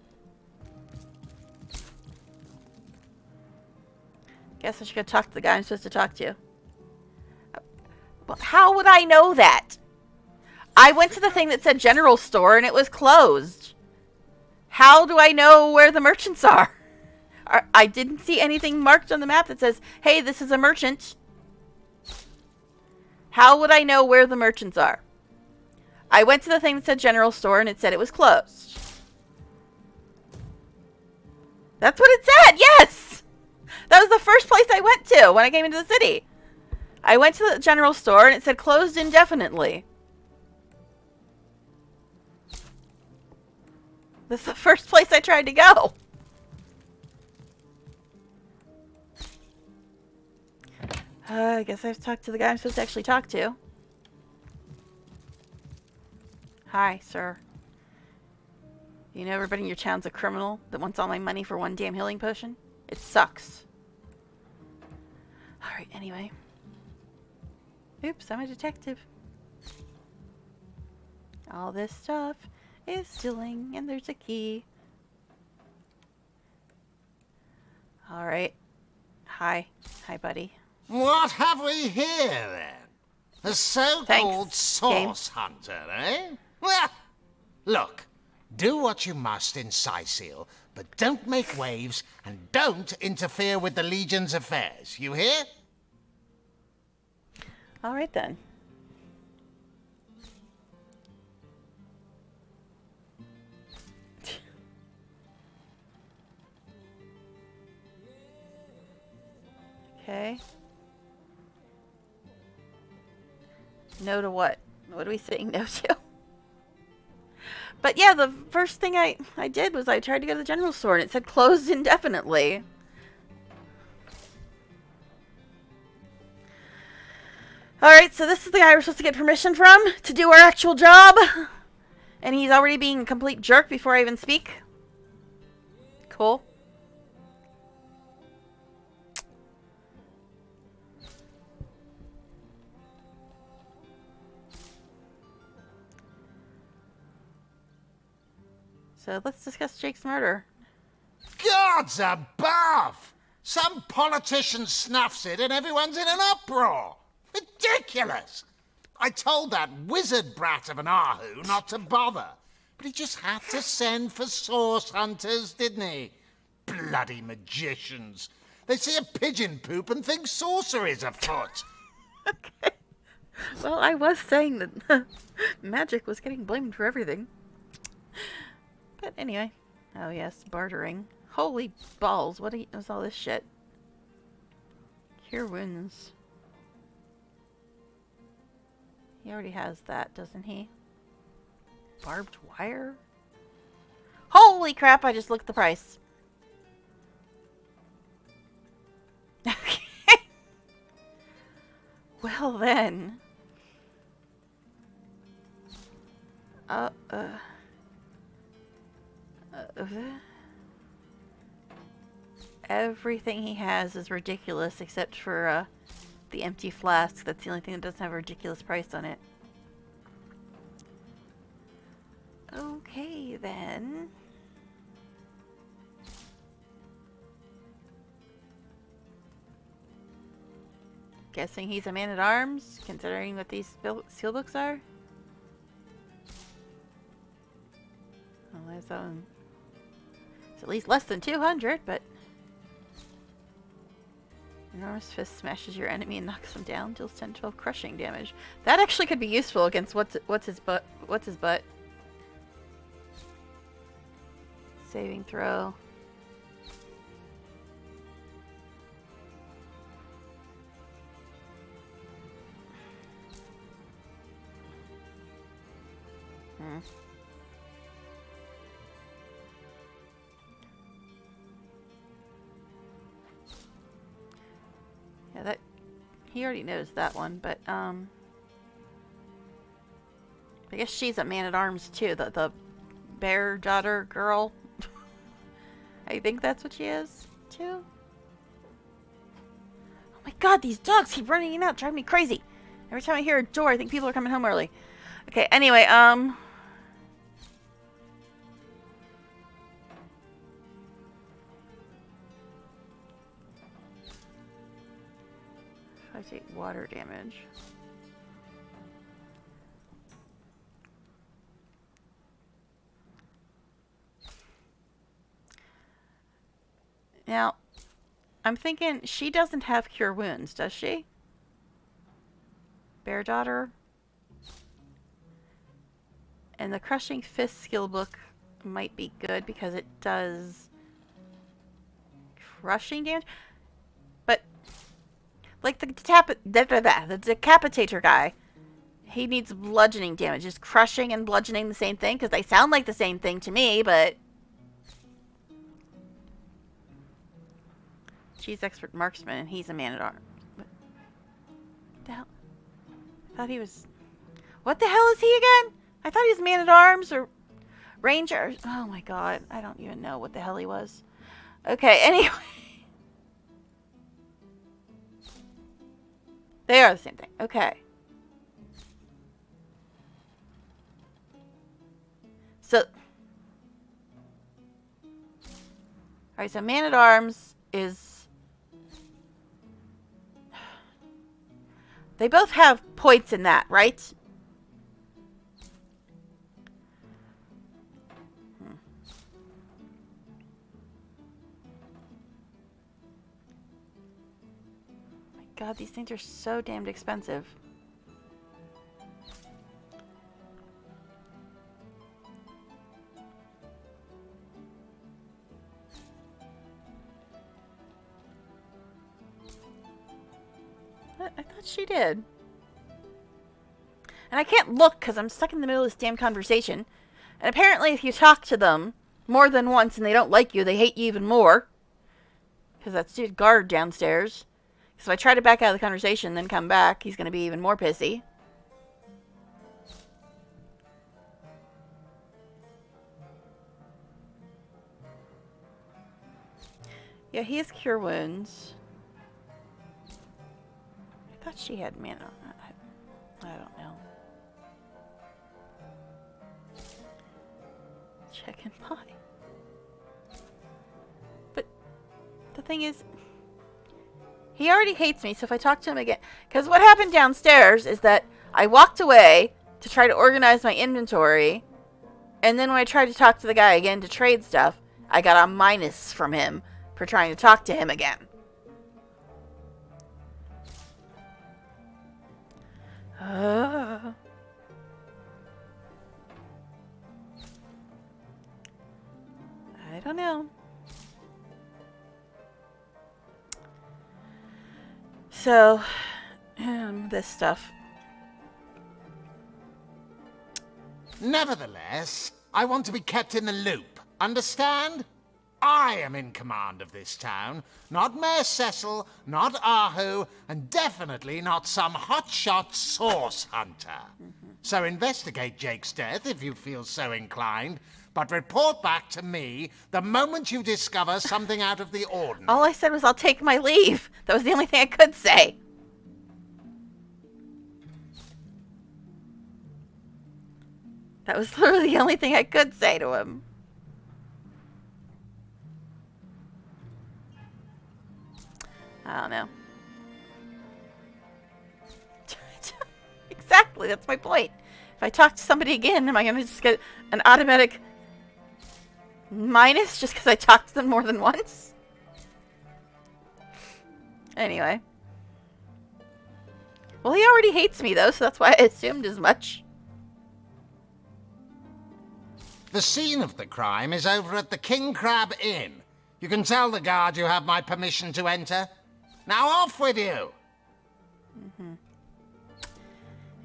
Guess I should go talk to the guy I'm supposed to talk to. Well, how would I know that? I went to the thing that said general store and it was closed. How do I know where the merchants are? I didn't see anything marked on the map that says, hey, this is a merchant. How would I know where the merchants are? I went to the thing that said general store and it said it was closed. That's what it said, yes! That was the first place I went to when I came into the city. I went to the general store and it said closed indefinitely. This is the first place I tried to go. I guess I have to talk to the guy I'm supposed to actually talk to. Hi, sir. You know everybody in your town's a criminal that wants all my money for one damn healing potion? It sucks. Alright, anyway. Oops, I'm a detective. All this stuff is stealing, and there's a key. Alright. Hi. Hi, buddy. What have we here, then? A so-called source hunter, eh? Well, look, do what you must in Sicil, but don't make waves and don't interfere with the Legion's affairs. You hear? Alright, then. Okay. No to what? What are we saying no to? But yeah, the first thing I did was I tried to go to the general store and it said closed indefinitely. Alright, so this is the guy we're supposed to get permission from to do our actual job. And he's already being a complete jerk before I even speak. Cool. So let's discuss Jake's murder. Gods above! Some politician snuffs it and everyone's in an uproar. Ridiculous! I told that wizard brat of an Ahu not to bother. But he just had to send for source hunters, didn't he? Bloody magicians. They see a pigeon poop and think sorcery's afoot. Okay. Well, I was saying that magic was getting blamed for everything. But anyway. Oh yes, bartering. Holy balls, what is all this shit? Cure wounds. He already has that, doesn't he? Barbed wire? Holy crap, I just looked at the price. Okay. Well then. Everything he has is ridiculous except for the empty flask. That's the only thing that doesn't have a ridiculous price on it. Okay then. Guessing he's a man-at-arms, considering what these seal books are? Well, there's it's at least less than 200, but enormous fist smashes your enemy and knocks them down, deals 10-12 crushing damage. That actually could be useful against what's his butt. Saving throw. Yeah, that he already knows that one, but I guess she's a man-at-arms too, the bear daughter girl. I think that's what she is too. Oh my god, these dogs keep running in and out, driving me crazy. Every time I hear a door, I think people are coming home early. Okay, anyway, if I take water damage. Now, I'm thinking she doesn't have cure wounds, does she? Bear daughter. And the crushing fist skill book might be good because it does crushing damage. Like the decapitator guy. He needs bludgeoning damage. Is crushing and bludgeoning the same thing? Because they sound like the same thing to me, but... She's expert marksman, and he's a man-at-arms. What the hell? I thought he was... What the hell is he again? I thought he was man-at-arms or ranger. Oh my god. I don't even know what the hell he was. Okay, anyway. They are the same thing. Okay. So... Alright, so man-at-arms is... They both have points in that, right? My god, these things are so damned expensive. I thought she did. And I can't look because I'm stuck in the middle of this damn conversation. And apparently if you talk to them more than once and they don't like you, they hate you even more. Because that's the guard downstairs. So if I try to back out of the conversation and then come back, he's going to be even more pissy. Yeah, he has cure wounds. I thought she had mana. I don't know. Check and buy. But the thing is, he already hates me, so if I talk to him again... Because what happened downstairs is that I walked away to try to organize my inventory, and then when I tried to talk to the guy again to trade stuff, I got a minus from him for trying to talk to him again. I don't know. So, this stuff. Nevertheless, I want to be kept in the loop. Understand? I am in command of this town, not Mayor Cecil, not Ahu, and definitely not some hotshot source hunter. So investigate Jake's death if you feel so inclined, but report back to me the moment you discover something out of the ordinary. All I said was I'll take my leave. That was the only thing I could say. That was literally the only thing I could say to him. I don't know. Exactly, that's my point. If I talk to somebody again, am I going to just get an automatic minus just because I talked to them more than once? Anyway. Well, he already hates me, though, so that's why I assumed as much. The scene of the crime is over at the King Crab Inn. You can tell the guard you have my permission to enter. Now off with you!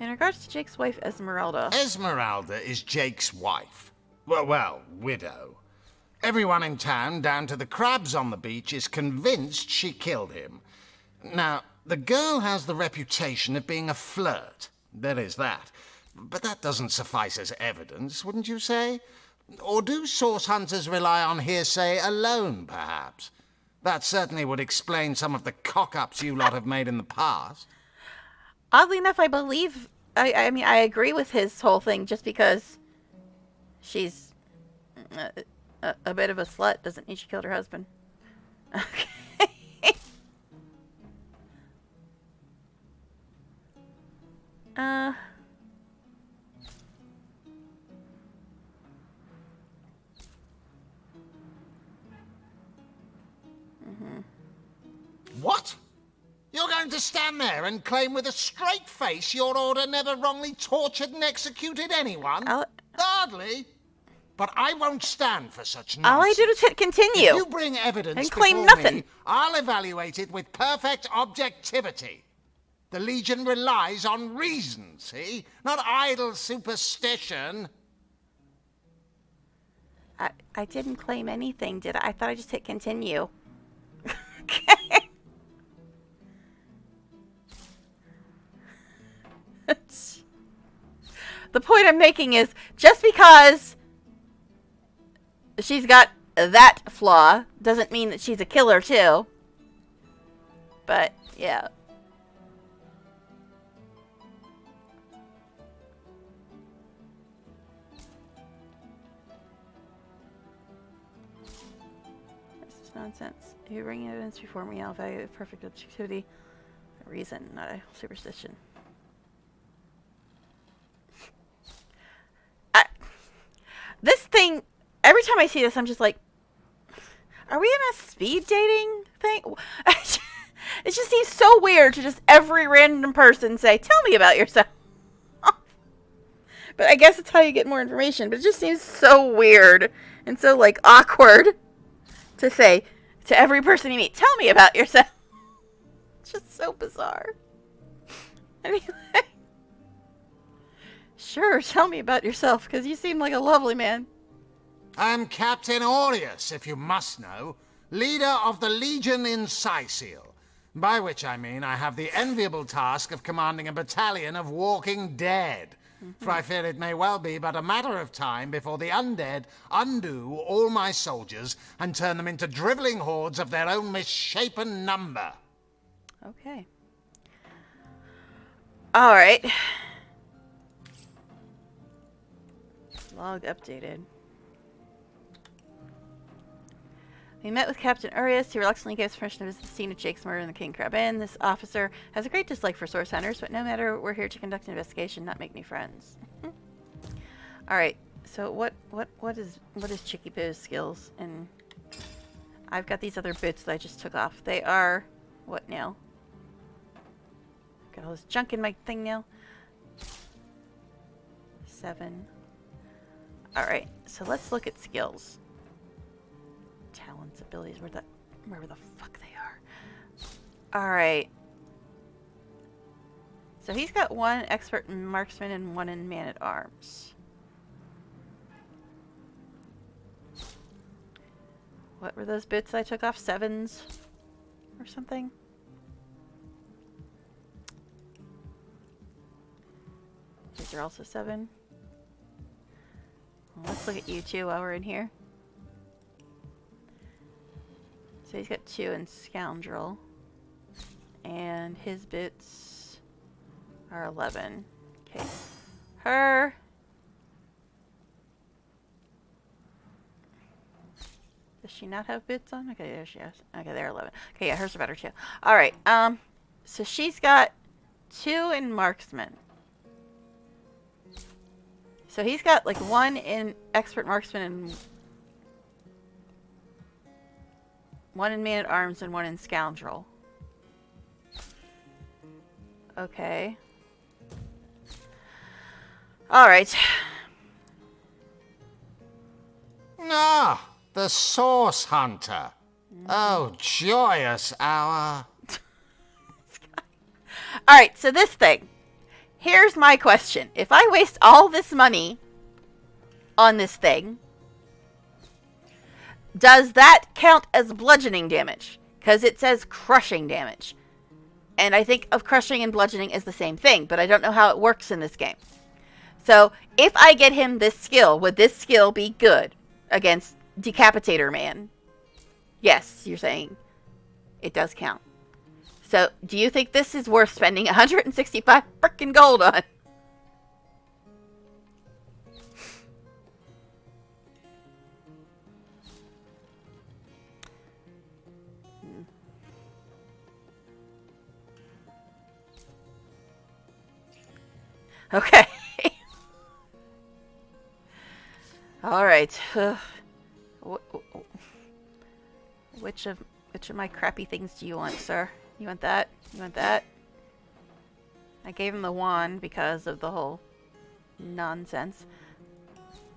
In regards to Jake's wife, Esmeralda. Esmeralda is Jake's wife. Well, widow. Everyone in town, down to the crabs on the beach, is convinced she killed him. Now, the girl has the reputation of being a flirt. There is that. But that doesn't suffice as evidence, wouldn't you say? Or do source hunters rely on hearsay alone, perhaps? That certainly would explain some of the cock-ups you lot have made in the past. Oddly enough, I believe... I mean, I agree with his whole thing just because she's a bit of a slut doesn't mean she killed her husband. Okay. What? You're going to stand there and claim with a straight face your order never wrongly tortured and executed anyone? Hardly. but I won't stand for such nonsense. All I did was hit continue. If you bring evidence and claim before nothing. me, I'll evaluate it with perfect objectivity. The Legion relies on reason, see? Not idle superstition. I didn't claim anything, did I? I thought I just hit continue. Okay. The point I'm making is, just because she's got that flaw doesn't mean that she's a killer too. But, yeah. This is nonsense. You bring evidence before me, I'll value perfect objectivity. A reason, not a superstition. This thing, every time I see this, I'm just like, are we in a speed dating thing? It just seems so weird to just every random person say, tell me about yourself. But I guess it's how you get more information. But it just seems so weird and so, like, awkward to say to every person you meet, tell me about yourself. It's just so bizarre. Anyway. Sure, tell me about yourself, because you seem like a lovely man. I'm Captain Aureus, if you must know, leader of the Legion in Sicil, by which I mean I have the enviable task of commanding a battalion of walking dead. For I fear it may well be but a matter of time before the undead undo all my soldiers and turn them into drivelling hordes of their own misshapen number. Okay. Alright. Log updated. We met with Captain Urias. He reluctantly gives permission to visit the scene of Jake's murder in the King Crab Inn. This officer has a great dislike for source hunters, but no matter, we're here to conduct an investigation, not make new friends. Alright, so what is Chicky Poo's skills? And I've got these other boots that I just took off. They are what now? Got all this junk in my thing now. 7. Alright, so let's look at skills. Talents, abilities, wherever the fuck they are. Alright. So he's got 1 expert marksman and 1 in man-at-arms. What were those bits I took off? 7s? Or something? These are also 7. Let's look at you two while we're in here. So he's got 2 in Scoundrel. And his bits are 11. Okay. Her. Does she not have bits on? Okay, there she is. Okay, they're 11. Okay, yeah, hers are better too. Alright, so she's got 2 in Marksman. So he's got like 1 in Expert Marksman and 1 in Man-at-Arms and 1 in Scoundrel. Okay. Alright. Ah, the Source Hunter. Oh, joyous hour. Alright, so this thing. Here's my question. If I waste all this money on this thing, does that count as bludgeoning damage? Because it says crushing damage. And I think of crushing and bludgeoning as the same thing, but I don't know how it works in this game. So, if I get him this skill, would this skill be good against Decapitator Man? Yes, you're saying it does count. So, do you think this is worth spending 165 frickin' gold on? Okay. All right. Which of my crappy things do you want, sir? You want that? You want that? I gave him the wand because of the whole nonsense.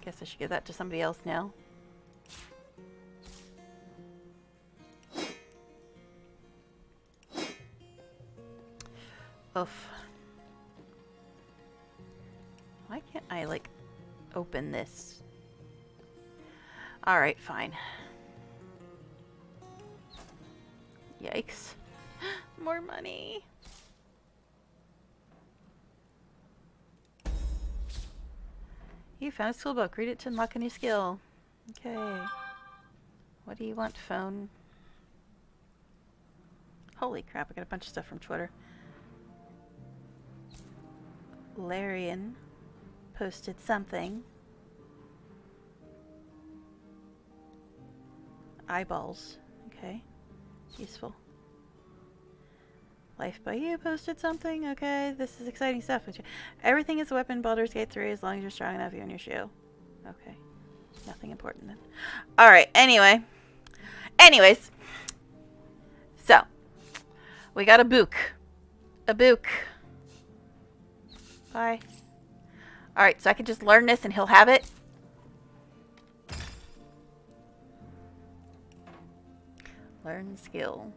Guess I should give that to somebody else now. Oof. Why can't I, like, open this? Alright, fine. Yikes. More money. You found a skill book. Read it to unlock a new skill. Okay. What do you want, phone? Holy crap, I got a bunch of stuff from Twitter. Larian posted something. Eyeballs. Okay. Useful. Life by You posted something. Okay, this is exciting stuff. Everything is a weapon in Baldur's Gate 3 as long as you're strong enough, you and your shoe. Okay. Nothing important then. Alright, anyways. So. We got a book. A book. Bye. Alright, so I can just learn this and he'll have it. Learn skill.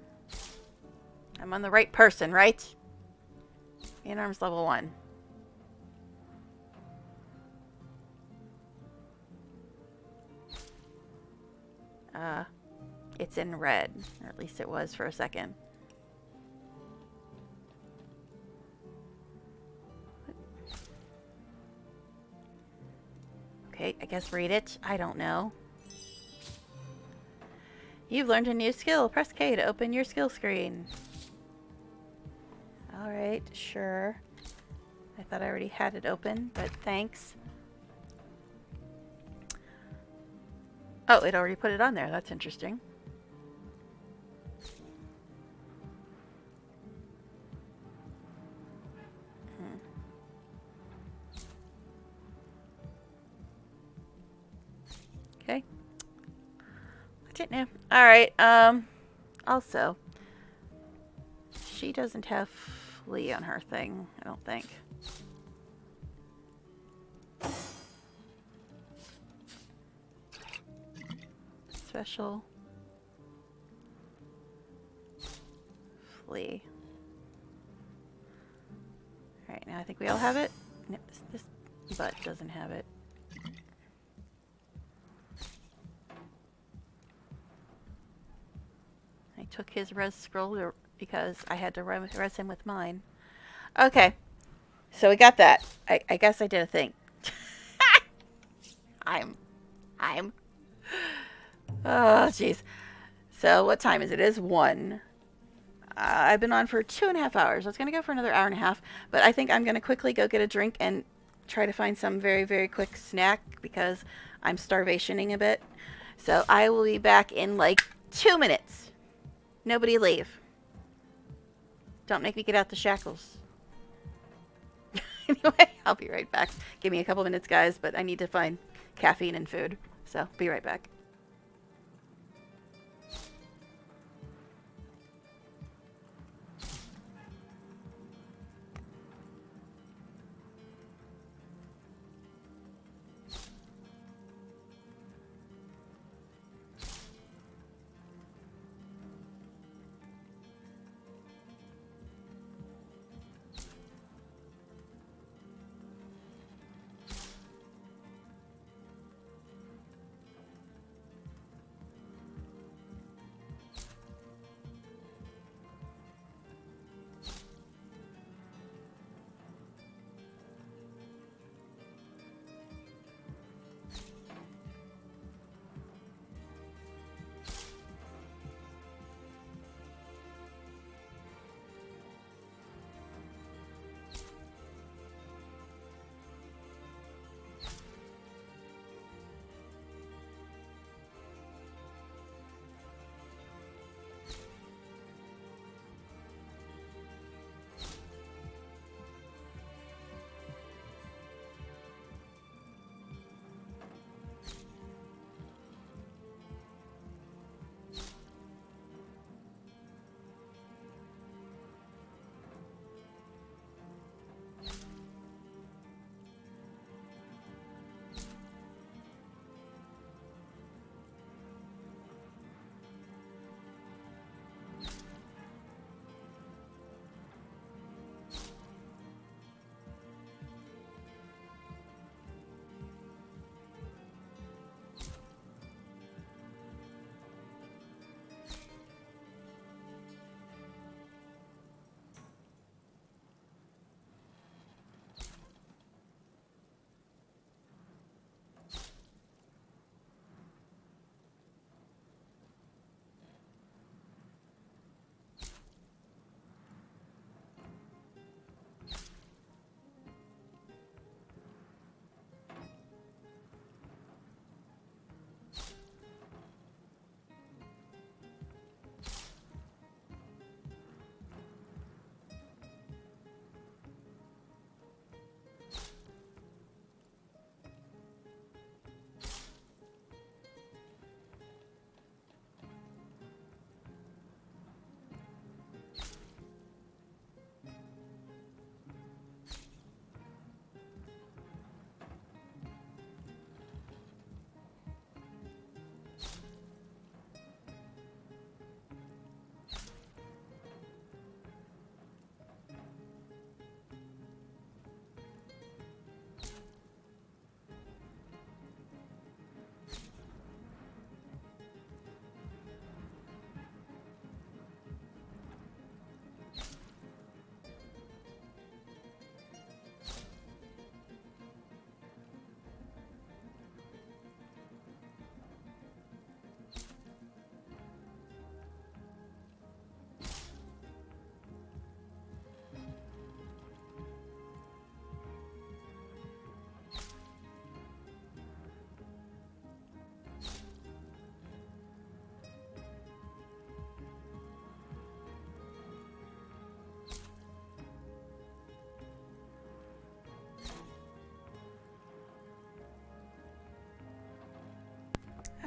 I'm on the right person, right? In arms level 1. It's in red. Or at least it was for a second. Okay, I guess read it. I don't know. You've learned a new skill. Press K to open your skill screen. Alright, sure. I thought I already had it open, but thanks. Oh, it already put it on there. That's interesting. Okay. I didn't know. Alright, also, she doesn't have Lee on her thing, I don't think. Special Flea. Alright, now I think we all have it. No, this butt doesn't have it. I took his res scroll because I had to res him with mine. Okay. So we got that. I guess I did a thing. I'm. Oh, jeez. So what time is it? It is 1. I've been on for 2.5 hours. I was going to go for another hour and a half, but I think I'm going to quickly go get a drink and try to find some very, very quick snack because I'm starvationing a bit. So I will be back in like 2 minutes. Nobody leave. Don't make me get out the shackles. Anyway, I'll be right back. Give me a couple minutes, guys, but I need to find caffeine and food. So, be right back.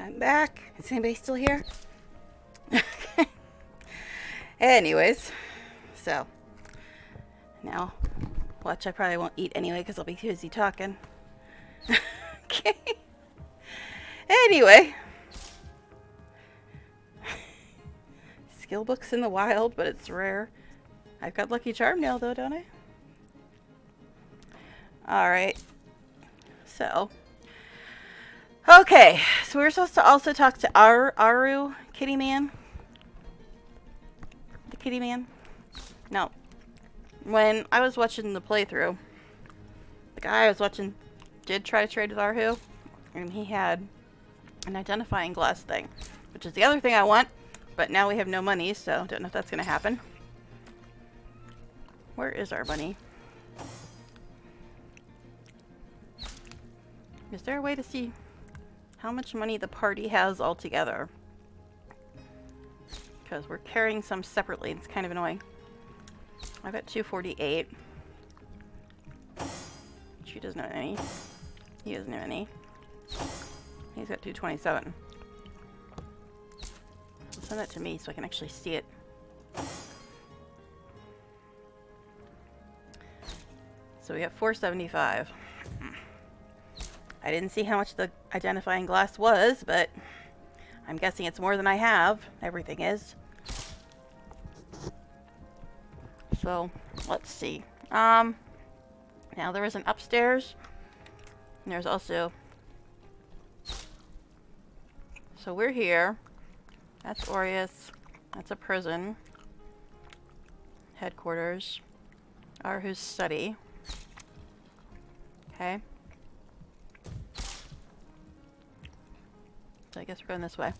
I'm back. Is anybody still here? Anyways, so now, watch, I probably won't eat anyway because I'll be too busy talking. Okay. Anyway. Skill books in the wild, but it's rare. I've got Lucky Charm now though, don't I? Alright. So. Okay, so we were supposed to also talk to Aru, Kitty Man. The Kitty Man? No. When I was watching the playthrough, the guy I was watching did try to trade with Aru, and he had an identifying glass thing, which is the other thing I want, but now we have no money, so don't know if that's going to happen. Where is our money? Is there a way to see how much money the party has altogether? Because we're carrying some separately. It's kind of annoying. I've got 248. She doesn't have any. He doesn't have any. He's got 227. Send that to me so I can actually see it. So we have 475. I didn't see how much the identifying glass was, but I'm guessing it's more than I have. Everything is. So, let's see. Now there is an upstairs. And there's also... So we're here. That's Aureus. That's a prison. Headquarters. Aru's study. Okay. So I guess we're going this way.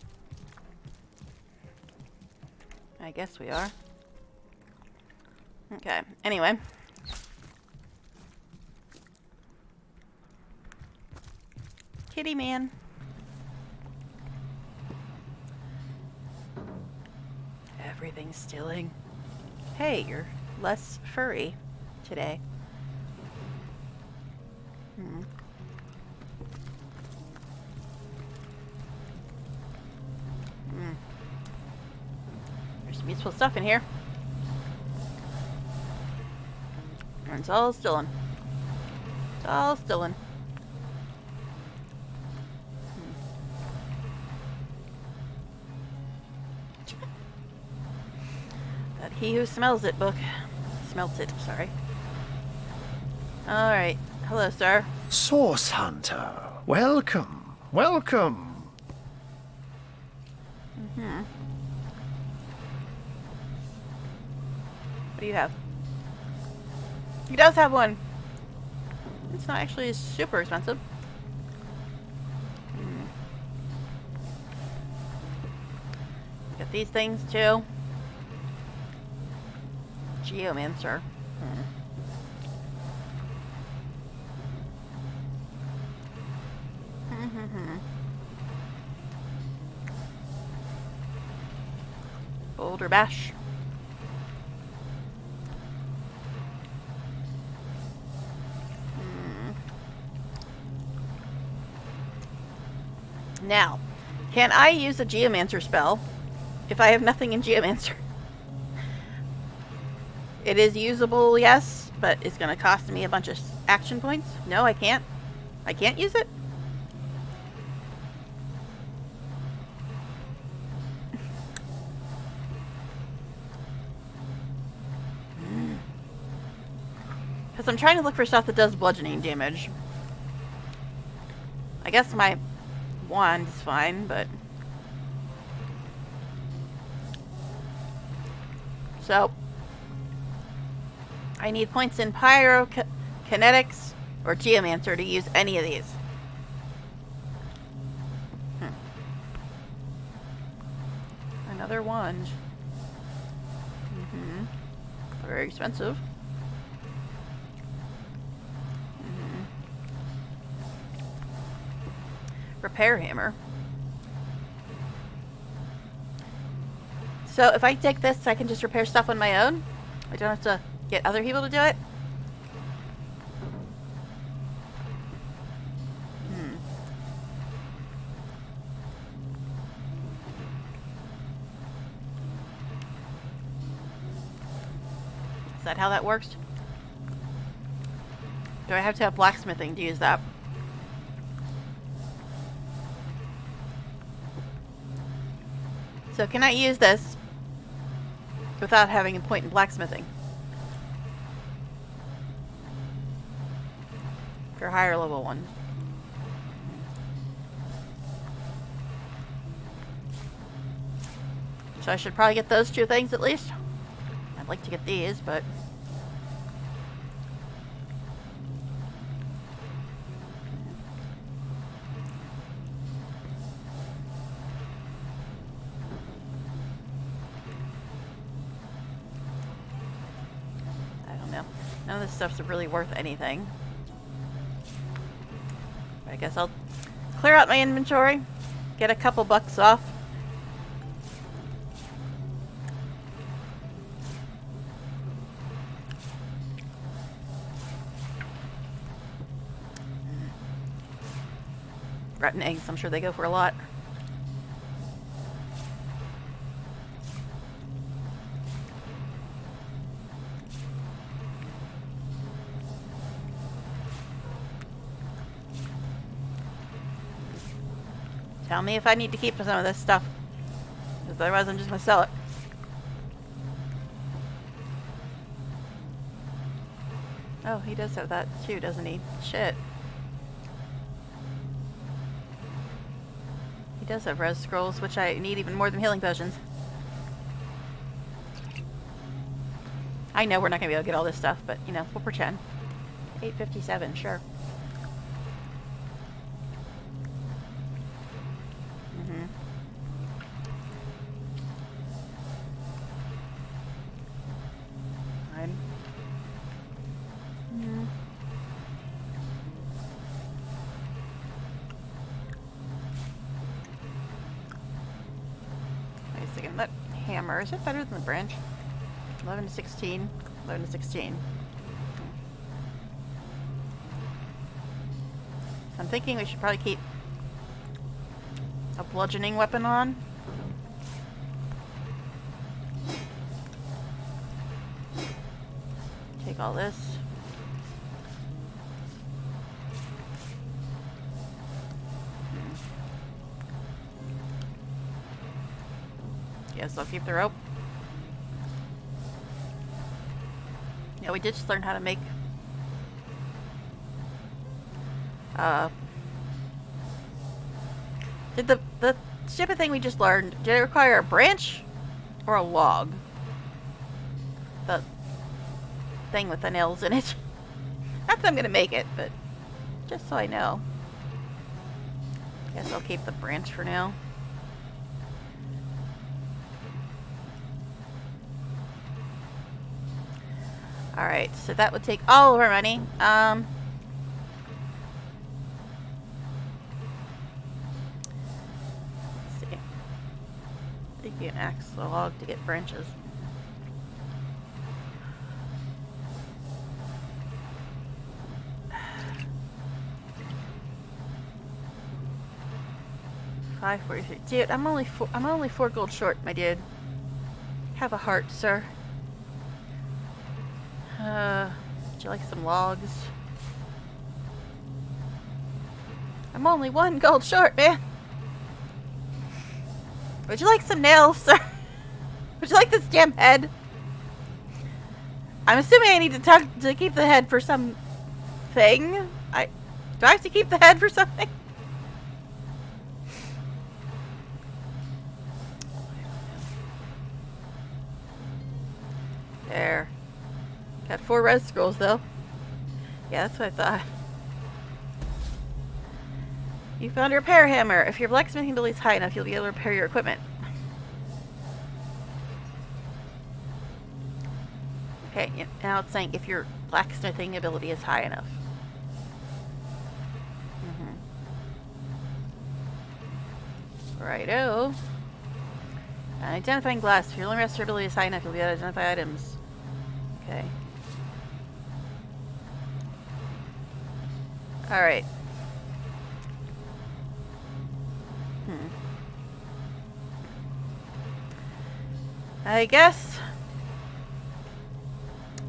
I guess we are. Okay, anyway. Kitty Man. Everything's stealing. Hey, you're less furry today. There's some useful stuff in here. And it's all stealing. It's all stealing. That he who smells it book. Smelt it, sorry. Alright. Hello, sir. Source Hunter. Welcome. Welcome. What do you have? He does have one. It's not actually super expensive. Got these things too. Geomancer. Boulder Bash. Now, can I use a Geomancer spell if I have nothing in Geomancer? It is usable, yes, but it's going to cost me a bunch of action points. No, I can't. I can't use it? Because I'm trying to look for stuff that does bludgeoning damage. I guess my wand is fine, but... So... I need points in pyrokinetics or geomancer to use any of these. Another wand. Very expensive. Repair hammer. So if I take this, I can just repair stuff on my own? I don't have to get other people to do it? that how that works? Do I have to have blacksmithing to use that? So can I use this without having a point in blacksmithing? For higher level ones. So I should probably get those two things at least. I'd like to get these, but... I don't know. None of this stuff's really worth anything. I guess I'll clear out my inventory, get a couple bucks off. Rotten eggs, I'm sure they go for a lot. Tell me if I need to keep some of this stuff. Because otherwise I'm just going to sell it. Oh, he does have that too, doesn't he? Shit. He does have res scrolls, which I need even more than healing potions. I know we're not going to be able to get all this stuff, but, you know, we'll pretend. 857, sure. That hammer, is it better than the branch? 11 to 16. 11 to 16. So I'm thinking we should probably keep a bludgeoning weapon on. Take all this. Yes, I'll keep the rope. Yeah, we did just learn how to make did the stupid thing we just learned, did it require a branch or a log? The thing with the nails in it. Not that I'm gonna make it, but just so I know. Guess I'll keep the branch for now. Alright, so that would take all of our money. Let's see. I think you can axe the log to get branches. $5.43. Dude, I'm only 4 gold short, my dude. Have a heart, sir. Would you like some logs? I'm only 1 gold short, man. Would you like some nails, sir? Would you like this damn head? I'm assuming I need to talk to keep the head for some thing. Do I have to keep the head for something? There. Got 4 red scrolls, though. Yeah, that's what I thought. You found your repair hammer. If your blacksmithing ability is high enough, you'll be able to repair your equipment. Okay, now it's saying if your blacksmithing ability is high enough. Righto. Identifying glass. If your repair ability is high enough, you'll be able to identify items. Okay. Alright. I guess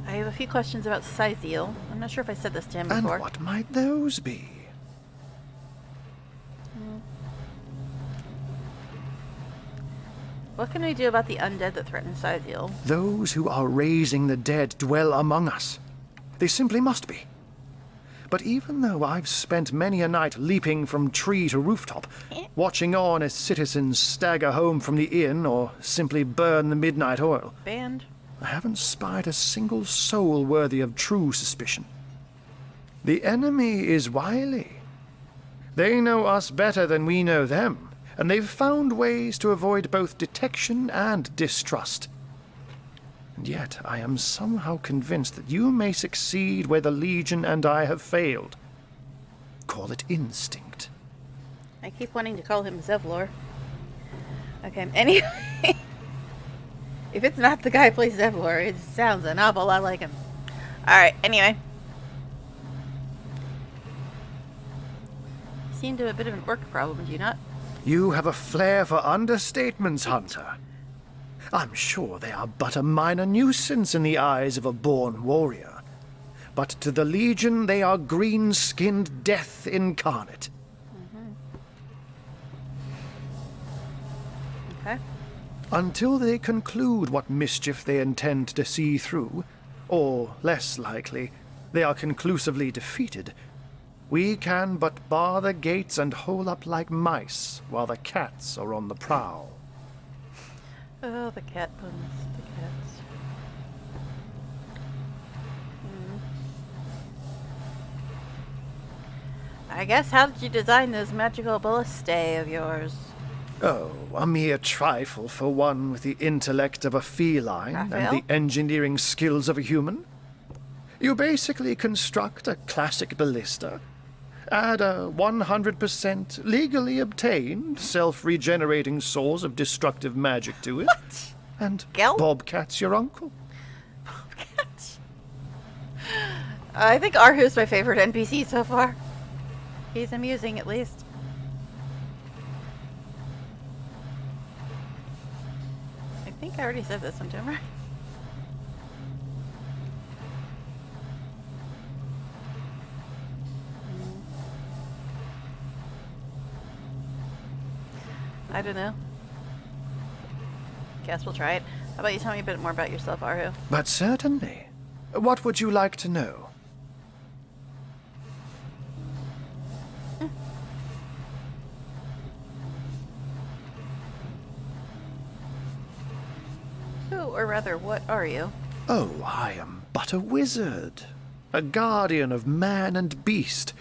I a few questions about Sizeal. I'm not sure if I said this to him before. And what might those be? What can we do about the undead that threaten Sizeal? Those who are raising the dead dwell among us. They simply must be. But even though I've spent many a night leaping from tree to rooftop, watching on as citizens stagger home from the inn or simply burn the midnight oil, Band. I haven't spied a single soul worthy of true suspicion. The enemy is wily. They know us better than we know them, and they've found ways to avoid both detection and distrust. And yet I am somehow convinced that you may succeed where the Legion and I have failed. Call it instinct. I keep wanting to call him Zevlor. Okay, anyway. If it's not the guy who plays Zevlor, it sounds an awful lot like him. Alright, anyway. You seem to have a bit of an orc problem, do you not? You have a flair for understatements, Hunter. I'm sure they are but a minor nuisance in the eyes of a born warrior. But to the Legion, they are green-skinned death incarnate. Okay. Until they conclude what mischief they intend to see through, or, less likely, they are conclusively defeated, we can but bar the gates and hole up like mice while the cats are on the prowl. Oh, the cat puns. The cats. I guess, how did you design those magical ballistae of yours? Oh, a mere trifle for one with the intellect of a feline Raphael? and the engineering skills of a human. You basically construct a classic ballista, add a 100% legally obtained self-regenerating source of destructive magic to it, and Bobcat's your uncle. Bobcat? I think Arhu's my favorite NPC so far. He's amusing, at least. I think I already said this one to him, right? I don't know. Guess we'll try it. How about you tell me a bit more about yourself, Arhu? But certainly. What would you like to know? Who, or rather, what are you? Oh, I am but a wizard, a guardian of man and beast,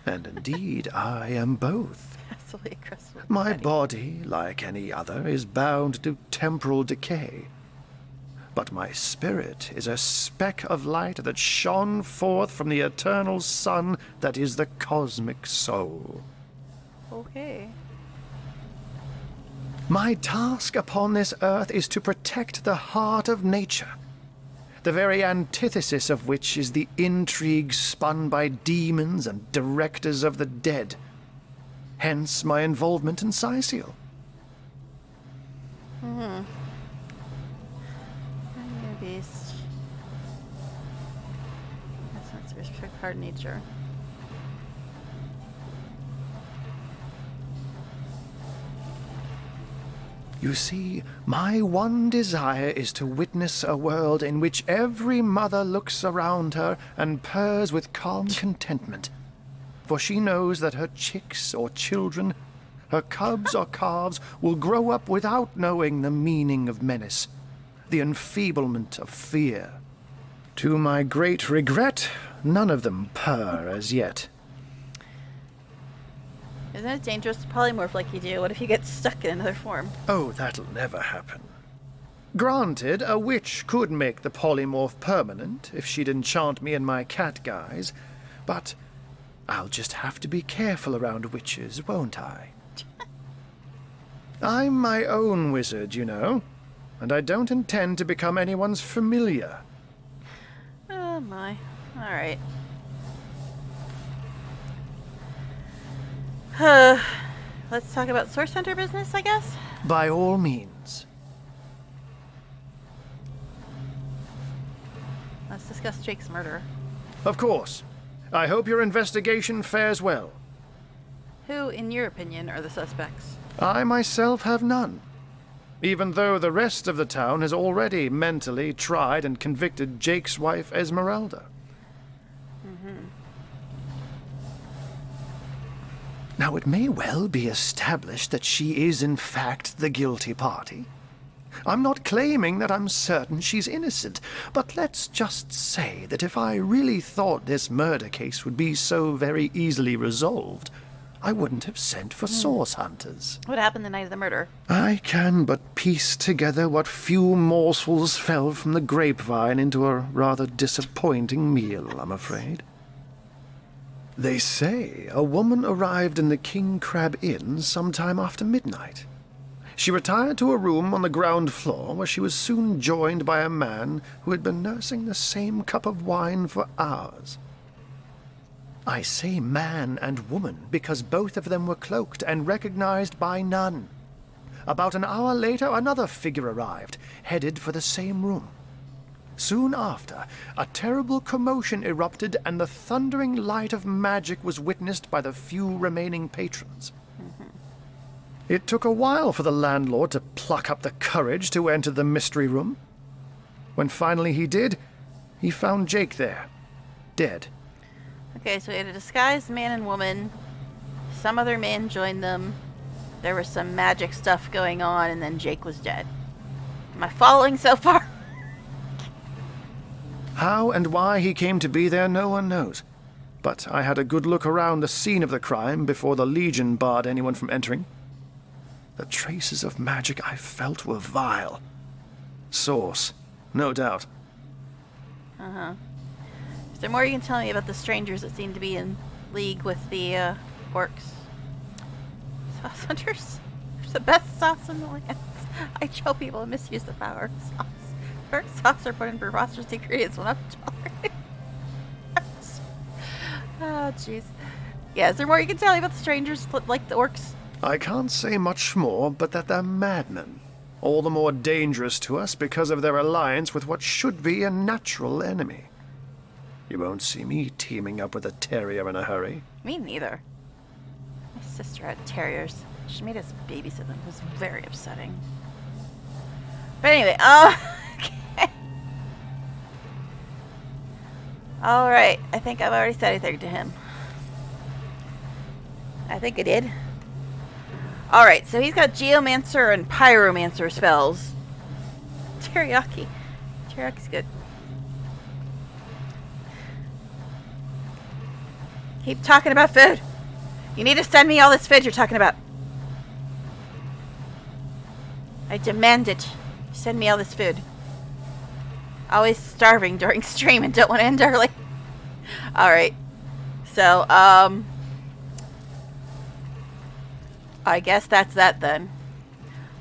and indeed I am both. Absolutely crystal. My body, like any other, is bound to temporal decay. But my spirit is a speck of light that shone forth from the eternal sun that is the cosmic soul. Okay. My task upon this earth is to protect the heart of nature, the very antithesis of which is the intrigue spun by demons and directors of the dead. Hence my involvement in Sizeal. Beast. That's not restrict hard nature. You see, my one desire is to witness a world in which every mother looks around her and purrs with calm contentment. For she knows that her chicks or children, her cubs or calves, will grow up without knowing the meaning of menace, the enfeeblement of fear. To my great regret, none of them purr as yet. Isn't it dangerous to polymorph like you do? What if you get stuck in another form? Oh, that'll never happen. Granted, a witch could make the polymorph permanent if she'd enchant me in my cat guise, but I'll just have to be careful around witches, won't I? I'm my own wizard, you know, and I don't intend to become anyone's familiar. Oh my. Alright. Let's talk about Source Hunter business, I guess? By all means. Let's just discuss Jake's murder. Of course. I hope your investigation fares well. Who, in your opinion, are the suspects? I myself have none. Even though the rest of the town has already mentally tried and convicted Jake's wife, Esmeralda. Now, it may well be established that she is, in fact, the guilty party. I'm not claiming that I'm certain she's innocent, but let's just say that if I really thought this murder case would be so very easily resolved, I wouldn't have sent for source hunters. What happened the night of the murder? I can but piece together what few morsels fell from the grapevine into a rather disappointing meal, I'm afraid. They say a woman arrived in the King Crab Inn sometime after midnight. She retired to a room on the ground floor where she was soon joined by a man who had been nursing the same cup of wine for hours. I say man and woman because both of them were cloaked and recognized by none. About an hour later, another figure arrived, headed for the same room. Soon after, a terrible commotion erupted and the thundering light of magic was witnessed by the few remaining patrons. It took a while for the landlord to pluck up the courage to enter the mystery room. When finally he did, he found Jake there, dead. Okay, so we had a disguised man and woman. Some other man joined them. There was some magic stuff going on, and then Jake was dead. Am I following so far? How and why he came to be there, no one knows. But I had a good look around the scene of the crime before the Legion barred anyone from entering. The traces of magic I felt were vile. Source, no doubt. Uh-huh. Is there more you can tell me about the strangers that seem to be in league with the, orcs? Sauce hunters? There's the best sauce in the land. I show people to misuse the power of sauce. Burnt sauce are put in preposterous ingredients when I'm tolerated. Oh, jeez. Yeah, is there more you can tell me about the strangers, like the orcs? I can't say much more, but that they're madmen. All the more dangerous to us because of their alliance with what should be a natural enemy. You won't see me teaming up with a terrier in a hurry. Me neither. My sister had terriers. She made us babysit them. It was very upsetting. But anyway, okay. Alright, I think I've already said anything to him. I think I did. Alright, so he's got Geomancer and Pyromancer spells. Teriyaki. Teriyaki's good. Keep talking about food. You need to send me all this food you're talking about. I demand it. Send me all this food. Always starving during stream and don't want to end early. Alright. So, I guess that's that then.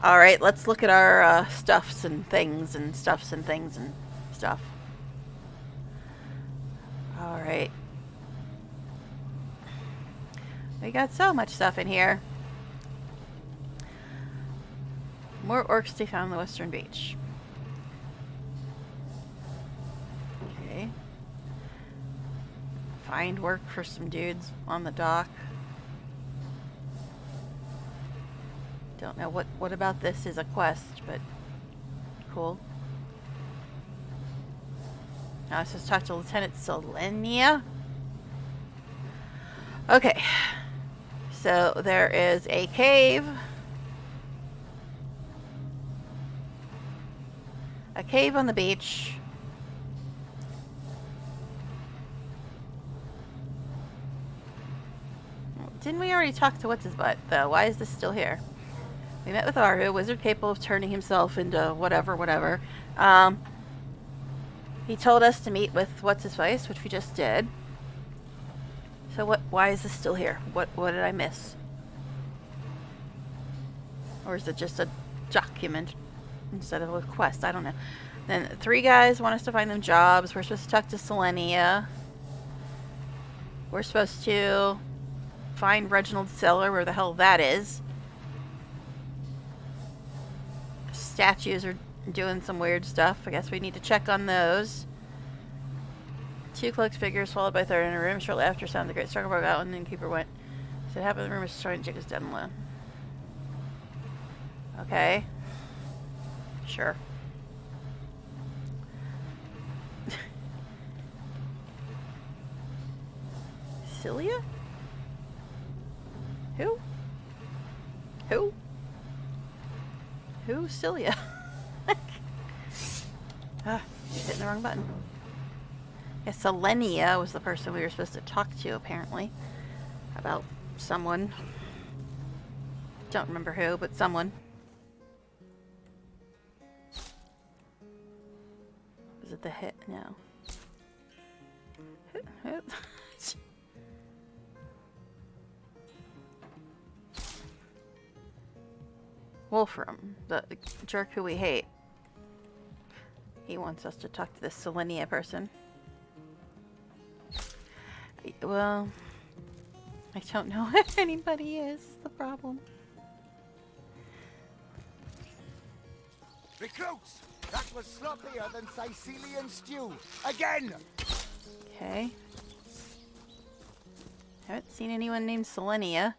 Alright, let's look at our stuffs and things and stuffs and things and stuff. Alright. We got so much stuff in here. More orcs to be found on the western beach. Okay. Find work for some dudes on the dock. Don't know what about this is a quest, but cool. Now let's just talk to Lieutenant Selenia. Okay. So there is a cave. A cave on the beach. Didn't we already talk to what's his butt though? Why is this still here? We met with Aru, a wizard capable of turning himself into whatever. He told us to meet with what's his face, which we just did. So why is this still here? What did I miss? Or is it just a document instead of a quest? I don't know. Then 3 guys want us to find them jobs. We're supposed to talk to Selenia. We're supposed to find Reginald's cellar, where the hell that is. Statues are doing some weird stuff. I guess we need to check on those. Two cloaked figures followed by a third in a room. Shortly after, sound the great struggle broke out, and the innkeeper went. Said half of the room was destroyed and chickens dead and low. Okay. Sure. Cilia? Who? Who? Who's Cilia? Hitting the wrong button. Yeah, Selenia was the person we were supposed to talk to, apparently. About someone. Don't remember who, but someone. Was it the hit? No. Who? Wolfram, the jerk who we hate. He wants us to talk to this Selenia person. Well, I don't know if anybody is the problem. Recruits! That was sloppier than Sicilian stew. Again! Okay. Haven't seen anyone named Selenia.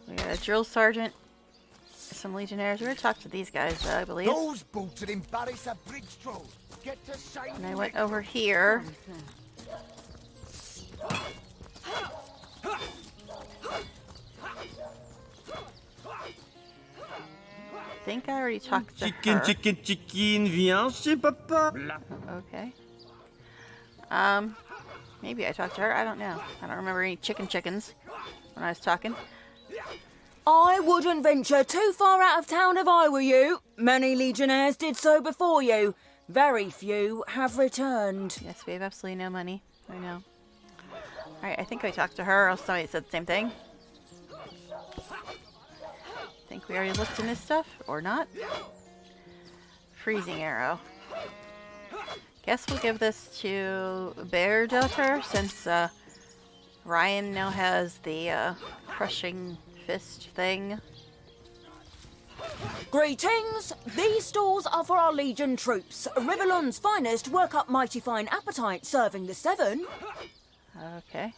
We got a drill sergeant. Some legionnaires. We're gonna talk to these guys, I believe. Those boots would embarrass a bridge troll. Get to shine. And I went over here. I think I already talked to her. Chicken, viens chez papa. Okay. Maybe I talked to her. I don't know. I don't remember any chickens when I was talking. I wouldn't venture too far out of town if I were you. Many legionnaires did so before you. Very few have returned. Yes, we have absolutely no money. I know. Alright, I think I talked to her, or else somebody said the same thing. Think we already looked in this stuff, or not? Freezing arrow. Guess we'll give this to Bear Daughter, since Ryan now has the crushing fist thing. Greetings! These stalls are for our Legion troops. Rivellon's finest work up mighty fine appetite, serving the 7. Okay.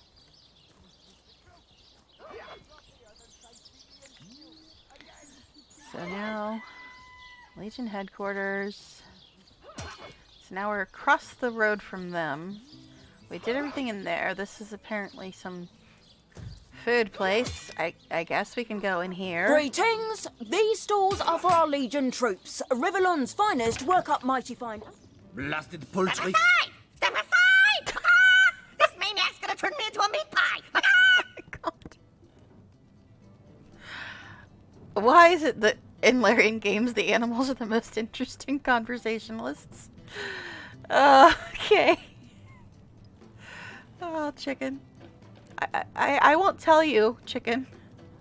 So now, Legion headquarters. So now we're across the road from them. We did everything in there. This is apparently some food place. I guess we can go in here. Greetings! These stalls are for our Legion troops. Rivellon's finest work up mighty fine. Blasted poultry. Step aside! Ah! This maniac's gonna turn me into a meat pie! Ah! Why is it that in Larian games the animals are the most interesting conversationalists? Okay. Oh, chicken. I won't tell you, chicken.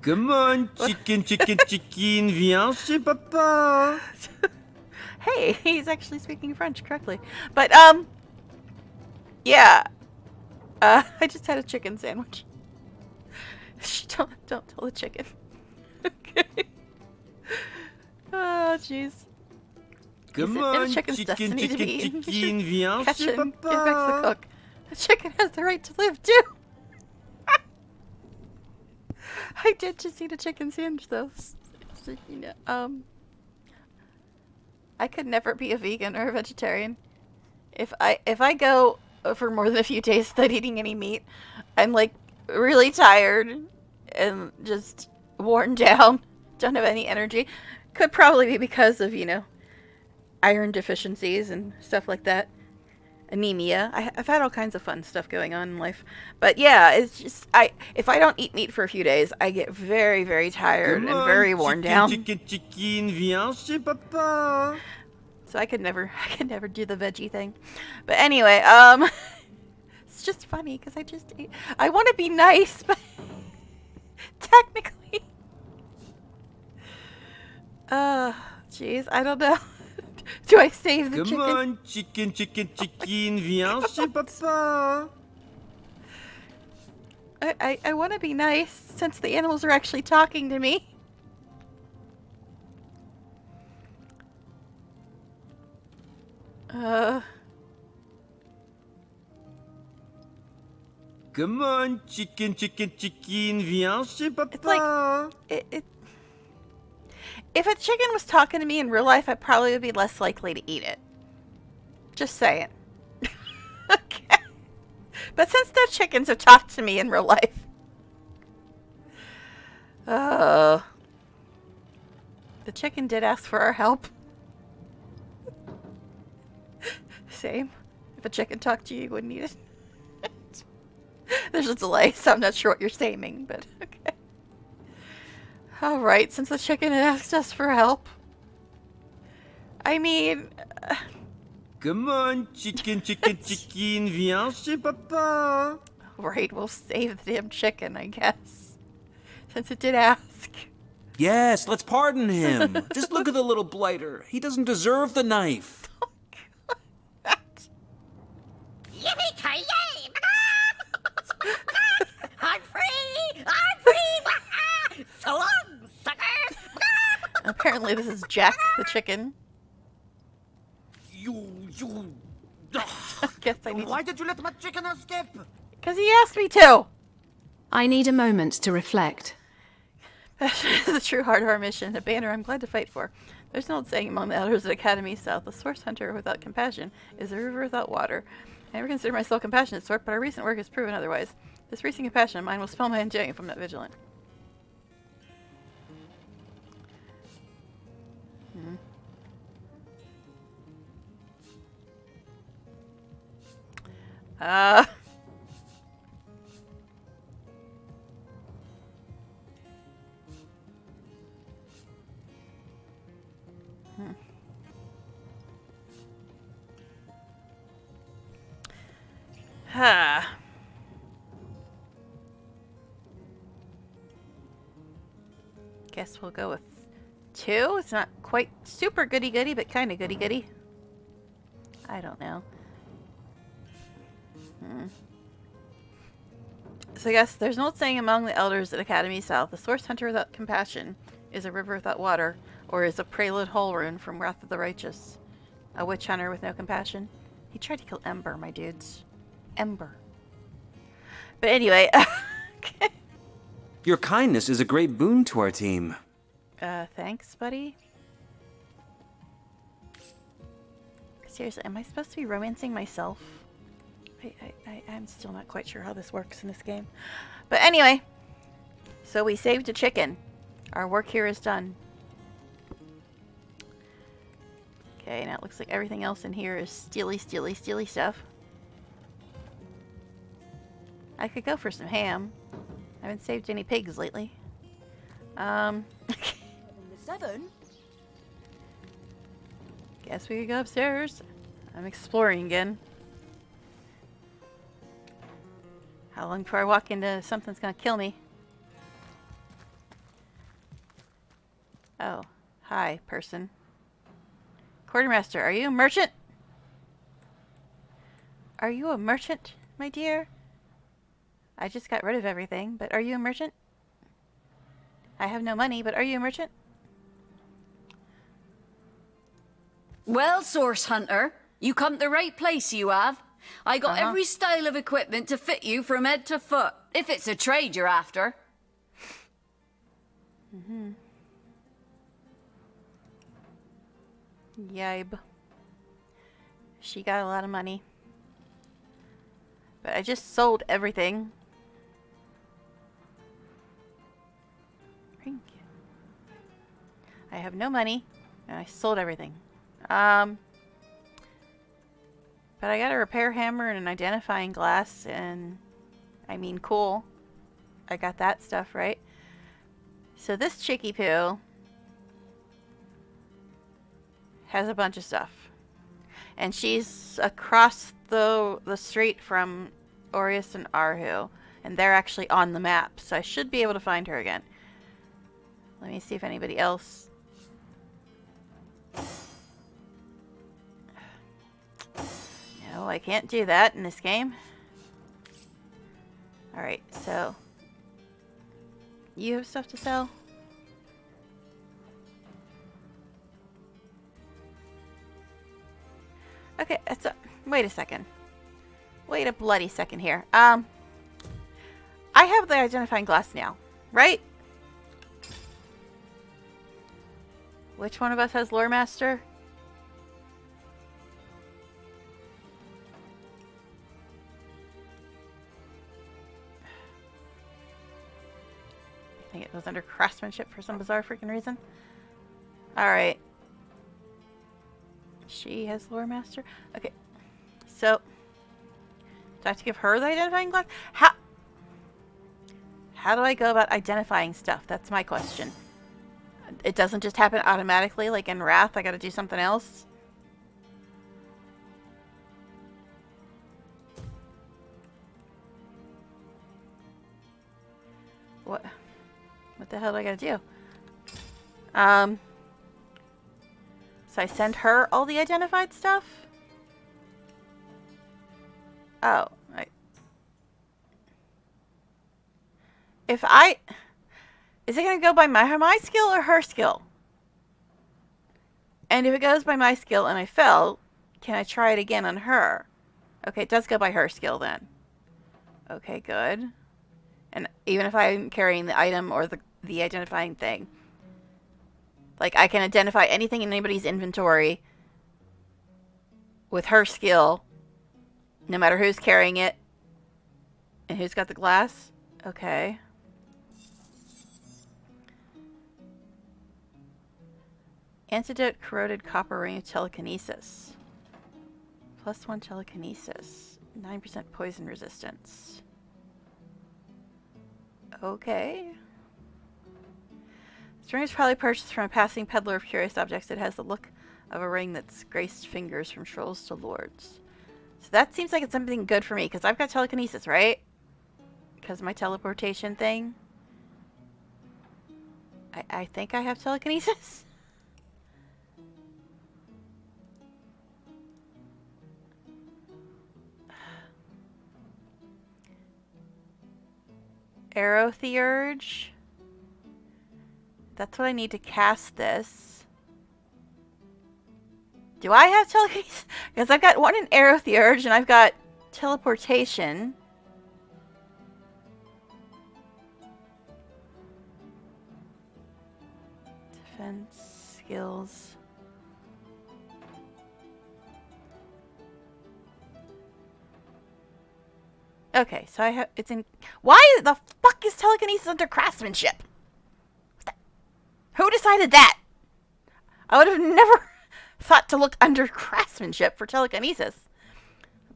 Come on, chicken, viens chez papa. Hey, he's actually speaking French correctly. But, yeah. I just had a chicken sandwich. Don't tell the chicken. Okay. Oh, jeez. Come on, chicken, viens Catch chez it and papa. give back to the cook. The chicken has the right to live, too. I did just eat a chicken sandwich, though. So, you know, I could never be a vegan or a vegetarian. If I go for more than a few days without eating any meat, I'm like really tired and just worn down. Don't have any energy. Could probably be because of, you know, iron deficiencies and stuff like that. Anemia. I've had all kinds of fun stuff going on in life. But yeah, it's just, if I don't eat meat for a few days, I get very, very tired and very worn down. Chicken, viens chez papa. So I could never do the veggie thing. But anyway, it's just funny because I want to be nice, but technically, jeez, I don't know. Do I save the chicken? Come on, chicken, viens chez papa. I want to be nice since the animals are actually talking to me. Come on, chicken, chicken, chicken, viens chez papa. It's like, if a chicken was talking to me in real life, I probably would be less likely to eat it. Just saying. Okay. But since no chickens have talked to me in real life. The chicken did ask for our help. Same. If a chicken talked to you, you wouldn't eat it. There's a delay, so I'm not sure what you're saying, but okay. Alright, since the chicken had asked us for help. I mean... Come on, chicken, chicken, chicken, viens chez papa. Right, we'll save the damn chicken, I guess. Since it did ask. Yes, let's pardon him. Just look at the little blighter. He doesn't deserve the knife. Yippee-ki-yay! I'm free! I'm free! So long, sucker! Apparently this is Jack the chicken. You... I guess I need Why did you let my chicken escape? Because he asked me to! I need a moment to reflect. The true heart of our mission, a banner I'm glad to fight for. There's an old saying among the elders at Academy South, the source hunter without compassion is a river without water. I never consider myself a compassionate sort, but our recent work has proven otherwise. This recent compassion of mine will spell my undoing if I'm not vigilant. Guess we'll go with 2. It's not quite super goody-goody, but kind of goody-goody. I don't know. So I guess there's an old saying among the elders at Academy South, the source hunter without compassion is a river without water, or is a prelude hole rune from Wrath of the Righteous. A witch hunter with no compassion. He tried to kill Ember, my dudes. Ember. But anyway. Okay. Your kindness is a great boon to our team. Thanks, buddy. Seriously, am I supposed to be romancing myself? I'm still not quite sure how this works in this game. But anyway, so we saved a chicken. Our work here is done. Okay, now it looks like everything else in here is steely stuff. I could go for some ham. I haven't saved any pigs lately. 7? Guess we could go upstairs. I'm exploring again. How long before I walk into something's gonna kill me? Oh, hi, person. Quartermaster, are you a merchant? Are you a merchant, my dear? I just got rid of everything, but are you a merchant? I have no money, but are you a merchant? Well, Source Hunter, you come to the right place, you have. I got every style of equipment to fit you from head to foot, if it's a trade you're after. Yibe. She got a lot of money. But I just sold everything. Thank you. I have no money, and I sold everything. But I got a repair hammer and an identifying glass, and I mean, cool. I got that stuff, right? So this Chicky Poo has a bunch of stuff. And she's across the street from Orius and Arhu. And they're actually on the map, so I should be able to find her again. Let me see if anybody else... No, I can't do that in this game. Alright, so... You have stuff to sell? Okay, wait a second. Wait a bloody second here. I have the identifying glass now, right? Which one of us has Lore Master? I think it was under craftsmanship for some bizarre freaking reason. Alright. She has Lore Master? Okay. So, do I have to give her the identifying glass? How do I go about identifying stuff? That's my question. It doesn't just happen automatically like in Wrath. I gotta do something else. What the hell do I gotta do? So I send her all the identified stuff? Oh, is it going to go by my skill or her skill? And if it goes by my skill and I fail, can I try it again on her? Okay, it does go by her skill then. Okay, good. And even if I'm carrying the item or the identifying thing, like I can identify anything in anybody's inventory with her skill, no matter who's carrying it and who's got the glass. Okay. Antidote corroded copper ring of telekinesis. +1 telekinesis. 9% poison resistance. Okay. This ring is probably purchased from a passing peddler of curious objects. It has the look of a ring that's graced fingers from trolls to lords. So that seems like it's something good for me, because I've got telekinesis, right? Because of my teleportation thing. I think I have telekinesis. Arrow Theurge. That's what I need to cast this. Do I have telekinesis? Because I've got one in Arrow Theurge and I've got teleportation. Defense skills. Okay, so I have it's in. Why the fuck is telekinesis under craftsmanship? Who decided that? I would have never thought to look under craftsmanship for telekinesis.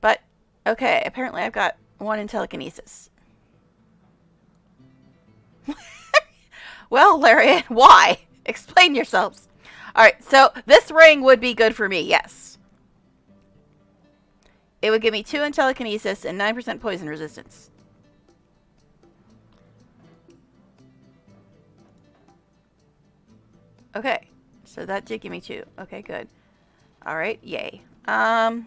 But okay, apparently I've got one in telekinesis. Well, Larian, why? Explain yourselves. Alright, so this ring would be good for me, yes. It would give me 2 in telekinesis and 9% poison resistance. Okay, so that did give me 2. Okay, good. Alright, yay. Alright,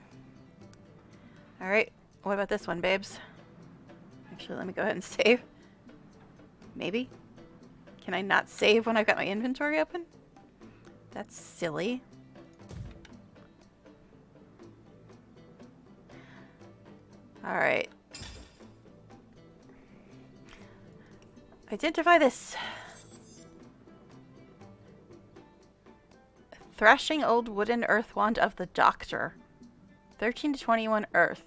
what about this one, babes? Actually, let me go ahead and save. Maybe? Can I not save when I've got my inventory open? That's silly. Alright. Identify this. Thrashing old wooden earth wand of the doctor. 13 to 21 earth.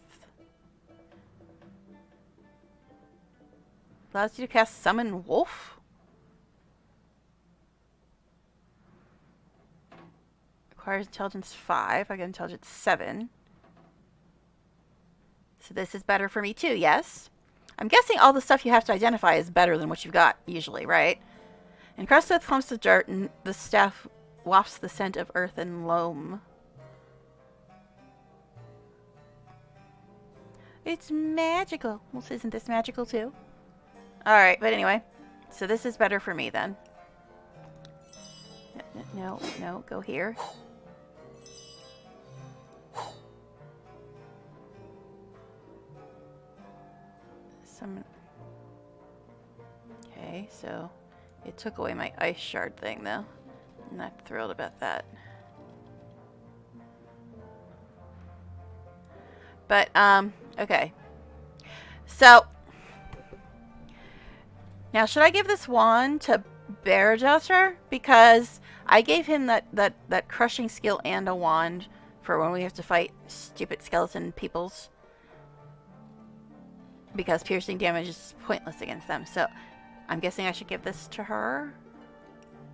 Allows you to cast summon wolf? Requires intelligence 5. I got intelligence 7. So this is better for me too, yes? I'm guessing all the stuff you have to identify is better than what you've got, usually, right? Encrusted with clumps of dirt, and the staff wafts the scent of earth and loam. It's magical. Well, isn't this magical too? Alright, but anyway. So this is better for me then. No, no, go here. Okay, so it took away my ice shard thing though. I'm not thrilled about that. But, okay. So, Now, should I give this wand to Bear Adjuster? Because I gave him that crushing skill and a wand for when we have to fight stupid skeleton peoples. Because piercing damage is pointless against them. So, I'm guessing I should give this to her.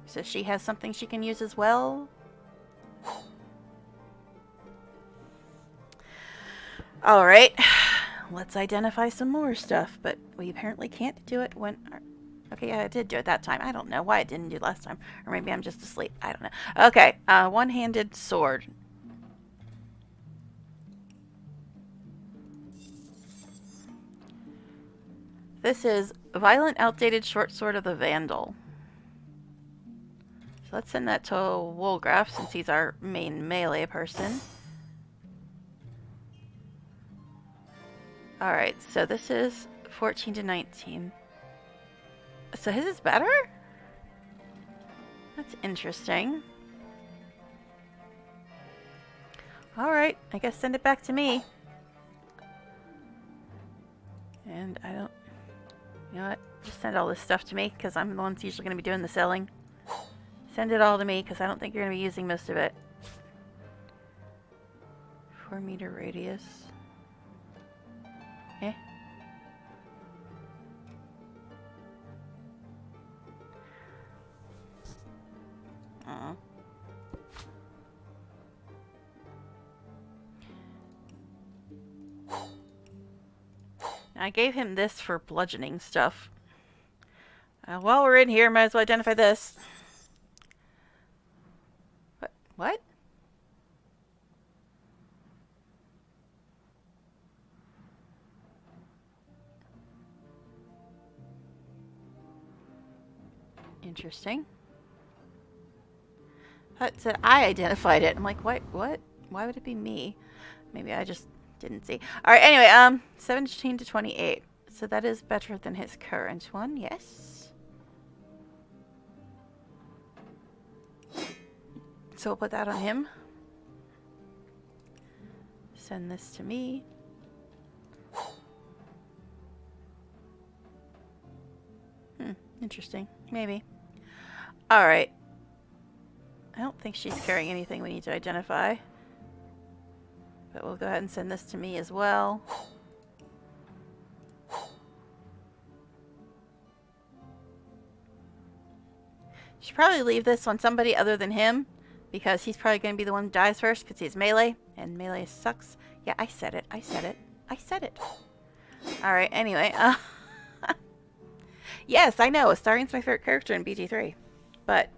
So she has something she can use as well. Alright. Let's identify some more stuff. But we apparently can't do it when... Okay, yeah, I did do it that time. I don't know why I didn't do it last time. Or maybe I'm just asleep. I don't know. Okay, one-handed sword. This is Violent Outdated Short Sword of the Vandal. So let's send that to Wolgraf since he's our main melee person. Alright, so this is 14 to 19. So his is better? That's interesting. Alright, I guess send it back to me. And I don't... You know what? Just send all this stuff to me, because I'm the one that's usually going to be doing the selling. Send it all to me, because I don't think you're going to be using most of it. 4-meter radius. Eh? I gave him this for bludgeoning stuff. While we're in here, might as well identify this. What? Interesting. That said I identified it. I'm like, what? Why would it be me? Maybe I just didn't see. Alright, anyway, 17 to 28. So that is better than his current one, yes. So we'll put that on him. Send this to me. Interesting. Maybe. Alright. I don't think she's carrying anything we need to identify. But we'll go ahead and send this to me as well. Should probably leave this on somebody other than him, because he's probably going to be the one who dies first, because he's melee, and melee sucks. Yeah, I said it. I said it. I said it. Alright, anyway. Yes, I know. Astarian's my favorite character in BG3. But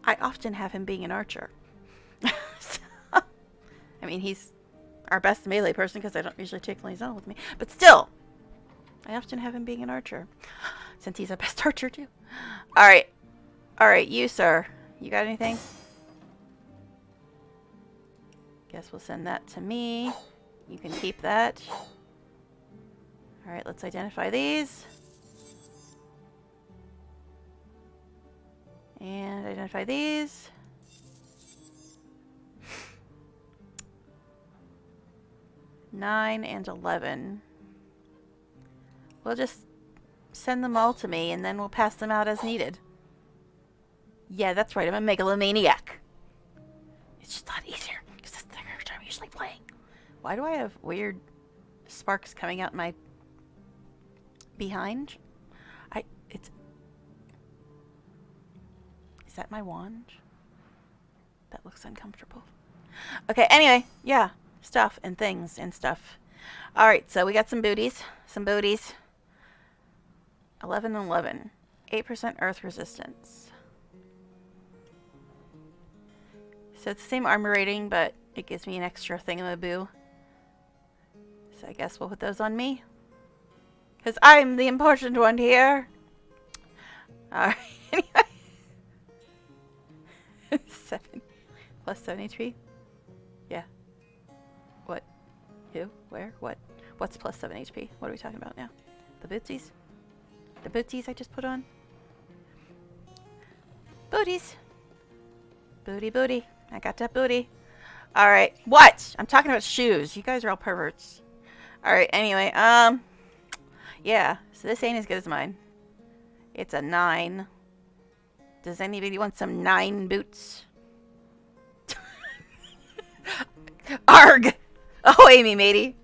I often have him being an archer. I mean, he's our best melee person because I don't usually take Liaison with me. But still, I often have him being an archer. Since he's our best archer, too. Alright. Alright, you, sir. You got anything? Guess we'll send that to me. You can keep that. Alright, let's identify these. And identify these. Nine and 11. We'll just send them all to me and then we'll pass them out as needed. Yeah, that's right. I'm a megalomaniac. It's just a lot easier because that's the character I'm usually playing. Why do I have weird sparks coming out my behind? Is that my wand? That looks uncomfortable. Okay, anyway, yeah. Stuff and things and stuff. Alright, so we got some booties. Some booties. 11 and 11. 8% earth resistance. So it's the same armor rating, but it gives me an extra thingamaboo. So I guess we'll put those on me. Because I'm the important one here. Alright, anyway. 7 plus 7 HP? Yeah. What? Who? Where? What? What's plus 7 HP? What are we talking about now? The bootsies? The bootsies I just put on? Booties! Booty, booty. I got that booty. Alright. What? I'm talking about shoes. You guys are all perverts. Alright, anyway, Yeah, so this ain't as good as mine. It's a 9. Does anybody want some 9 boots? Arg! Oh, Amy, matey.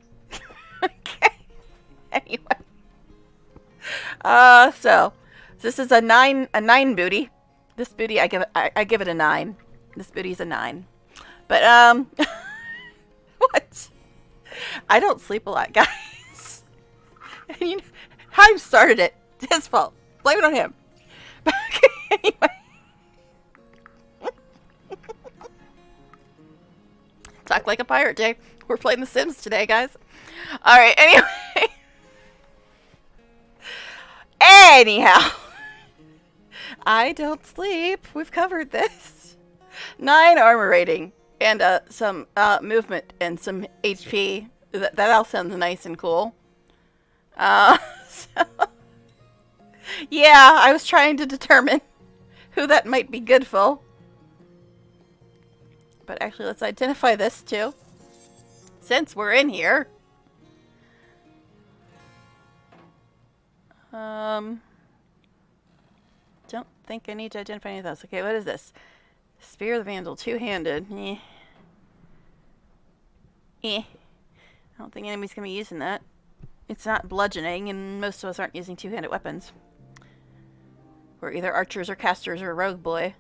Okay. Anyway. So this is a 9 booty. This booty, I give it a 9. This booty's a 9. But, what? I don't sleep a lot, guys. And you know, Hyde started it. It's his fault. Blame it on him. Anyway. Talk like a pirate, Jay. We're playing The Sims today, guys. Alright, anyway. Anyhow. I don't sleep. We've covered this. 9 armor rating. And some movement and some HP. That all sounds nice and cool. So yeah, I was trying to determine who that might be good for. But actually, let's identify this too. Since we're in here. Don't think I need to identify any of those. Okay, what is this? Spear of the Vandal, 2-handed. I don't think anybody's going to be using that. It's not bludgeoning, and most of us aren't using 2-handed weapons. We're either archers or casters or rogue boy.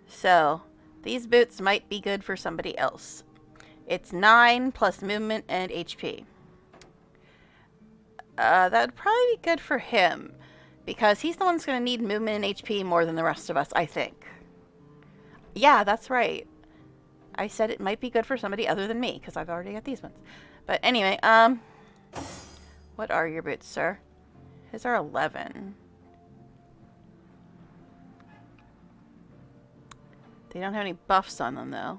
So, these boots might be good for somebody else. It's 9 plus movement and HP. That would probably be good for him, because he's the one that's going to need movement and HP more than the rest of us, I think. Yeah, that's right. I said it might be good for somebody other than me, because I've already got these ones. But anyway, what are your boots, sir? His are 11. They don't have any buffs on them, though.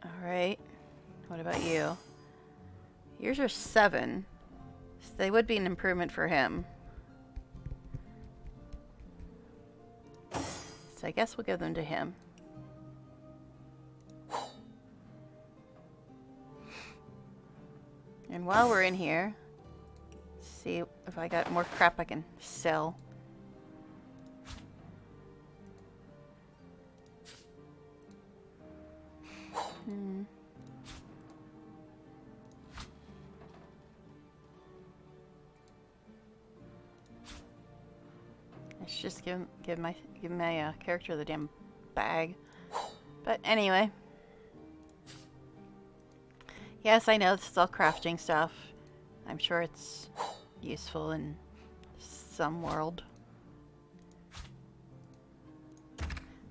Alright. What about you? Yours are 7. So they would be an improvement for him. So I guess we'll give them to him. And while we're in here, see if I got more crap I can sell. I should just give my character the damn bag. But anyway. Yes, I know this is all crafting stuff. I'm sure it's useful in some world.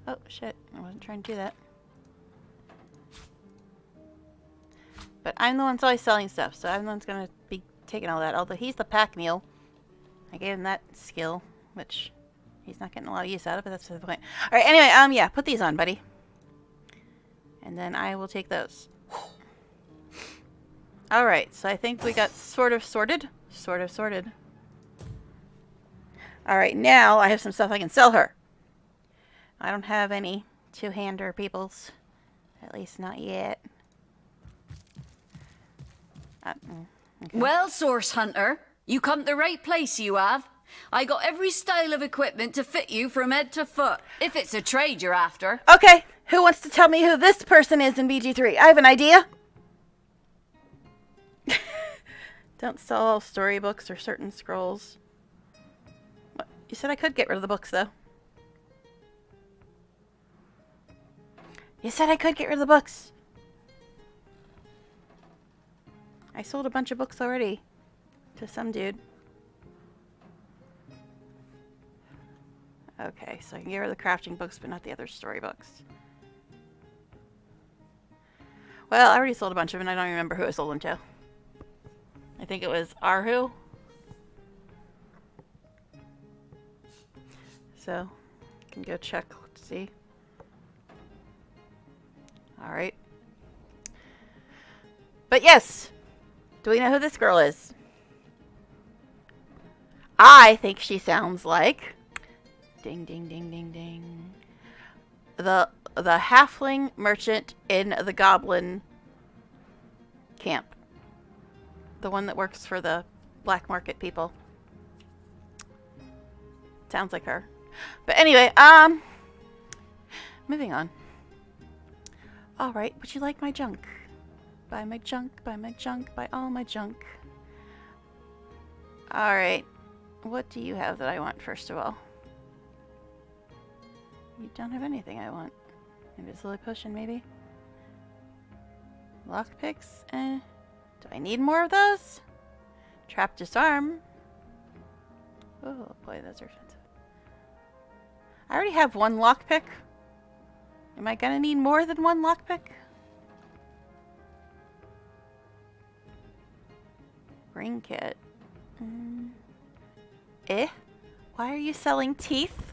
Oh, shit. I wasn't trying to do that. But I'm the one that's always selling stuff, so I'm the one that's going to be taking all that. Although he's the pack mule. I gave him that skill, which he's not getting a lot of use out of, but that's the point. Alright, anyway, yeah, put these on, buddy. And then I will take those. Alright, so I think we got sort of sorted. Sort of sorted. Alright, now I have some stuff I can sell her. I don't have any two-hander peoples. At least not yet. Okay. Well, Source Hunter, you come to the right place, you have. I got every style of equipment to fit you from head to foot, if it's a trade you're after. Okay, who wants to tell me who this person is in BG3? I have an idea. Don't sell all storybooks or certain scrolls. What? You said I could get rid of the books, though. You said I could get rid of the books. I sold a bunch of books already to some dude. Okay, so I can get rid of the crafting books, but not the other storybooks. Well, I already sold a bunch of them, and I don't remember who I sold them to. I think it was Arhu. So, I can go check. Let's see. Alright. But yes! Do we know who this girl is? I think she sounds like... Ding, ding, ding, ding, ding. The halfling merchant in the goblin camp. The one that works for the black market people. Sounds like her. But anyway, moving on. Alright, would you like my junk? Buy my junk, buy my junk, buy all my junk. Alright. What do you have that I want, first of all? You don't have anything I want. Invisibility potion, maybe? Lockpicks? Do I need more of those? Trap disarm. Oh boy, those are expensive. I already have one lockpick. Am I gonna need more than one lockpick? Ring kit. Why are you selling teeth?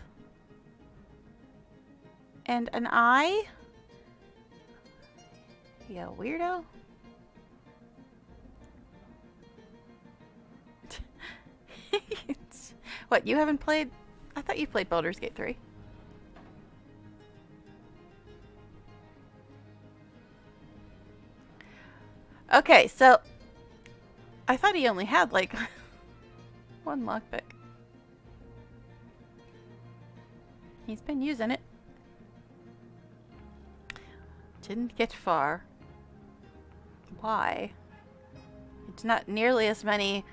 And an eye? You weirdo. What, you haven't played? I thought you played Baldur's Gate 3. Okay, so I thought he only had like one lockpick. He's been using it. Didn't get far. Why? It's not nearly as many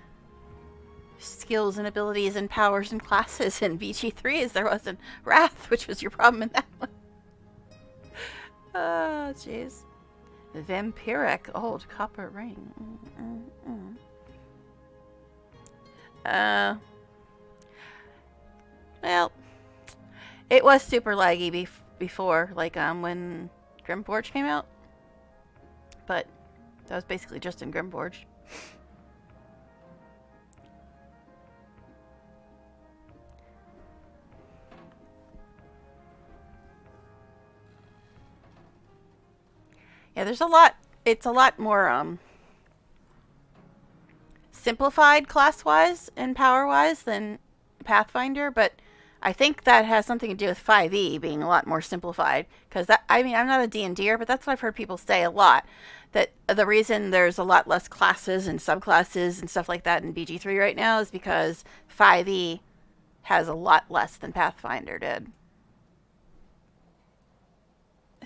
skills and abilities and powers and classes in BG3 as there was in Wrath, which was your problem in that one. Oh, jeez. Vampiric old copper ring. Well, it was super laggy before, like when Grimforge came out, but that was basically just in Grimforge. Yeah, there's a lot. It's a lot more simplified class-wise and power-wise than Pathfinder, but I think that has something to do with 5e being a lot more simplified. Because I mean, I'm not a D&Der, but that's what I've heard people say a lot. That the reason there's a lot less classes and subclasses and stuff like that in BG3 right now is because 5e has a lot less than Pathfinder did.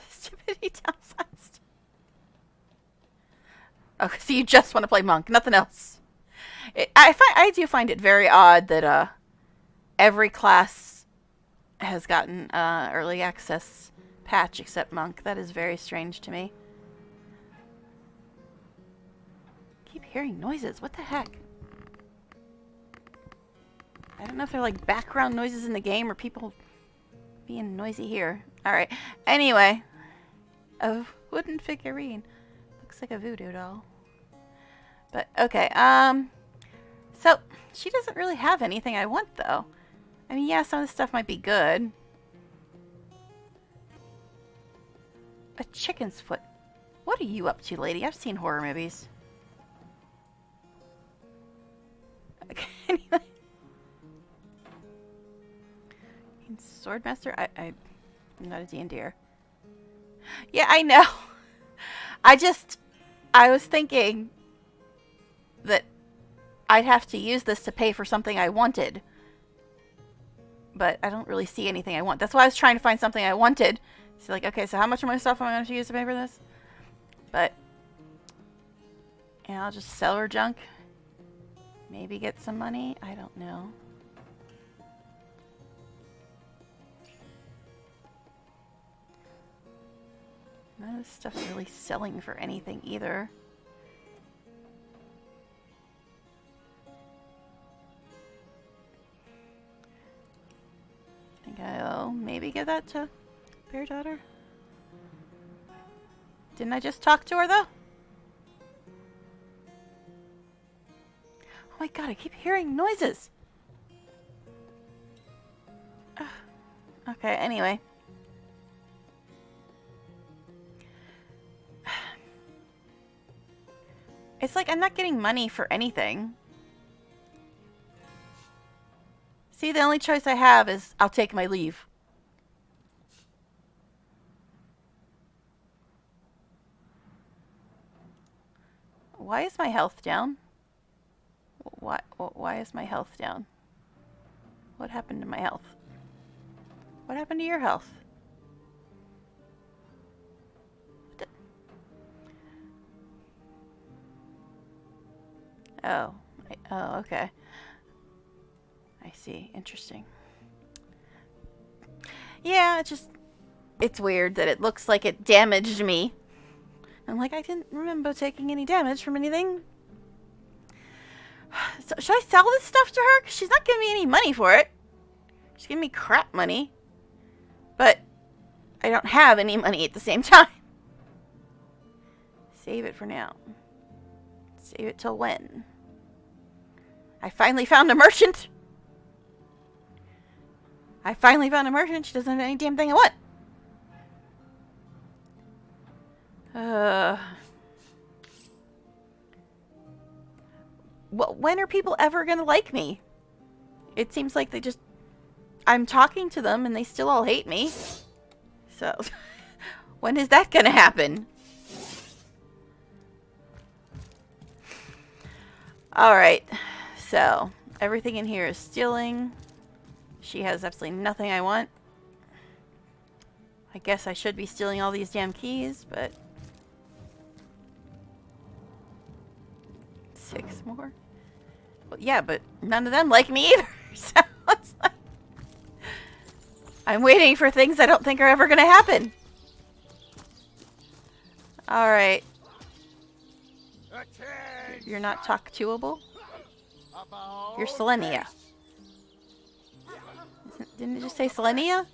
Stupidity downsized. Oh, so you just want to play monk, nothing else. I do find it very odd that every class has gotten early access patch except monk. That is very strange to me. Keep hearing noises. What the heck? I don't know if they're like background noises in the game or people being noisy here. Alright. Anyway. A wooden figurine. Looks like a voodoo doll. But, okay. So, she doesn't really have anything I want, though. I mean, yeah, some of the stuff might be good. A chicken's foot. What are you up to, lady? I've seen horror movies. Okay, anyway. Swordmaster? I'm not a D&Der. Yeah, I know. I was thinking that I'd have to use this to pay for something I wanted. But I don't really see anything I want. That's why I was trying to find something I wanted. So like, okay, so how much of my stuff am I going to use to pay for this? But, yeah, I'll just sell her junk. Maybe get some money. I don't know. None of this stuff's really selling for anything either. I think I'll maybe give that to Bear Daughter. Didn't I just talk to her though? Oh my god, I keep hearing noises. Ugh. Okay, anyway. It's like I'm not getting money for anything. See, the only choice I have is I'll take my leave. Why is my health down? Why is my health down? What happened to my health? What happened to your health? Oh. Oh, okay. I see. Interesting. Yeah, it's weird that it looks like it damaged me. I'm like, I didn't remember taking any damage from anything. So, should I sell this stuff to her? 'Cause she's not giving me any money for it. She's giving me crap money. But I don't have any money at the same time. Save it for now. Save it till when? I finally found a merchant. I finally found a merchant. She doesn't have any damn thing I want. Well, when are people ever gonna like me? It seems like I'm talking to them and they still all hate me. So, when is that gonna happen? Alright, so, everything in here is stealing. She has absolutely nothing I want. I guess I should be stealing all these damn keys, but... 6 more? Well, yeah, but none of them like me either, so it's like... I'm waiting for things I don't think are ever gonna happen. Alright. You're not talk-toable? You're Selenia. Didn't it just say Selenia?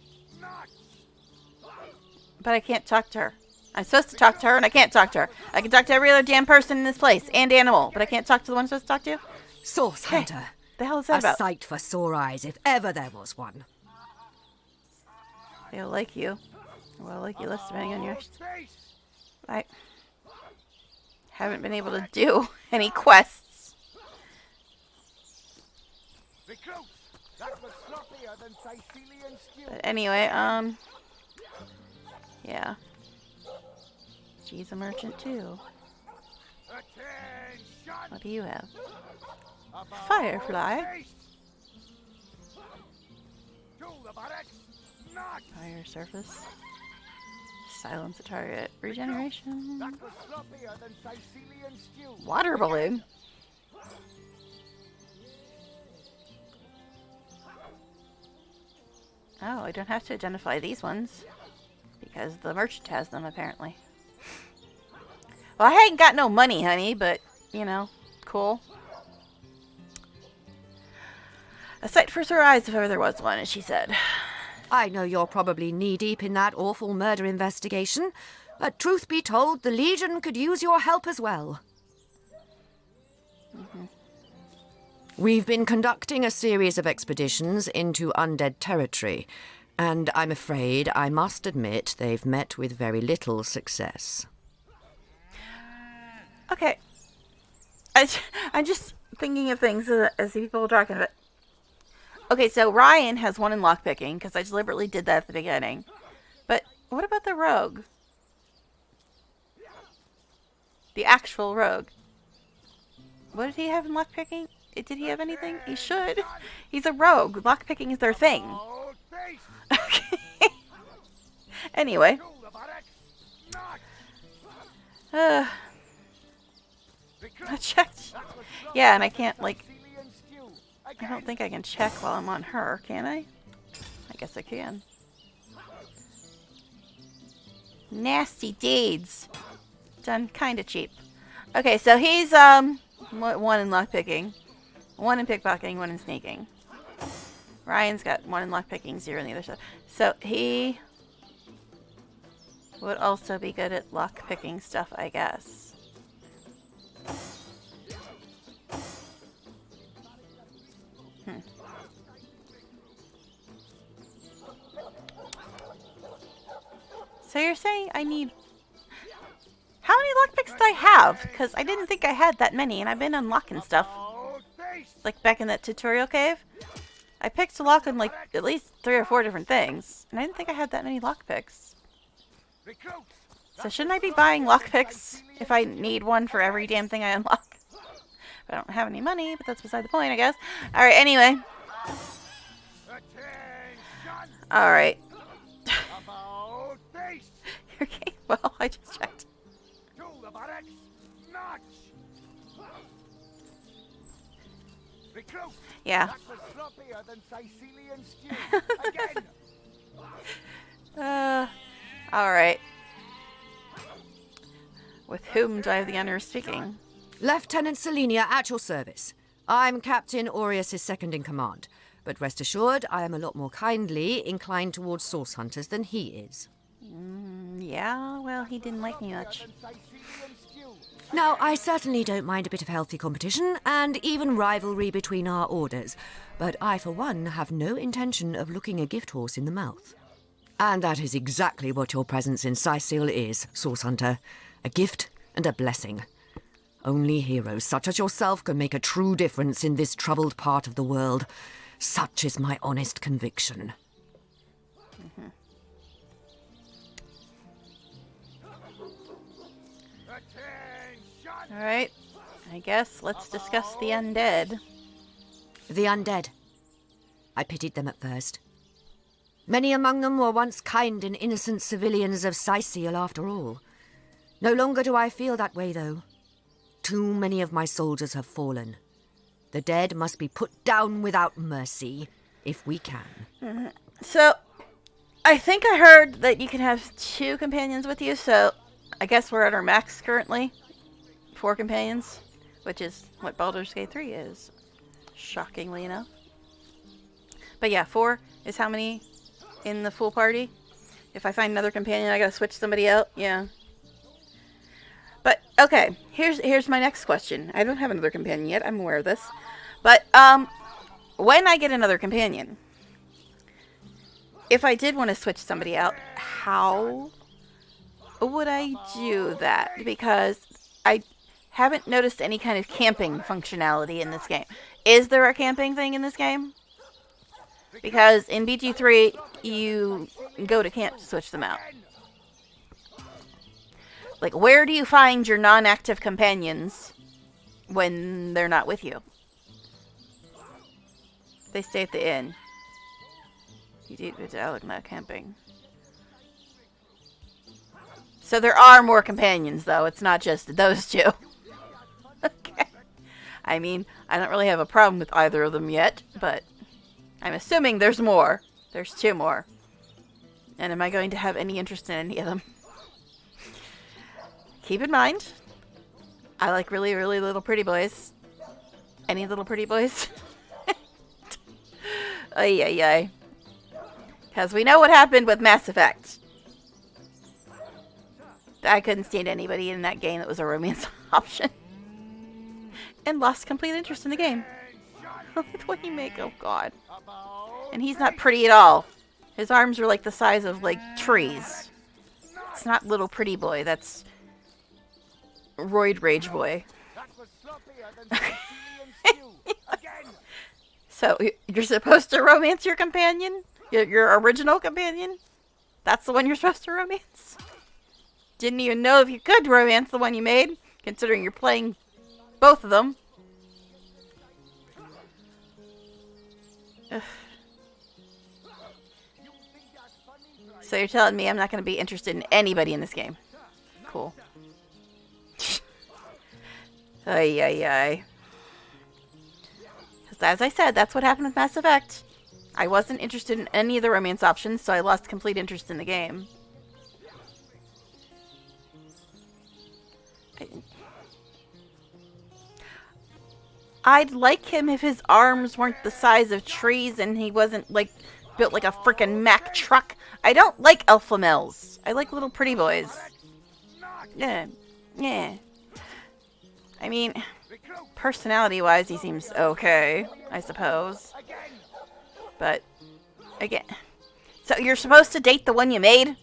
But I can't talk to her. I'm supposed to talk to her and I can't talk to her. I can talk to every other damn person in this place and animal, but I can't talk to the one I'm supposed to talk to? Source Hunter. Hey, the hell is that about? A sight for sore eyes, if ever there was one. They'll like you. Well, like you less depending on your... I haven't been able to do any quests. But anyway, yeah. She's a merchant too. What do you have? Firefly. Fire surface. Silence a target. Regeneration. Water balloon. Oh, I don't have to identify these ones. Because the merchant has them, apparently. Well, I ain't got no money, honey, but, you know, cool. A sight for sore eyes if ever there was one, as she said. I know you're probably knee-deep in that awful murder investigation, but truth be told, the Legion could use your help as well. We've been conducting a series of expeditions into undead territory, and I'm afraid I must admit they've met with very little success. Okay. I'm just thinking of things as people are talking about. Okay, so Ryan has one in lockpicking, because I deliberately did that at the beginning. But what about the rogue? The actual rogue. What did he have in lockpicking? Did he have anything? He should. He's a rogue. Lockpicking is their thing. Okay. Anyway. I checked. Yeah, and I can't, like... I don't think I can check while I'm on her, can I? I guess I can. Nasty deeds. Done kinda cheap. Okay, so he's, one in lockpicking. One in pickpocketing, one in sneaking. Ryan's got one in lockpicking, 0 on the other side. So he would also be good at lockpicking stuff, I guess. So you're saying I need... How many lockpicks do I have? Because I didn't think I had that many, and I've been unlocking stuff. Like back in that tutorial cave. I picked to lock on like at least 3 or 4 different things. And I didn't think I had that many lockpicks. So shouldn't I be buying lockpicks if I need one for every damn thing I unlock? I don't have any money, but that's beside the point, I guess. Alright, anyway. Alright. Okay, well, I just checked. Yeah. Alright. With whom do I have the honor of speaking? Lieutenant Selenia at your service. I'm Captain Aureus' second in command, but rest assured I am a lot more kindly inclined towards source hunters than he is. Yeah, well, he didn't like me much. Now, I certainly don't mind a bit of healthy competition and even rivalry between our orders, but I, for one, have no intention of looking a gift horse in the mouth. And that is exactly what your presence in Sicil is, Source Hunter. A gift and a blessing. Only heroes such as yourself can make a true difference in this troubled part of the world. Such is my honest conviction. Alright, I guess let's discuss the undead. The undead. I pitied them at first. Many among them were once kind and innocent civilians of Sicil after all. No longer do I feel that way, though. Too many of my soldiers have fallen. The dead must be put down without mercy, if we can. So, I think I heard that you can have 2 companions with you, so I guess we're at our max currently. 4 companions, which is what Baldur's Gate 3 is, shockingly enough. But yeah, 4 is how many in the full party? If I find another companion, I gotta switch somebody out? Yeah. But, okay, here's my next question. I don't have another companion yet, I'm aware of this. But, when I get another companion, if I did want to switch somebody out, how would I do that? Because I haven't noticed any kind of camping functionality in this game. Is there a camping thing in this game? Because in BG3, you go to camp to switch them out. Like, where do you find your non-active companions when they're not with you? They stay at the inn. You do not camping. So there are more companions, though. It's not just those 2. Okay. I mean, I don't really have a problem with either of them yet, but I'm assuming there's more. There's 2 more. And am I going to have any interest in any of them? Keep in mind, I like really, really little pretty boys. Any little pretty boys? Ay, ay, ay. Because we know what happened with Mass Effect. I couldn't stand anybody in that game that was a romance option. And lost complete interest in the game. What you make, oh god. And he's not pretty at all. His arms are like the size of, like, trees. It's not little pretty boy, that's Roid Rage Boy. So, you're supposed to romance your companion? Your original companion? That's the one you're supposed to romance? Didn't even know if you could romance the one you made, considering you're playing both of them. Ugh. So you're telling me I'm not going to be interested in anybody in this game? Cool. Ay, ay, ay. Because as I said, that's what happened with Mass Effect. I wasn't interested in any of the romance options, so I lost complete interest in the game. I'd like him if his arms weren't the size of trees and he wasn't, like, built like a frickin' Mack truck. I don't like alpha males. I like little pretty boys. Yeah. Yeah. I mean, personality-wise, he seems okay, I suppose. But, again... So, you're supposed to date the one you made?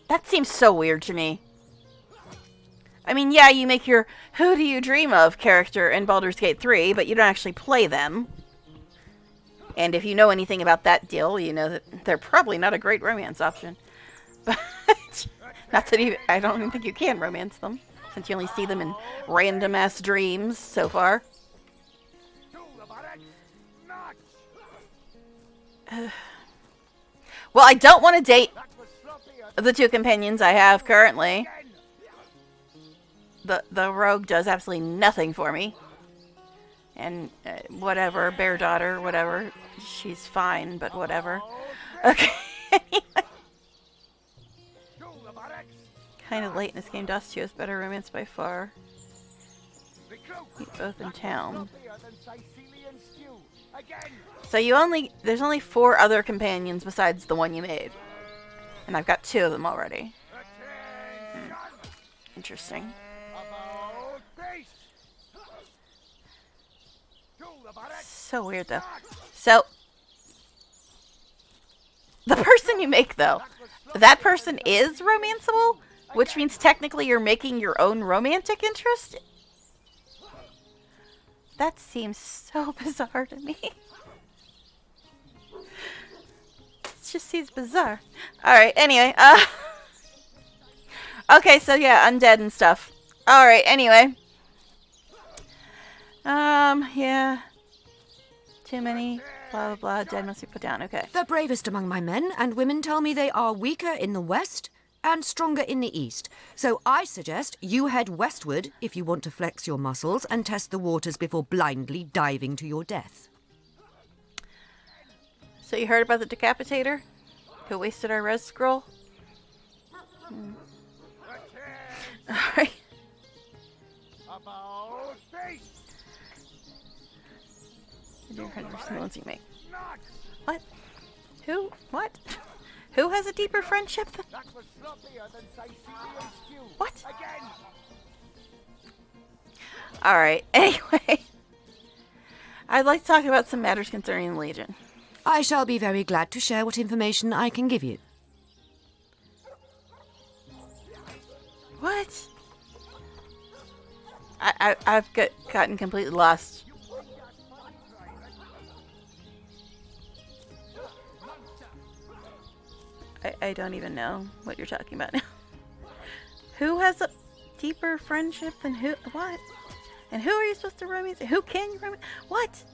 That seems so weird to me. I mean, yeah, you make your Who Do You Dream Of character in Baldur's Gate 3, but you don't actually play them. And if you know anything about that deal, you know that they're probably not a great romance option. But Not that even, I don't even think you can romance them, since you only see them in random ass dreams so far. Well, I don't want to date the two companions I have currently. The rogue does absolutely nothing for me. And whatever, bear daughter, whatever, she's fine, but whatever. Okay. Kind of late in this game. DOS 2 is better romance by far. Meet both in town. So there's only 4 other companions besides the one you made. And I've got 2 of them already. Interesting. So weird though. So, the person you make though, that person is romanceable? Which means technically you're making your own romantic interest? That seems so bizarre to me. It just seems bizarre. Alright, anyway. Okay, so yeah, undead and stuff. Alright, anyway. Yeah. Too many. Blah, blah, blah. Dead must be put down. Okay. The bravest among my men and women tell me they are weaker in the west and stronger in the east. So I suggest you head westward if you want to flex your muscles and test the waters before blindly diving to your death. So you heard about the decapitator who wasted our res scroll? Alright. What? Who? What? Who has a deeper friendship than... What? Alright, anyway. I'd like to talk about some matters concerning the Legion. I shall be very glad to share what information I can give you. What? I've gotten completely lost. I don't even know what you're talking about now. Who has a deeper friendship than who? What? And who are you supposed to romance? Who can you romance? What?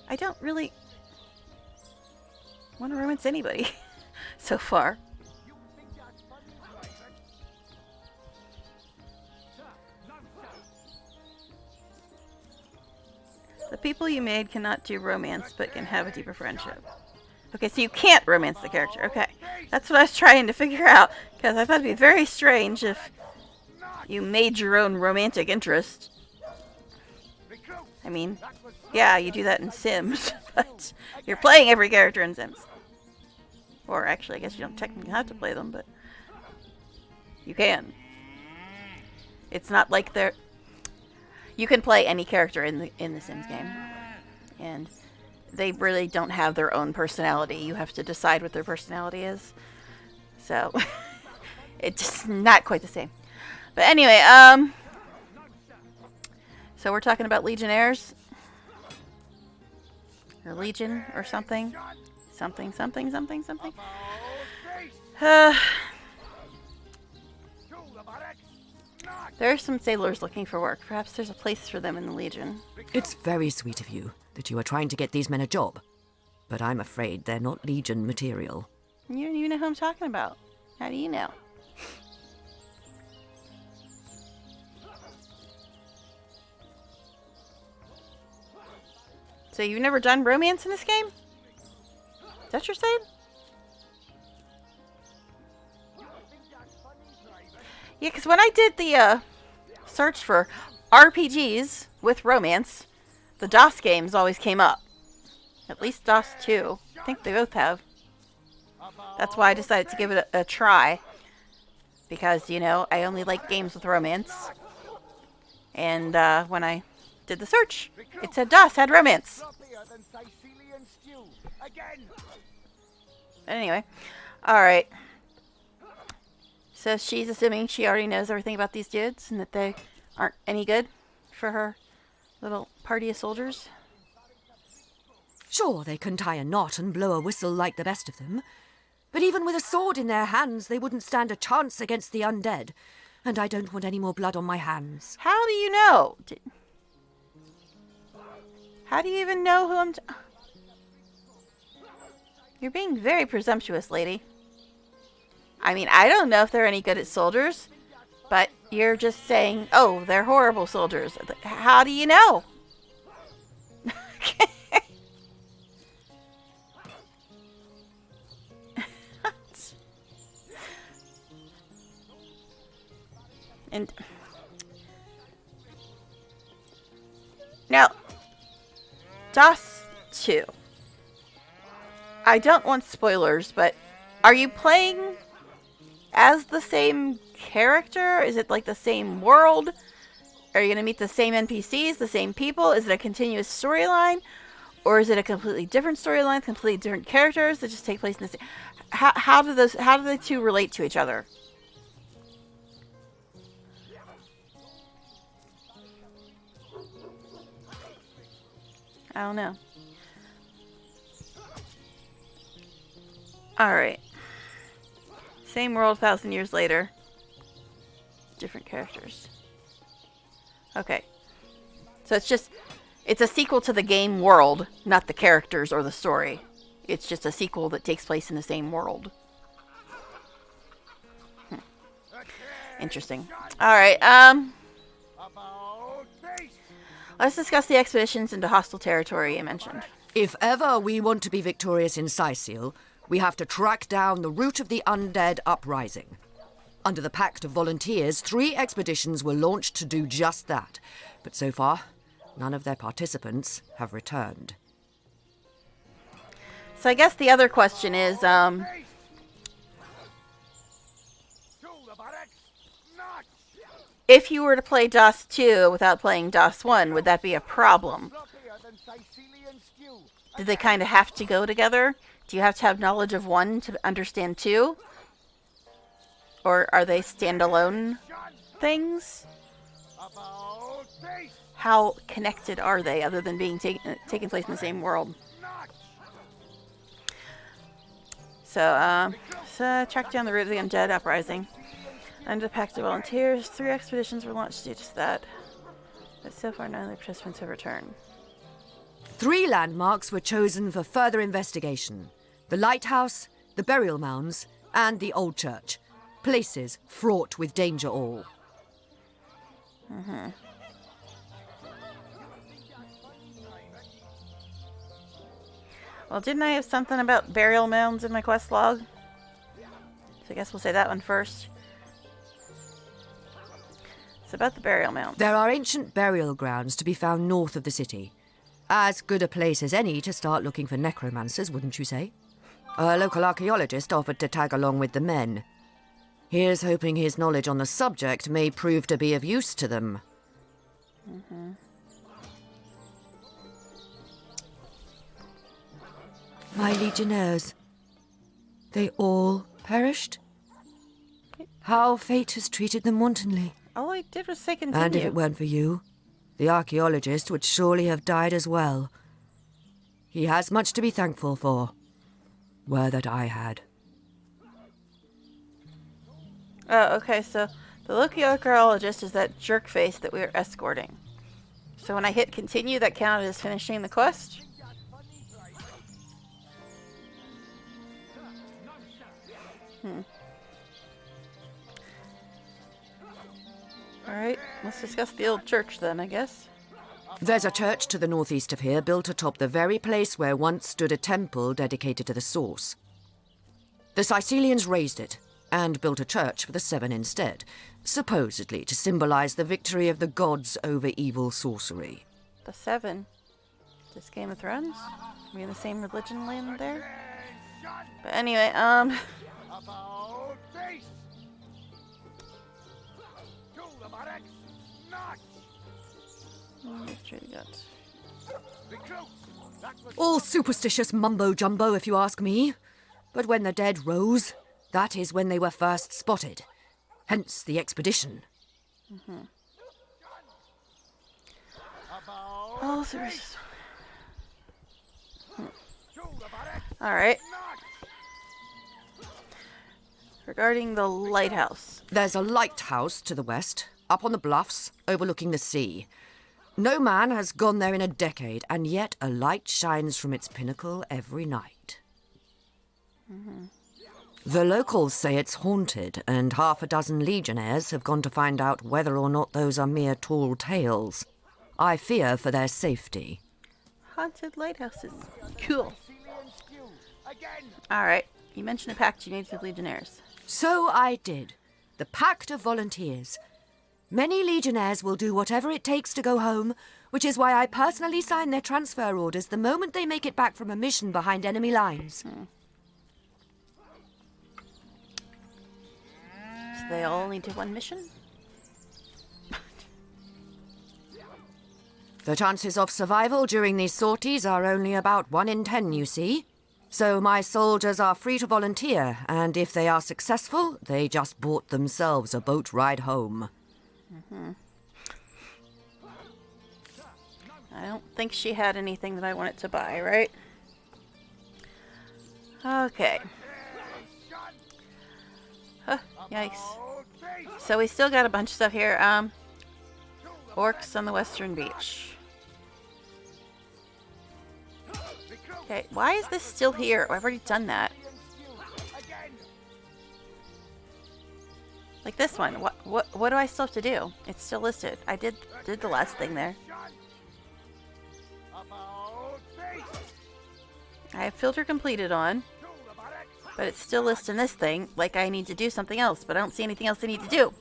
I don't really want to romance anybody so far. The people you made cannot do romance, but can have a deeper friendship. Okay, so you can't romance the character. Okay, that's what I was trying to figure out, because I thought it'd be very strange if you made your own romantic interest. I mean, yeah, you do that in Sims, but you're playing every character in Sims. Or actually, I guess you don't technically have to play them, but you can. It's not like they're... You can play any character in the Sims game, and they really don't have their own personality. You have to decide what their personality is. So, it's just not quite the same. But anyway, so we're talking about Legionnaires? Or Legion, or something? Something. There are some sailors looking for work. Perhaps there's a place for them in the Legion. It's very sweet of you that you are trying to get these men a job, but I'm afraid they're not Legion material. You don't even know who I'm talking about. How do you know? So you've never done romance in this game? Is that what you're saying? Yeah, because when I did the search for RPGs with romance, the DOS games always came up. At least DOS 2. I think they both have. That's why I decided to give it a try. Because, you know, I only like games with romance. And when I did the search, it said DOS had romance. But anyway, alright. So she's assuming she already knows everything about these dudes and that they aren't any good for her little party of soldiers. Sure, they can tie a knot and blow a whistle like the best of them, But even with a sword in their hands, they wouldn't stand a chance against the undead. And I don't want any more blood on my hands. How do you know? How do you even know who I'm... You're being very presumptuous, lady. I mean, I don't know if they're any good at soldiers, but you're just saying, oh, they're horrible soldiers. How do you know? And now, DOS 2. I don't want spoilers, but are you playing as the same character? Is it like the same world? Are you going to meet the same NPCs, the same people? Is it a continuous storyline? Or is it a completely different storyline, completely different characters that just take place in the same... How do the two relate to each other? I don't know. Alright. Same world, 1,000 years later. Different characters. Okay. So it's a sequel to the game world, not the characters or the story. It's just a sequel that takes place in the same world. Interesting. Alright, let's discuss the expeditions into hostile territory you mentioned. If ever we want to be victorious in Sicil, we have to track down the root of the undead uprising. Under the Pact of Volunteers, 3 expeditions were launched to do just that. But so far, none of their participants have returned. So I guess the other question is, if you were to play DOS 2 without playing DOS 1, would that be a problem? Do they kind of have to go together? Do you have to have knowledge of 1 to understand 2? Or are they standalone things? How connected are they, other than being taking place in the same world? So track down the root of the undead uprising. Under the Pact of Volunteers, 3 expeditions were launched due to that. But so far, none of the participants have returned. 3 landmarks were chosen for further investigation. The lighthouse, the burial mounds, and the old church. Places fraught with danger all. Mm-hmm. Well, didn't I have something about burial mounds in my quest log? So I guess we'll say that one first. It's about the burial mounds. There are ancient burial grounds to be found north of the city. As good a place as any to start looking for necromancers, wouldn't you say? A local archaeologist offered to tag along with the men. Here's hoping his knowledge on the subject may prove to be of use to them. Mm-hmm. My legionnaires. They all perished? How fate has treated them wantonly. All I did was say continue. And if it weren't for you, the archaeologist would surely have died as well. He has much to be thankful for. Were that I had. Oh, okay, so the local archaeologist is that jerk face that we were escorting. So when I hit continue, that counted as finishing the quest? Alright, let's discuss the old church then, I guess. There's a church to the northeast of here, built atop the very place where once stood a temple dedicated to the source. The Sicilians razed it, and built a church for the 7 instead, supposedly to symbolize the victory of the gods over evil sorcery. The 7? Is this Game of Thrones? Are we in the same religion land there? But anyway, All superstitious mumbo-jumbo, if you ask me. But when the dead rose, that is when they were first spotted. Hence the expedition. Mm-hmm. Oh, seriously. Alright. Regarding the lighthouse. There's a lighthouse to the west, up on the bluffs, overlooking the sea. No man has gone there in a decade, and yet a light shines from its pinnacle every night. The locals say it's haunted, and half a dozen legionnaires have gone to find out whether or not those are mere tall tales. I fear for their safety. Haunted lighthouses. Cool. Alright, you mentioned a pact you needed with legionnaires. So I did. The Pact of Volunteers. Many legionnaires will do whatever it takes to go home, which is why I personally sign their transfer orders the moment they make it back from a mission behind enemy lines. So they all only do one mission? The chances of survival during these sorties are only about 1 in 10, you see. So my soldiers are free to volunteer, and if they are successful, they just bought themselves a boat ride home. I don't think she had anything that I wanted to buy, right? Okay. Huh, yikes. So we still got a bunch of stuff here. Orcs on the western beach. Okay, why is this still here? I've already done that. Like this one. What do I still have to do? It's still listed. I did the last thing there. I have filter completed on, but it's still listed in this thing like I need to do something else, but I don't see anything else I need to do.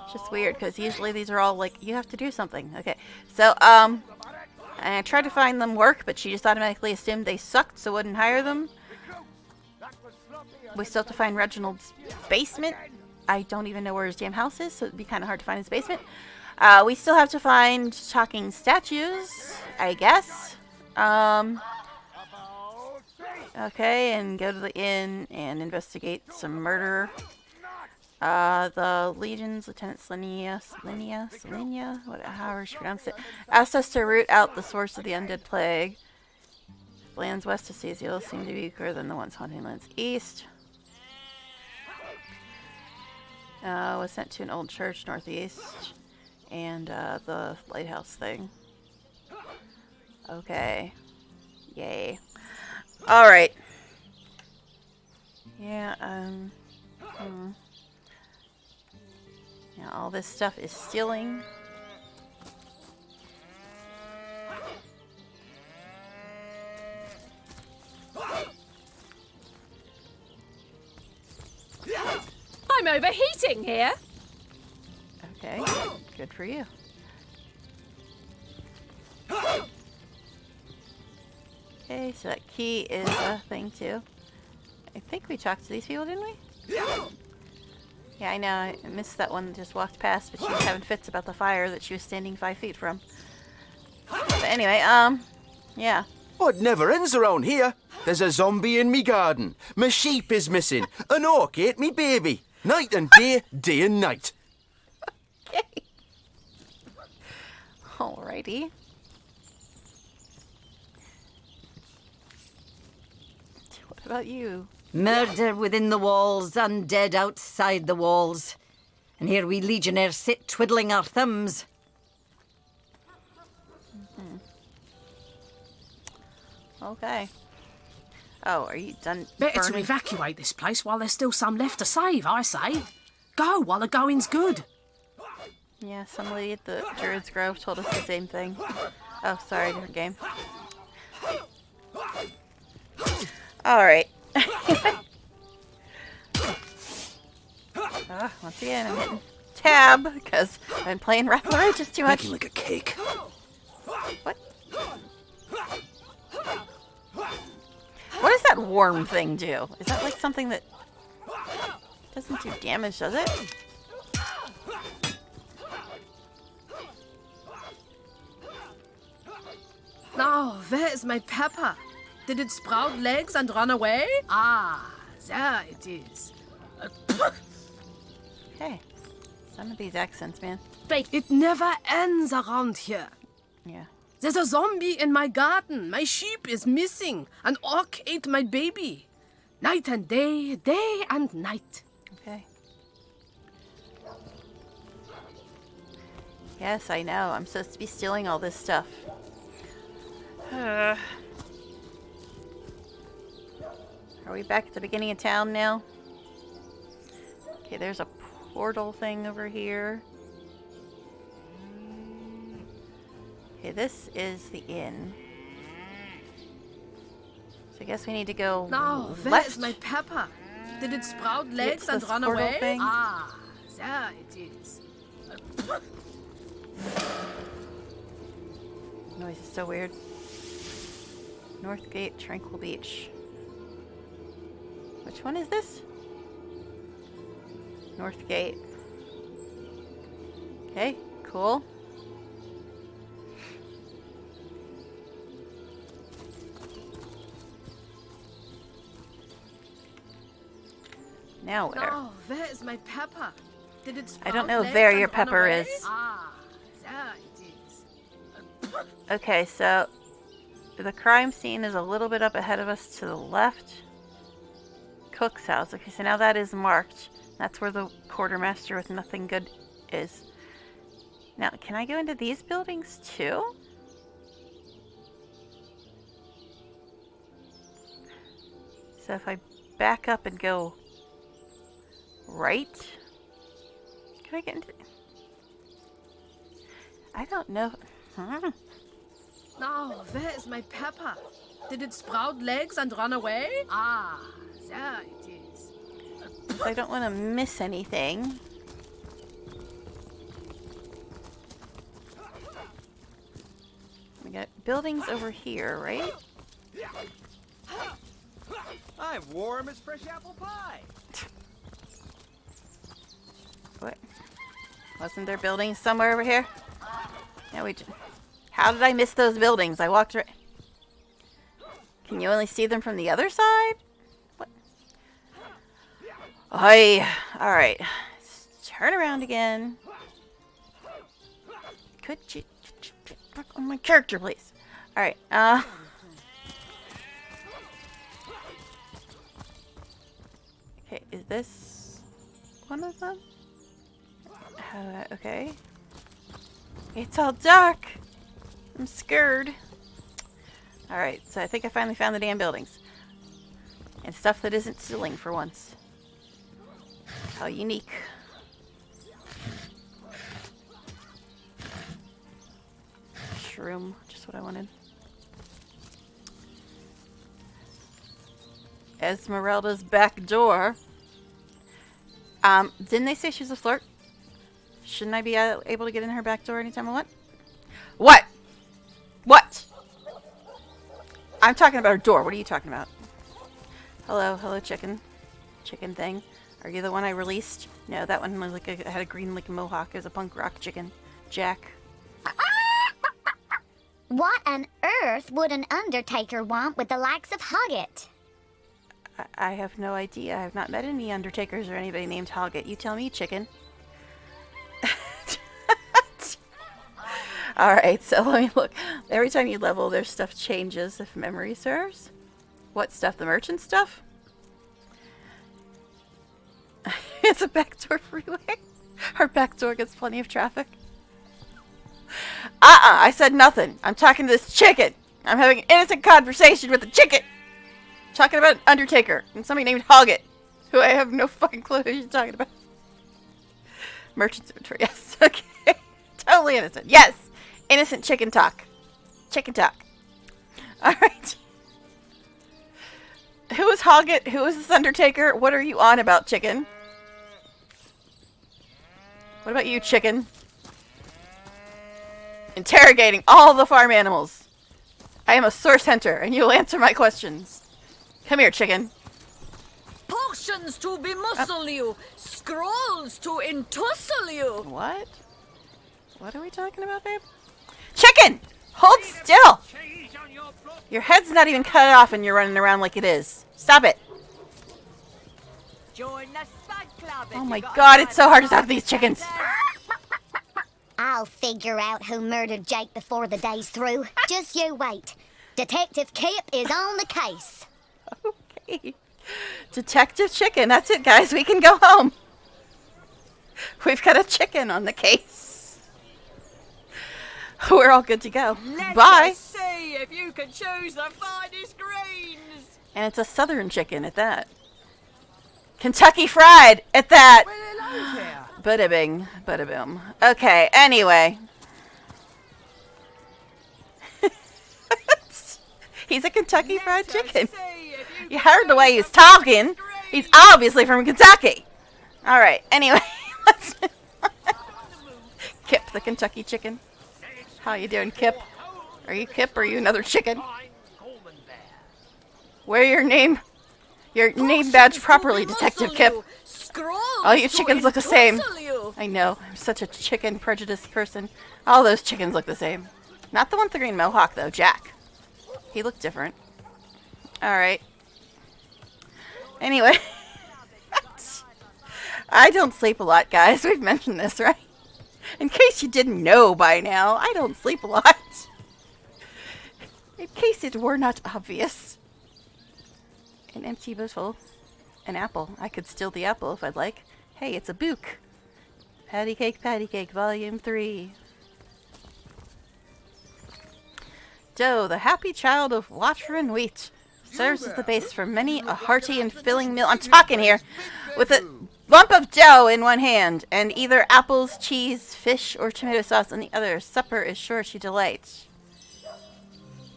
It's just weird because usually these are all like you have to do something. Okay, so I tried to find them work, but she just automatically assumed they sucked, so wouldn't hire them. We still have to find Reginald's basement. I don't even know where his damn house is, so it'd be kind of hard to find his basement. We still have to find talking statues, I guess. Okay, and go to the inn and investigate some murder. The Legion's Lieutenant Selenia, however she pronounced it, asked us to root out the source of the undead plague. Lands west of Cecil seem to be weaker than the ones haunting lands east. Was sent to an old church northeast. And the lighthouse thing. Okay. Yay. Alright. Yeah, yeah, all this stuff is stealing. I'm overheating here. Okay, good for you. Okay, so that key is a thing too. I think we talked to these people, didn't we? Yeah, I know. I missed that one that just walked past, but she was having fits about the fire that she was standing 5 feet from. But anyway, yeah. Oh, it never ends around here. There's a zombie in me garden. My sheep is missing. An orc ate me baby. Night and day, day and night. Okay. Alrighty. What about you? Murder within the walls, undead outside the walls. And here we legionnaires sit twiddling our thumbs. Okay. Oh, are you done? Better burning? to evacuate this place while there's still some left to save, I say. Go while the going's good. Yeah, somebody at the Druid's Grove told us the same thing. Oh, sorry, different game. Alright. Once again, I'm hitting tab because I've been playing Wrath of the Righteous too much. Making like a cake. What? What does that worm thing do? Is that like something that doesn't do damage, does it? Oh, where's my pepper? Did it sprout legs and run away? Ah, there it is. Okay. Some of these accents, man. It never ends around here. Yeah. There's a zombie in my garden. My sheep is missing. An orc ate my baby. Night and day, day and night. Okay. Yes, I know. I'm supposed to be stealing all this stuff. Are we back at the beginning of town now? Okay, there's a portal thing over here. Okay, this is the inn. So I guess we need to go Now, where left. is my pepper? Did it sprout legs It's and this run portal away? thing. Ah, there it is. Noise is so weird. Northgate, Tranquil Beach. Which one is this? Northgate. Okay, cool. Now where? Now, where is my pepper? Did it sprout I don't know legs where and your run pepper away? is. Ah, there it is. Okay, so the crime scene is a little bit up ahead of us to the left. Cook's house. Okay, so now that is marked. That's where the quartermaster with nothing good is. Now, can I go into these buildings too? So if I back up and go right, can I get into... I don't know. Now, where is my pepper? Did it sprout legs and run away? Ah, there it is. I don't want to miss anything. We got buildings over here, right? I'm warm as fresh apple pie. What? Wasn't there buildings somewhere over here? Yeah, how did I miss those buildings? I walked right... Can you only see them from the other side? What? Oi! Alright. Let's turn around again. Could you... Work on my character, please. Alright, Okay, is this one of them? Okay. It's all dark. I'm scared. Alright, so I think I finally found the damn buildings. And stuff that isn't stealing for once. How unique. Shroom, just what I wanted. Esmeralda's back door. Didn't they say she's a flirt? Shouldn't I be able to get in her back door anytime I want? What? What? I'm talking about her door. What are you talking about? Hello, hello, chicken. Chicken thing. Are you the one I released? No, that one was like had a green like mohawk. It was a punk rock chicken. Jack. What on earth would an undertaker want with the likes of Hoggett? I have no idea. I have not met any undertakers or anybody named Hoggett. You tell me, chicken. Alright, so let me look. Every time you level, their stuff changes, if memory serves. What stuff? The merchant stuff? It's a backdoor freeway. Our backdoor gets plenty of traffic. I said nothing. I'm talking to this chicken. I'm having an innocent conversation with the chicken. Talking about an undertaker and somebody named Hoggett, who I have no fucking clue who you're talking about. Merchant's inventory, yes. Okay. Totally innocent. Yes. Innocent chicken talk. Chicken talk. Alright. Who is Hoggett? Who is this undertaker? What are you on about, chicken? What about you, chicken? Interrogating all the farm animals. I am a source hunter, and you'll answer my questions. Come here, chicken. Potions to bemuscle you, scrolls to entussle you. What? What are we talking about, babe? Chicken! Hold still! Your head's not even cut off and you're running around like it is. Stop it. Join the Oh my god, it's so hard to talk to these chickens. I'll figure out who murdered Jake before the day's through. Just you wait. Detective Kip is on the case. Okay. Detective Chicken, that's it, guys. We can go home. We've got a chicken on the case. We're all good to go. Bye. See if you can choose the finest greens. And it's a southern chicken at that. Kentucky Fried at that. Bada bing, bada boom. Okay, anyway. He's a Kentucky Fried Chicken. You heard the way he's talking. He's obviously from Kentucky. Alright, anyway. Let's Kip the Kentucky Chicken. How you doing, Kip? Are you Kip or are you another chicken? Wear your name badge properly, Detective Kip. All you chickens look the same. I know. I'm such a chicken prejudiced person. All those chickens look the same. Not the one with the green mohawk, though. Jack. He looked different. Alright. Anyway. I don't sleep a lot, guys. We've mentioned this, right? In case you didn't know by now, I don't sleep a lot. In case it were not obvious. An empty bottle. An apple. I could steal the apple if I'd like. Hey, it's a book. Patty Cake, Volume 3. Dough, the happy child of water and wheat, serves as the base for many a hearty and filling meal. I'm talking here. With a lump of dough in one hand, and either apples, cheese, fish, or tomato sauce in the other. Supper is sure to delight.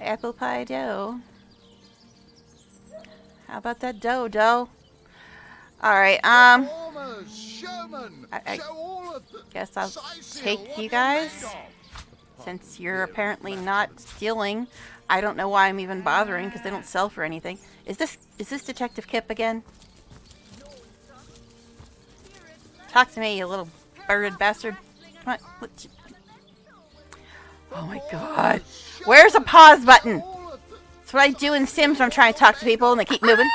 Apple pie dough. How about that dough? Alright, I guess I'll take you guys. Since you're apparently not stealing. I don't know why I'm even bothering, because they don't sell for anything. Is this Detective Kip again? Talk to me, you little bird bastard. Come on. Oh my god. Where's a pause button? That's what I do in Sims when I'm trying to talk to people and they keep moving.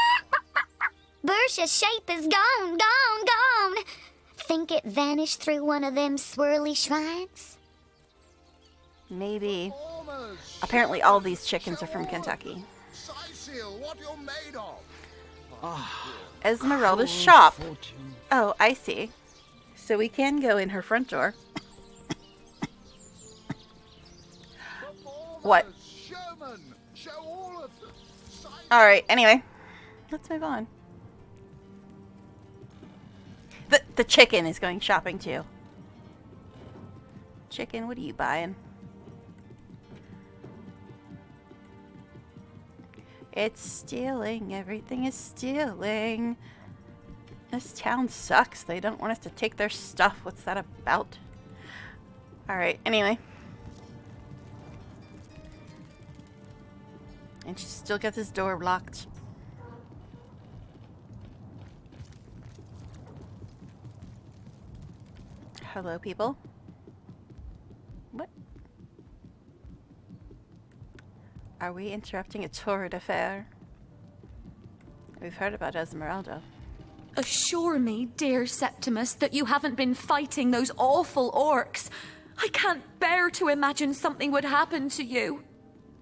Bersha's shape is gone. Think it vanished through one of them swirly shrines? Maybe. Apparently all these chickens are from Kentucky. Esmeralda's shop. Oh, I see. So we can go in her front door. What? Alright, anyway. Let's move on. The chicken is going shopping too. Chicken, what are you buying? It's stealing. Everything is stealing. This town sucks. They don't want us to take their stuff. What's that about? Alright, anyway. And she still got this door locked. Hello, people. What? Are we interrupting a torrid affair? We've heard about Esmeralda. Assure me, dear Septimus, that you haven't been fighting those awful orcs. I can't bear to imagine something would happen to you.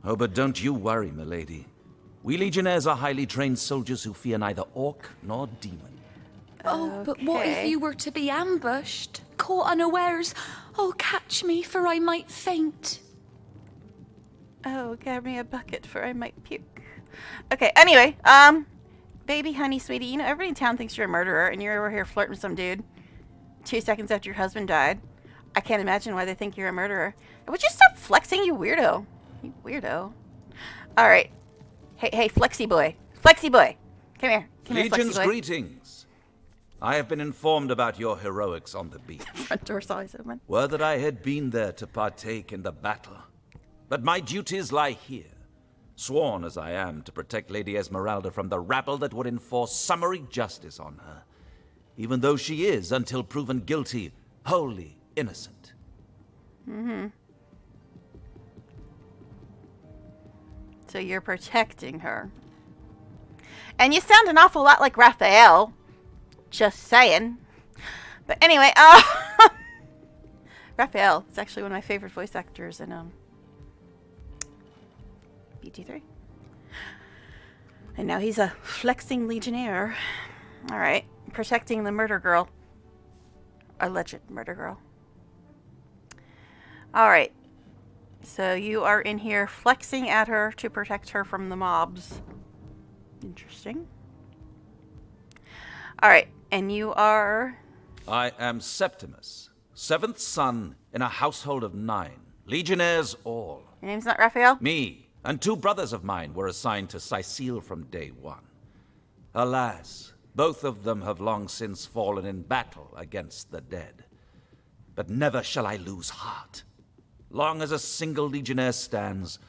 Oh, but don't you worry, milady. We Legionnaires are highly trained soldiers who fear neither orc nor demon. Oh, but what if you were to be ambushed, caught unawares? Oh, catch me, for I might faint. Oh, grab me a bucket, for I might puke. Okay, anyway, baby, honey, sweetie, you know, everybody in town thinks you're a murderer, and you're over here flirting with some dude 2 seconds after your husband died. I can't imagine why they think you're a murderer. Would you stop flexing, you weirdo? You weirdo. Alright. Hey, Flexi boy. Flexi boy. Come here. Legion's Flexi boy. greetings. I have been informed about your heroics on the beach. Front door's always open. Were that I had been there to partake in the battle. But my duties lie here, sworn as I am to protect Lady Esmeralda from the rabble that would enforce summary justice on her, even though she is, until proven guilty, wholly innocent. Mm-hmm. So you're protecting her. And you sound an awful lot like Raphael. Just saying. But anyway, Raphael is actually one of my favorite voice actors in BT3. And now he's a flexing legionnaire. All right, protecting the murder girl. Alleged murder girl. All right. So you are in here flexing at her to protect her from the mobs. Interesting. All right, and you are... I am Septimus, 7th son in a household of 9, legionnaires all. Your name's not Raphael? Me and 2 brothers of mine were assigned to Sicile from day 1. Alas, both of them have long since fallen in battle against the dead. But never shall I lose heart. Long as a single legionnaire stands,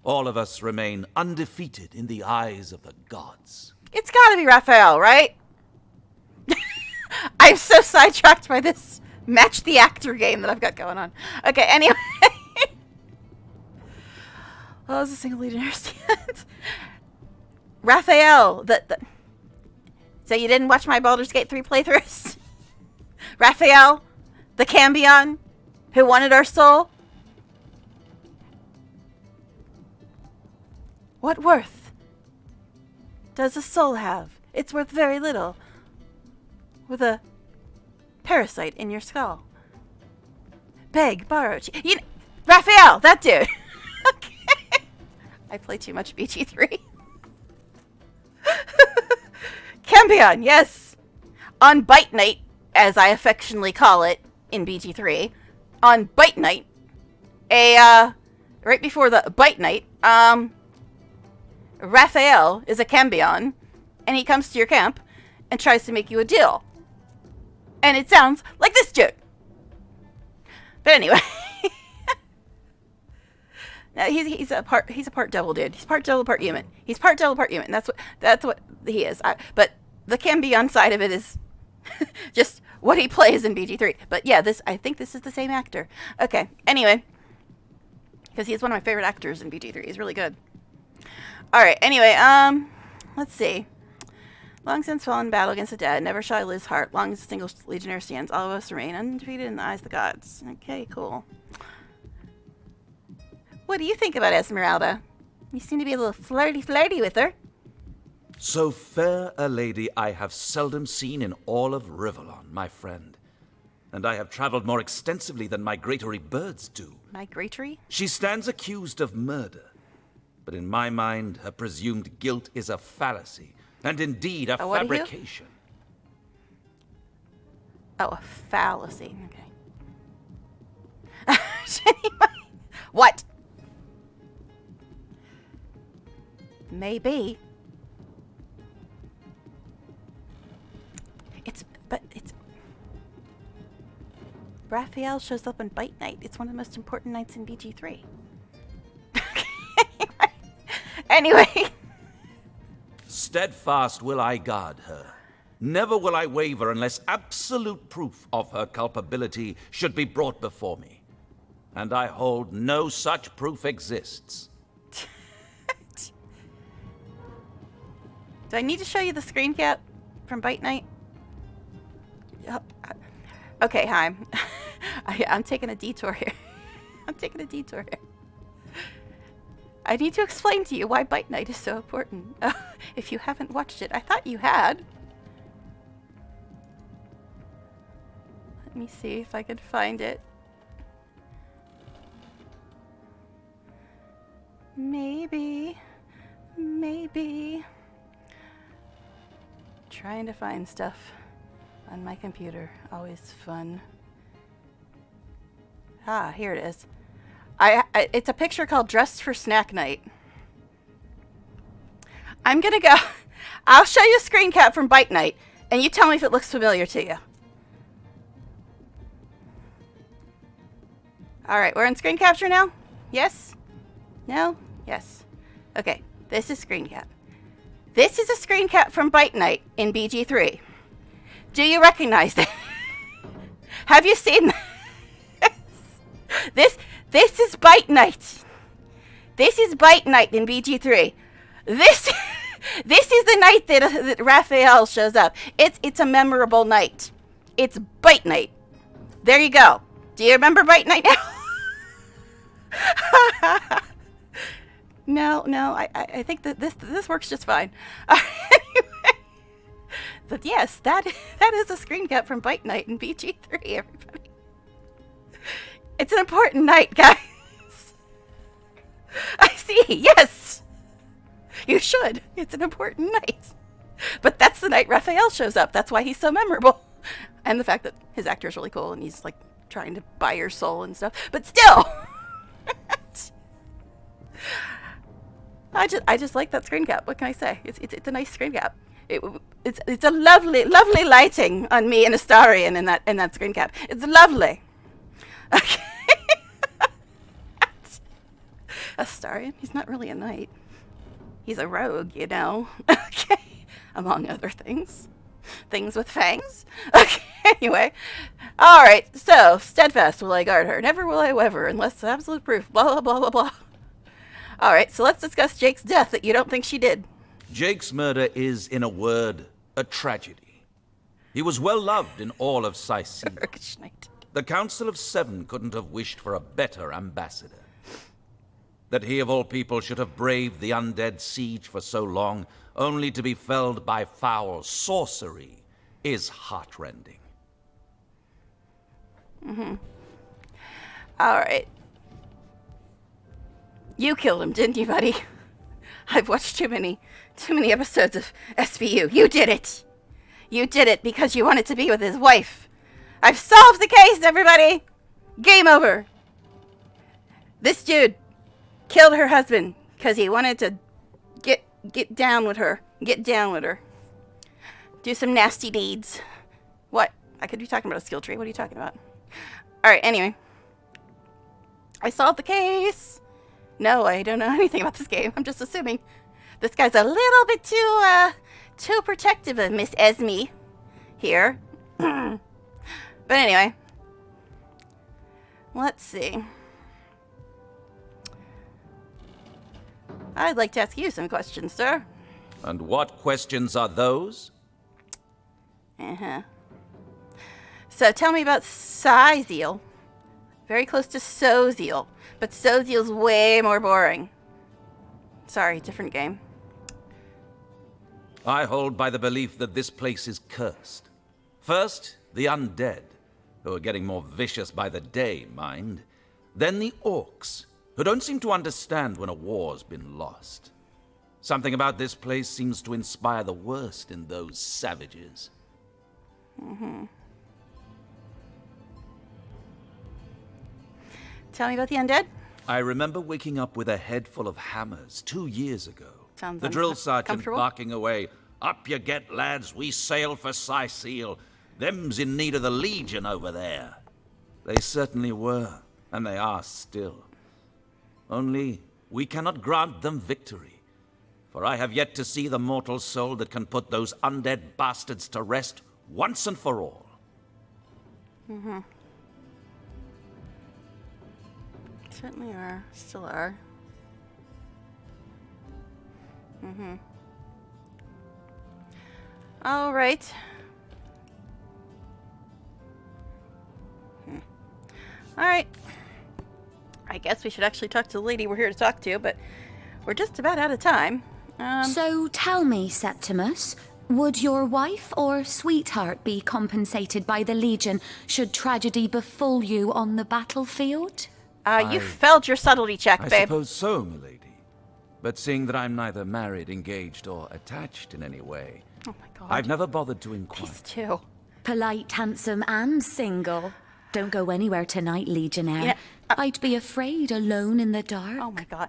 all of us remain undefeated in the eyes of the gods. It's gotta be Raphael, right? I'm so sidetracked by this match the actor game that I've got going on. Okay, anyway. Oh, it's a single legionnaire stand. Raphael, so you didn't watch my Baldur's Gate 3 playthroughs? Raphael, the Cambion, who wanted our soul? What worth does a soul have? It's worth very little. With a parasite in your skull. Beg, borrow, Raphael, that dude. Okay. I play too much BG3. Cambion, yes. On Bite Night, as I affectionately call it in BG3, on Bite Night, right before the Bite Night, Raphael is a Cambion, and he comes to your camp and tries to make you a deal. And it sounds like this joke. But anyway. Now he's a part devil dude. He's part devil, part human. He's part devil, part human. That's what he is. But the Cambion side of it is just what he plays in BG3. But yeah, I think this is the same actor. Okay. Anyway, because he's one of my favorite actors in BG3. He's really good. All right. Anyway, let's see. Long since fallen in battle against the dead, never shall I lose heart. Long as a single legionnaire stands, all of us remain undefeated in the eyes of the gods. Okay, cool. What do you think about Esmeralda? You seem to be a little flirty with her. So fair a lady I have seldom seen in all of Rivellon, my friend. And I have traveled more extensively than migratory birds do. Migratory? She stands accused of murder. But in my mind, her presumed guilt is a fallacy. And indeed, a fabrication. Oh, a fallacy. Okay. What? Maybe. It's Raphael shows up on Bite Night. It's one of the most important nights in BG3. Anyway. Steadfast will I guard her. Never will I waver unless absolute proof of her culpability should be brought before me. And I hold no such proof exists. Do I need to show you the screen cap from Bite Night? Okay, hi. I'm taking a detour here. I need to explain to you why Bite Night is so important. If you haven't watched it, I thought you had. Let me see if I could find it. Maybe. Trying to find stuff on my computer. Always fun. Ah, here it is. It's a picture called Dressed for Snack Night. I'm gonna go. I'll show you a screen cap from Bite Night, and you tell me if it looks familiar to you. Alright, we're in screen capture now? Yes? No? Yes. Okay, this is screen cap. This is a screen cap from Bite Night in BG3. Do you recognize that? Have you seen this? This is Bite Night. This is Bite Night in BG3. This This is the night that Raphael shows up. It's a memorable night. It's bite night. There you go. Do you remember bite night now? No. I think that this works just fine. Anyway, but yes, that is a screen cap from bite night in BG3. Everybody, it's an important night, guys. I see. Yes. You should. It's an important night. But that's the night Raphael shows up. That's why he's so memorable. And the fact that his actor is really cool and he's like trying to buy your soul and stuff. But still. I just like that screen cap. What can I say? It's a nice screen cap. It's a lovely lighting on me and Astarion in that screen cap. It's lovely. Okay. Astarion, he's not really a knight. He's a rogue, you know. Okay. Among other things. Things with fangs. Okay, anyway. Alright, so, steadfast will I guard her. Never will I waver, unless absolute proof. Blah, blah, blah, blah, blah. Alright, so let's discuss Jake's death that you don't think she did. Jake's murder is, in a word, a tragedy. He was well loved in all of Sicily. The Council of Seven couldn't have wished for a better ambassador. That he of all people should have braved the undead siege for so long, only to be felled by foul sorcery, is heartrending. Alright. You killed him, didn't you, buddy? I've watched too many episodes of SVU. You did it! You did it because you wanted to be with his wife. I've solved the case, everybody! Game over! This dude killed her husband because he wanted to get down with her. Get down with her. Do some nasty deeds. What? I could be talking about a skill tree. What are you talking about? Alright, anyway. I solved the case. No, I don't know anything about this game. I'm just assuming this guy's a little bit too protective of Miss Esme here. But anyway. Let's see. I'd like to ask you some questions, sir. And what questions are those? So tell me about Sizeal. Very close to Sozeal, but Sozeal's way more boring. Sorry, different game. I hold by the belief that this place is cursed. First, the undead, who are getting more vicious by the day, mind. Then the orcs, who don't seem to understand when a war's been lost. Something about this place seems to inspire the worst in those savages. Tell me about the undead. I remember waking up with a head full of hammers 2 years ago. Sounds the drill sergeant comfortable. barking away, "Up you get, lads, we sail for Sicile. Them's in need of the Legion over there." They certainly were, and they are still. Only, we cannot grant them victory, for I have yet to see the mortal soul that can put those undead bastards to rest once and for all. Certainly are. Still are. All right. All right. I guess we should actually talk to the lady we're here to talk to, but we're just about out of time. So tell me, Septimus, would your wife or sweetheart be compensated by the Legion should tragedy befall you on the battlefield? You failed your subtlety check, I babe. suppose so, milady. But seeing that I'm neither married, engaged, or attached in any way, Oh my god. I've never bothered to inquire. These two. Polite, handsome, and single. Don't go anywhere tonight, Legionnaire. Yeah, I'd be afraid alone in the dark. Oh my god.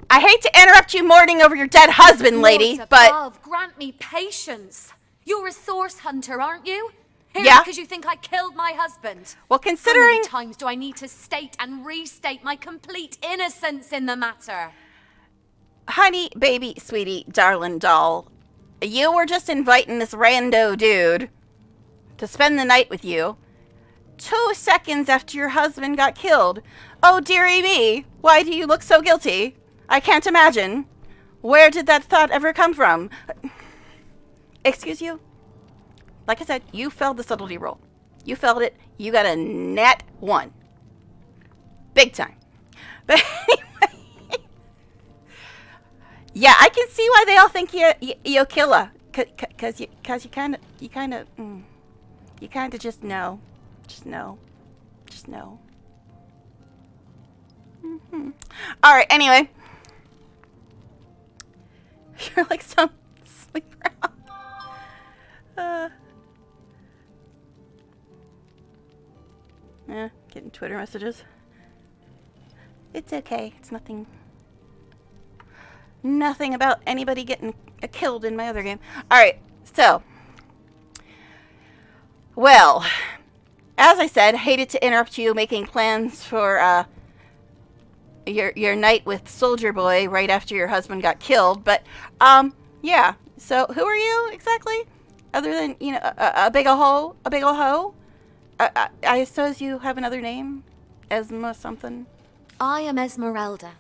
I hate to interrupt you mourning over your dead husband, lady, Lord but... above, grant me patience. You're a source hunter, aren't you? Here Yeah. because you think I killed my husband. Well, How considering... many times do I need to state and restate my complete innocence in the matter? Honey, baby, sweetie, darling doll, you were just inviting this rando dude to spend the night with you 2 seconds after your husband got killed. Oh, dearie me, why do you look so guilty? I can't imagine. Where did that thought ever come from? Excuse you? Like I said, you failed the subtlety roll. You failed it. You got a nat 1. Big time. But anyway. Yeah, I can see why they all think you'll kill her. Cause you kind of just know. Just know. Just know. Alright, anyway. You're like some sleeper. Yeah, getting Twitter messages. It's okay. It's nothing. Nothing about anybody getting killed in my other game. Alright, so. Well, as I said, hated to interrupt you making plans for your night with Soldier Boy right after your husband got killed, but yeah. So who are you exactly? Other than, you know, a big ol' hoe? A big ol' hoe? I suppose you have another name? Esma something? I am Esmeralda,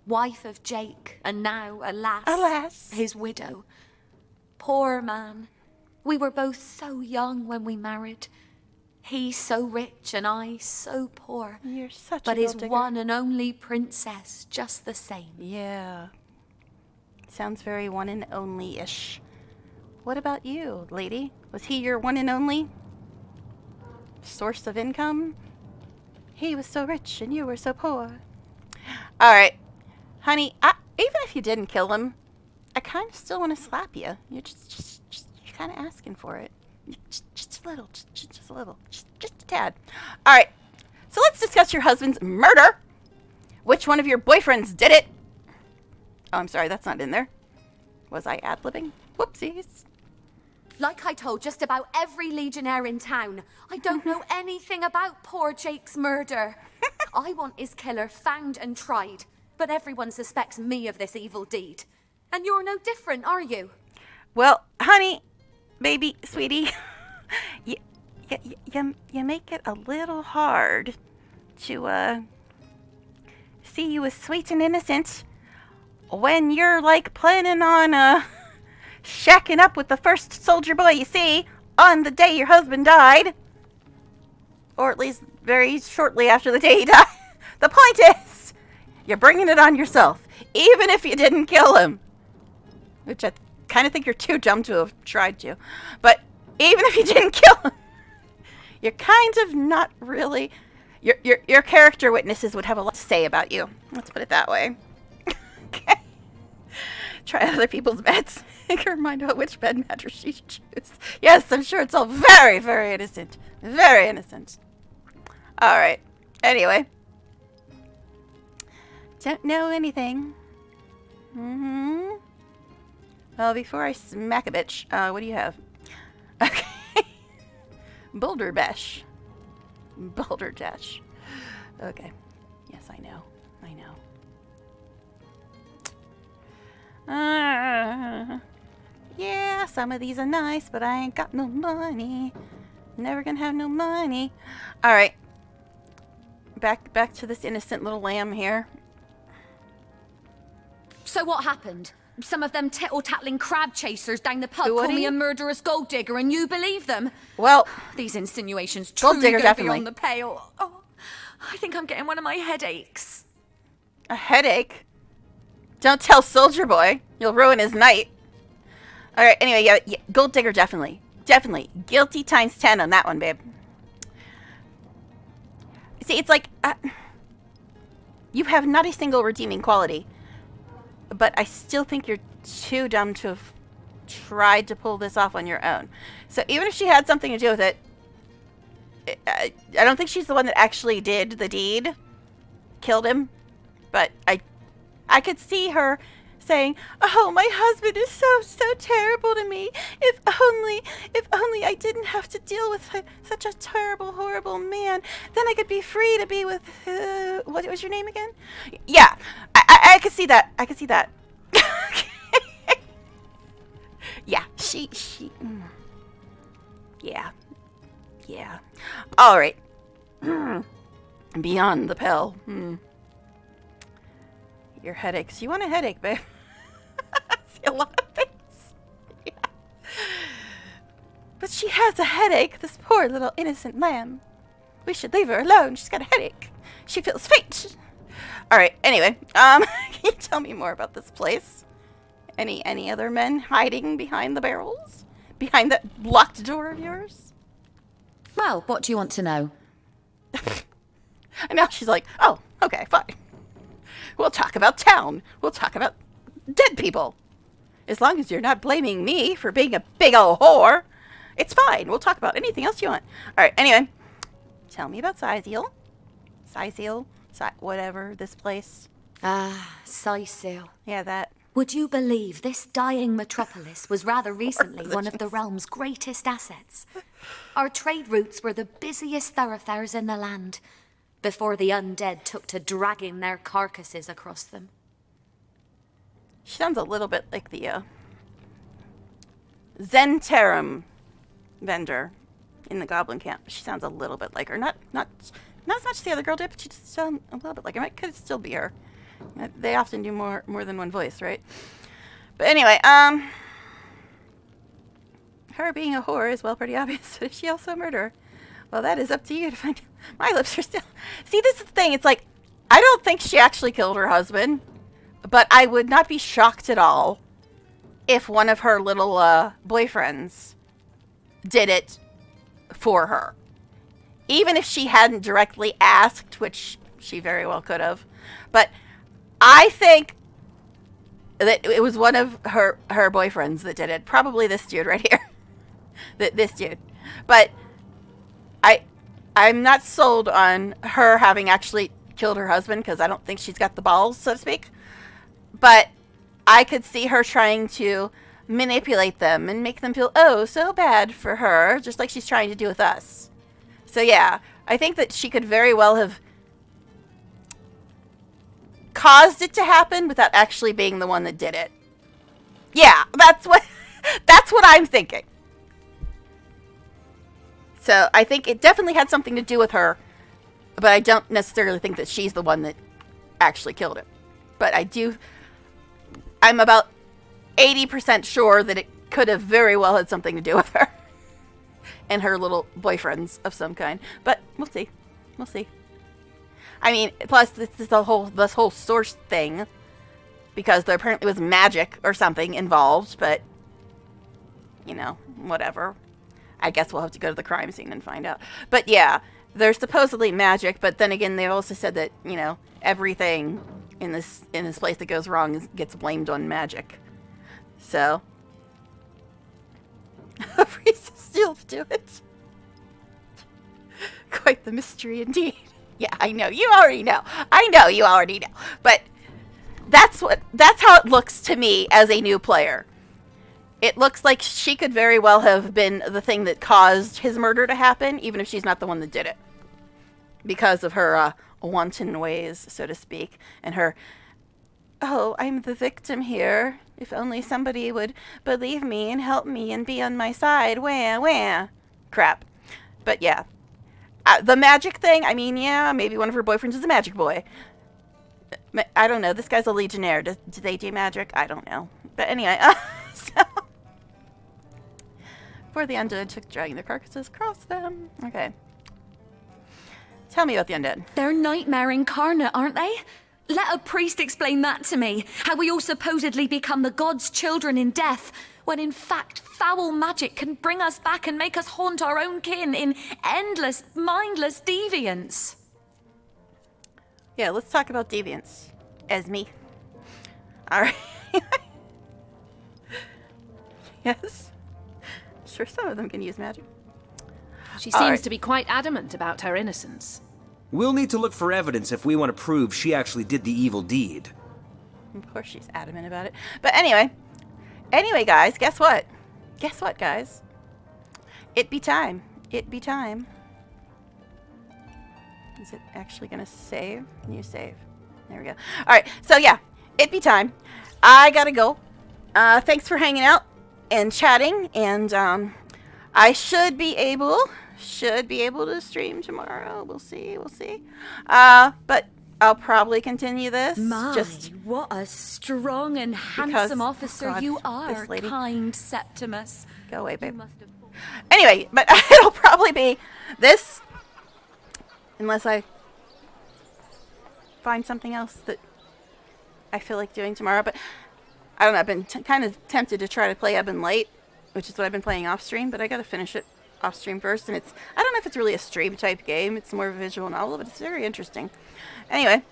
wife of Jake, and now, alas, his widow. Poor man. We were both so young when we married. He so rich and I so poor. You're such but a his gold digger. one and only princess, just the same. Yeah. Sounds very one and only-ish. What about you, lady? Was he your one and only source of income? He was so rich and you were so poor. Alright. Honey, even if you didn't kill him, I kind of still want to slap you. You're just kind of asking for it. Just a little. Just a little. Just a tad. Alright. So let's discuss your husband's murder. Which one of your boyfriends did it? Oh, I'm sorry. That's not in there. Was I ad-libbing? Whoopsies. Like I told just about every legionnaire in town, I don't know anything about poor Jake's murder. I want his killer found and tried, but everyone suspects me of this evil deed. And you're no different, are you? Well, honey, baby, sweetie, you make it a little hard to see you as sweet and innocent when you're like planning on shacking up with the first soldier boy you see on the day your husband died. Or at least very shortly after the day he died. The point is, you're bringing it on yourself, even if you didn't kill him. Which I kind of think you're too dumb to have tried to. But even if you didn't kill him, you're kind of not really... Your character witnesses would have a lot to say about you. Let's put it that way. Okay. Try other people's beds. Make her mind about which bed mattress she should choose. Yes, I'm sure it's all very, very innocent. Very innocent. Alright. Anyway. Don't know anything. Well, before I smack a bitch, what do you have? Okay. Boulder Bash. Boulder Dash. Okay. Yes, I know. Yeah, some of these are nice, but I ain't got no money. Never gonna have no money. Alright. Back to this innocent little lamb here. So what happened? Some of them tittle-tattling crab chasers down the pub Who call would me he? a murderous gold digger and you believe them? Well, these insinuations gold truly digger, go definitely. beyond the pale. Oh, I think I'm getting one of my headaches. A headache? Don't tell Soldier Boy. You'll ruin his night. Alright, anyway, yeah, gold digger, definitely. Definitely. Guilty times 10 on that one, babe. See, it's like... you have not a single redeeming quality. But I still think you're too dumb to have tried to pull this off on your own. So even if she had something to do with it, I don't think she's the one that actually did the deed. Killed him. But I could see her saying, "Oh, my husband is so terrible to me. If only I didn't have to deal with such a terrible, horrible man. Then I could be free to be with, what was your name again?" Yeah, I could see that. I could see that. Yeah, she. Yeah. All right. Beyond the pill. Your headaches. You want a headache, babe? lot of things. Yeah. But she has a headache, this poor little innocent lamb. We should leave her alone. She's got a headache. She feels faint. All right. Anyway, can you tell me more about this place? Any other men hiding behind the barrels? Behind that locked door of yours? Well, what do you want to know? And now she's like, oh, okay, fine. We'll talk about town. We'll talk about dead people. As long as you're not blaming me for being a big old whore, it's fine. We'll talk about anything else you want. All right, anyway. Tell me about Sizeal. Whatever, this place. Ah, Sizeal. Yeah, that. Would you believe this dying metropolis was rather recently one of the realm's greatest assets? Our trade routes were the busiest thoroughfares in the land, before the undead took to dragging their carcasses across them. She sounds a little bit like the Zentarum vendor in the Goblin Camp. She sounds a little bit like her. Not as much as the other girl did, but she just sounds a little bit like her. It could still be her. They often do more than one voice, right? But anyway, her being a whore is, well, pretty obvious. But is she also a murderer? Well, that is up to you to find. My lips are still... See, this is the thing. It's like, I don't think she actually killed her husband, but I would not be shocked at all if one of her little boyfriends did it for her. Even if she hadn't directly asked, which she very well could have. But I think that it was one of her boyfriends that did it. Probably this dude right here. This dude. But I'm not sold on her having actually killed her husband, because I don't think she's got the balls, so to speak. But I could see her trying to manipulate them and make them feel, oh, so bad for her, just like she's trying to do with us. So yeah, I think that she could very well have caused it to happen without actually being the one that did it. Yeah, that's what I'm thinking. So I think it definitely had something to do with her, but I don't necessarily think that she's the one that actually killed him. But I'm about 80% sure that it could have very well had something to do with her and her little boyfriends of some kind. But we'll see. We'll see. I mean, plus this whole source thing, because there apparently was magic or something involved, but you know, whatever. I guess we'll have to go to the crime scene and find out. But yeah, there's supposedly magic, but then again, they also said that, you know, everything in this place that goes wrong gets blamed on magic. So, Reese still do it. Quite the mystery indeed. Yeah, I know. You already know. I know you already know. But that's how it looks to me as a new player. It looks like she could very well have been the thing that caused his murder to happen, even if she's not the one that did it. Because of her wanton ways, so to speak, and her, oh, I'm the victim here. If only somebody would believe me and help me and be on my side. Wah. Crap. But yeah. The magic thing, I mean, yeah, maybe one of her boyfriends is a magic boy. I don't know. This guy's a legionnaire. Do they do magic? I don't know. But anyway, so... Before the undead took dragging their carcasses across them. Okay. Tell me about the undead. They're nightmare incarnate, aren't they? Let a priest explain that to me. How we all supposedly become the gods' children in death, when in fact foul magic can bring us back and make us haunt our own kin in endless, mindless deviance. Yeah, let's talk about deviance. As me. Alright. Yes. Sure, some of them can use magic. She seems to be quite adamant about her innocence. We'll need to look for evidence if we want to prove she actually did the evil deed. Of course she's adamant about it. But anyway, guys, guess what? Guess what, guys? It be time. It be time. Is it actually going to save? New save. There we go. All right, so yeah, it be time. I gotta go. Thanks for hanging out and chatting, and I should be able to stream tomorrow. We'll see. But I'll probably continue this. My, just what a strong and because- handsome officer God, you this are, lady. kind Septimus. Go away, babe. Anyway, but it'll probably be this, unless I find something else that I feel like doing tomorrow. But I don't know. I've been kind of tempted to try to play Ebb and Light, which is what I've been playing off stream. But I got to finish it off stream first, and I don't know if it's really a stream type game. It's more of a visual novel, but it's very interesting. Anyway,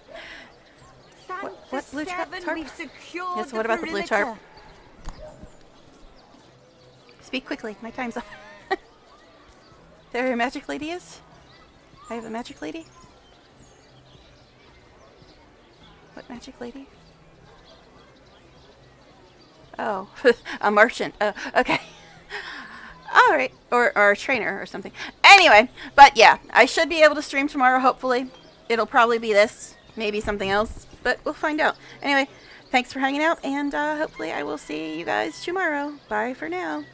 what blue tarp? Yes. What about the blue tarp? Speak quickly. My time's up. There your magic lady is? I have a magic lady? What magic lady? Oh, a merchant. Oh, okay. Alright. Or a trainer or something. Anyway, but yeah, I should be able to stream tomorrow, hopefully. It'll probably be this, maybe something else, but we'll find out. Anyway, thanks for hanging out, and hopefully I will see you guys tomorrow. Bye for now.